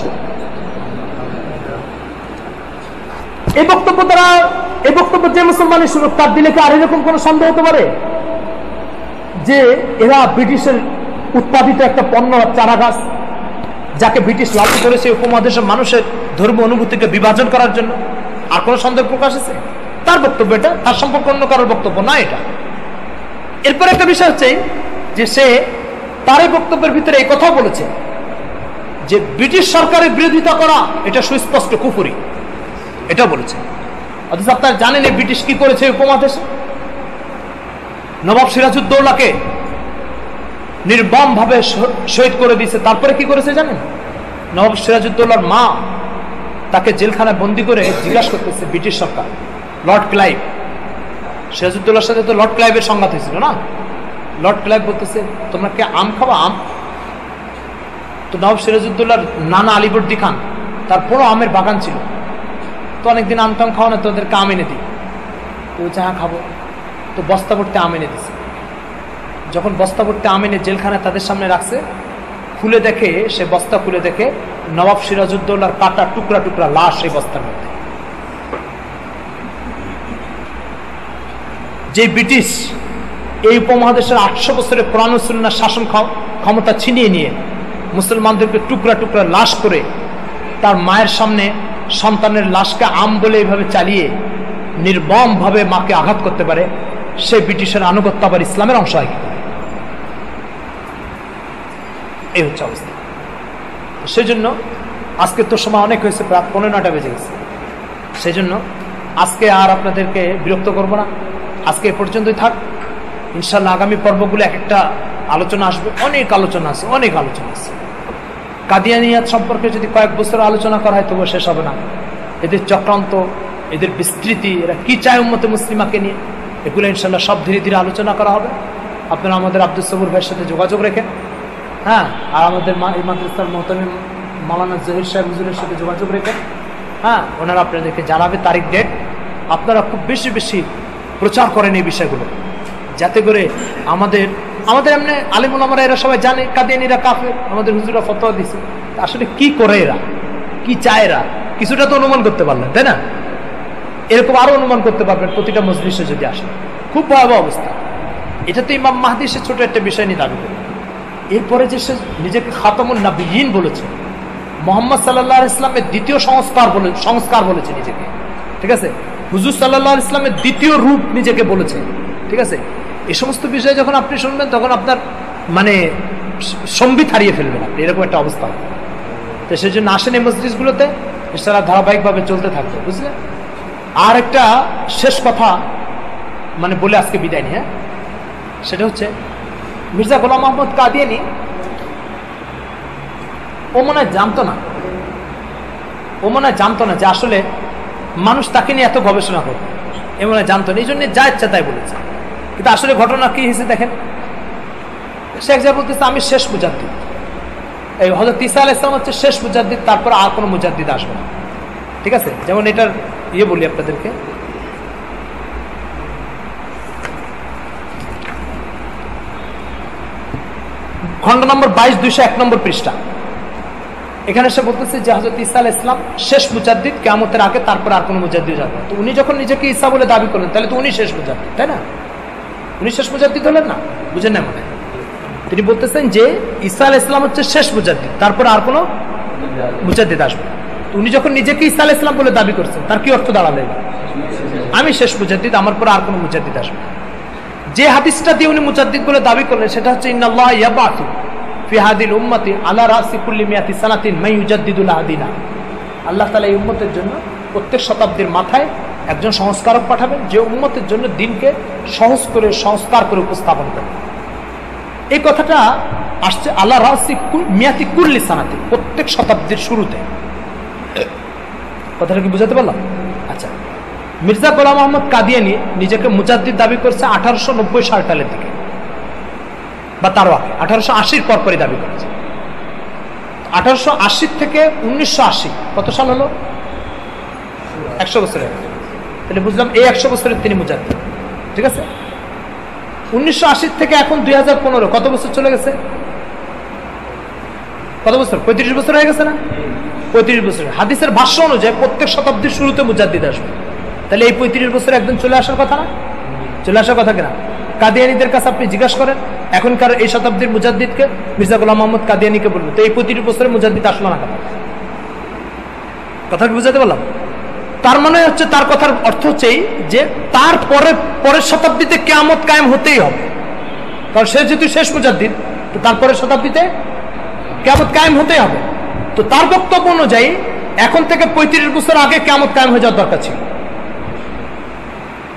এই বক্তব্য যে মুসলমানের শুনুক, তার দিলে কি আর এরকম কোন সন্দেহ হতে পারে যে এরা ব্রিটিশের উৎপাদিত একটা পণ্য চারা গাছ, যাকে ব্রিটিশ লালন করেছে উপমহাদেশের মানুষের ধর্ম অনুভূতিকে বিভাজন করার জন্য? আর কোন সন্দেহ প্রকাশ আছে? তার বক্তব্য এটা, তার সম্পর্কে অন্য কারোর বক্তব্য না এটা। এরপর একটা বিষয় হচ্ছে যে সে তার এই বক্তব্যের ভিতরে এই কথা বলেছে যে ব্রিটিশ সরকারের বিরোধিতা করা এটা সুস্পষ্ট কুফরি, এটা বলেছে। অথচ আপনারা জানেন এই ব্রিটিশ কি করেছে উপমহাদেশে? নবাব সিরাজউদ্দৌলাকে নির্মম ভাবে শহীদ করে দিয়েছে। তারপরে কি করেছে জানেন? নবাব সিরাজউদ্দৌলার মা তাকে জেলখানায় বন্দি করে জিজ্ঞাসা করতেছে ব্রিটিশ সরকার, লর্ড ক্লাইভ, সিরাজউদ্দৌলার সাথে তো লর্ড ক্লাইভের সংঘাত হয়েছিল না? লর্ড ক্লাইভ বলতেছে তোমরা কে আম খাবা? আম। তো নবাব সিরাজউদ্দৌলার নানা আলিবর্দী খান, তার বড় আমের বাগান ছিল, তো অনেকদিন আম টাম খাওয়া না, তোদেরকে আম এনে দিই। তো বলছে হ্যাঁ খাবো। তো বস্তা ভর্তি আম এনে দিছে। যখন বস্তা ভর্তি আম এনে জেলখানায় তাদের সামনে রাখছে, খুলে দেখে, সে বস্তা খুলে দেখে নবাব সিরাজউদ্দৌলার কাটা টুকরা টুকরা লাশ এই বস্তার মধ্যে। যে ব্রিটিশ এই উপমহাদেশের 800 বছরের কোরআন ও সুন্নাহর শাসন ক্ষমতা ছিনিয়ে নিয়ে মুসলমানদেরকে টুকরা টুকরা লাশ করে তার মায়ের সামনে সন্তানের লাশকে আম বলে এইভাবে চালিয়ে নির্মম ভাবে মাকে আঘাত করতে পারে, সে ব্রিটিশের আনুগত্য আবার ইসলামের অংশ হয় কি করে? এই হচ্ছে অবস্থা। সেজন্য আজকে তো সময় অনেক হয়েছে, প্রায় 15টা বেজে গেছে। সেজন্য আজকে আর আপনাদেরকে বিরক্ত করব না, আজকে এ পর্যন্তই থাক। ইনশাল্লাহ আগামী পর্বগুলো এক একটা আলোচনা আসবে, অনেক আলোচনা আছে, অনেক আলোচনা আছে। কাদিয়ানিয়াত সম্পর্কে যদি কয়েক বছর আলোচনা করা হয় তবুও শেষ হবে না। এদের চক্রান্ত, এদের বিস্তৃতি, এরা কি চায় উম্মতে মুসলিমাকে নিয়ে, এগুলো ইনশাল্লাহ সব ধীরে ধীরে আলোচনা করা হবে। আপনারা আমাদের আব্দুল সবুর ভাইয়ের সাথে যোগাযোগ রেখেন, হ্যাঁ, আর আমাদের এই মাদ্রাসার মোহতামিম মাওলানা জহির সাহেব হুজুরের সাথে যোগাযোগ রেখেন, হ্যাঁ, ওনারা আপনাদেরকে জানাবে তারিখ ডেট। আপনারা খুব বেশি বেশি প্রচার করেন এই বিষয়গুলো, যাতে করে আমাদের এমনি আলিমুল আমরা এরা সবাই জানে কাদিয়ানিরা কাফের, আমাদের হুজুরা ফতোয়া দিছে। আসলে কি করে এরা, কি চায় এরা, কিছুটা তো অনুমান করতে পারলেন, তাই না? এরকম আরো অনুমান করতে পারবেন প্রতিটা মজলিসে যদি আসে। খুব ভয়াবহ অবস্থা। এটা তো ইমাম মাহদী সে ছোট একটা বিষয় নিয়ে দাবি করে। এরপরে যে সে নিজেকে খাতামুন নবিয়্যিন বলেছে, মুহাম্মদ সাল্লাল্লাহু আলাইহি ইসলামের দ্বিতীয় সংস্কার বলেছে নিজেকে, ঠিক আছে? হুজুর সাল্লাল্লাহু আলাইহি ইসলামের দ্বিতীয় রূপ নিজেকে বলেছে, ঠিক আছে? এই সমস্ত বিষয় যখন আপনি শুনবেন তখন আপনার মানে সম্বিত হারিয়ে ফেলবেন আপনি, এরকম একটা অবস্থা। তো সেই জন্য আসেন এই মজলিসগুলোতে, ইনশাআল্লাহ ধারাবাহিকভাবে চলতে থাকবে, বুঝলেন? আর একটা শেষ কথা মানে বলে আজকে বিদায় নিই, হ্যাঁ, সেটা হচ্ছে মির্জা গোলাম মোহাম্মদ কাদিয়ানী ও মনে হয় জানতো না যে আসলে মানুষ তাকে নিয়ে এত গবেষণা করবে, এ মনে হয় জানতো না, এই জন্য যা ইচ্ছা তাই বলেছে। কিন্তু আসলে ঘটনা কি হয়েছে দেখেন, সে এক জায়গায় বলতেছে আমি শেষ মুজাদ্দিদ, এই হযরত ঈসা আলাইহিস সালাম হচ্ছে শেষ মুজাদ্দিদ, তারপর আর কোনো মুজাদ্দিদ আসবে না, ঠিক আছে? যেমন এটার বলি আপনাদেরকে, খণ্ড নম্বর 22 201 নম্বর পৃষ্ঠা। এখানে সে বলতেছে যে হযরত ঈসা আলাইহিস সালাম শেষ মুজাদ্দিদ, কিয়ামতের আগে তারপর আর কোনো মুজাদ্দিদ যাবে না। তো উনি যখন নিজেকে ঈসা বলে দাবি করলেন, তাহলে তো উনি শেষ মুজাদ্দিদ, তাই না? উনি শেষ মুজাদ্দিদ হলেন না? বুঝেন না মনে? তিনি বলতেছেন যে ঈসা আলাইহিস সালাম হচ্ছে শেষ মুজাদ্দিদ, তারপর আর কোনো মুজাদ্দিদ আসবে না। তো উনি যখন নিজেকে ঈসা আলাইহিস সালাম বলে দাবি করছেন, তার কি অর্থ দাঁড়ালো? আমি শেষ মুজাদ্দিদ, আমার পরে আর কোনো মুজাদ্দিদ আসবে না। যে হাদিসটা দিয়ে উনি মুজাদ্দিদ বলে দাবি করলেন সেটা হচ্ছে ইন্নাল্লাহ ইয়াবাতু ফি হাদিল উম্মতি আলা রাসি কুল্লি মিয়াতি সানাতিন মান ইউজাদ্দিদু লাদিনা। আল্লাহ তাআলা এই উম্মতের জন্য প্রত্যেক শতাব্দীর মাথায় একজন সংস্কারক পাঠাবেন, যে উম্মতের জন্য দিনকে সহজ করে সংস্কার করে উপস্থাপন করবে। এই কথাটা আসছে আলা রাসি মিয়াতি কুল্লি সানাতিন, প্রত্যেক শতাব্দীর শুরুতে। কথাটা কি বুঝাতে পারলাম? আচ্ছা, মির্জা গোলাম আহমদ কাদিয়ানী নিজেকে মুজাদ্দিদ দাবি করছে 1890 সালের দিকে, বা তারও আগে 1880 পরপরই দাবি করেছে। 1880 থেকে 1980 কত সাল হলো? 100 বছরের। তাহলে বুঝলাম এই 100 বছরের তিনি মুজাদ্দিদ, ঠিক আছে? 1980 থেকে এখন 2015, কত বছর চলে গেছে? কত বছর? 35 বছর হয়ে গেছে না? 35 বছর। হাদিসের ভাষ্য অনুযায়ী প্রত্যেক শতাব্দীর শুরুতে মুজাদ্দিদ আসবে। তাহলে এই 35 বছর একদম চলে আসার কথা না? চলে আসার কথা কিনা? কাদিয়ানীদের কাছে আপনি জিজ্ঞাসা করেন, এখনকার এই শতাব্দীর মুজাদ্দিদকে, মির্জা গোলাম মোহাম্মদ কাদিয়ানীকে বলবো, তো এই 35 বছরে মুজাদ্দিদ আসলো না কেন? কথা কি বুঝাতে পারলাম? তার মানে হচ্ছে, তার কথার অর্থ হচ্ছে যে তার পরের শতাব্দীতে কিয়ামত কায়েম হতেই হবে, কারণ সে যেহেতু শেষ মুজাদ্দিদ, তো তারপরের শতাব্দীতে কিয়ামত কায়েম হতেই হবে। তো তার বক্তব্য অনুযায়ী এখন থেকে 35 বছর আগে কিয়ামত কায়েম হয়ে যাওয়ার দরকার ছিল।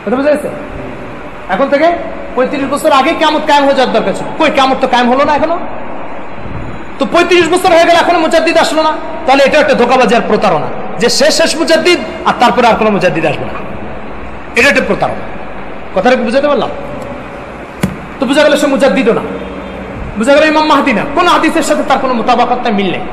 কথা বুঝা গেছে? এখন থেকে 35 বছর আগে কিয়ামত কায়েম হয়ে যাওয়ার দরকার ছিল। কই, কিয়ামত তো কায়েম হলো না এখনো। তো 35 বছর হয়ে গেলে এখনো মুজাদ্দিদ আসলো না, তাহলে এটা একটা ধোঁকাবাজি আর প্রতারণা, যে শেষ মুজাদ্দিদ আর তারপরে আর কোনো মুজাদ্দিদ আসবে না। এটা একটা প্রতারণা। কথাটা কি বুঝাতে পারলাম? তো বুঝা গেল সে মুজাদ্দিদও না, বুঝা গেল ইমাম মাহদী না, কোন হাদিসের সাথে তার কোনো মোতাবাকত মিল নেই।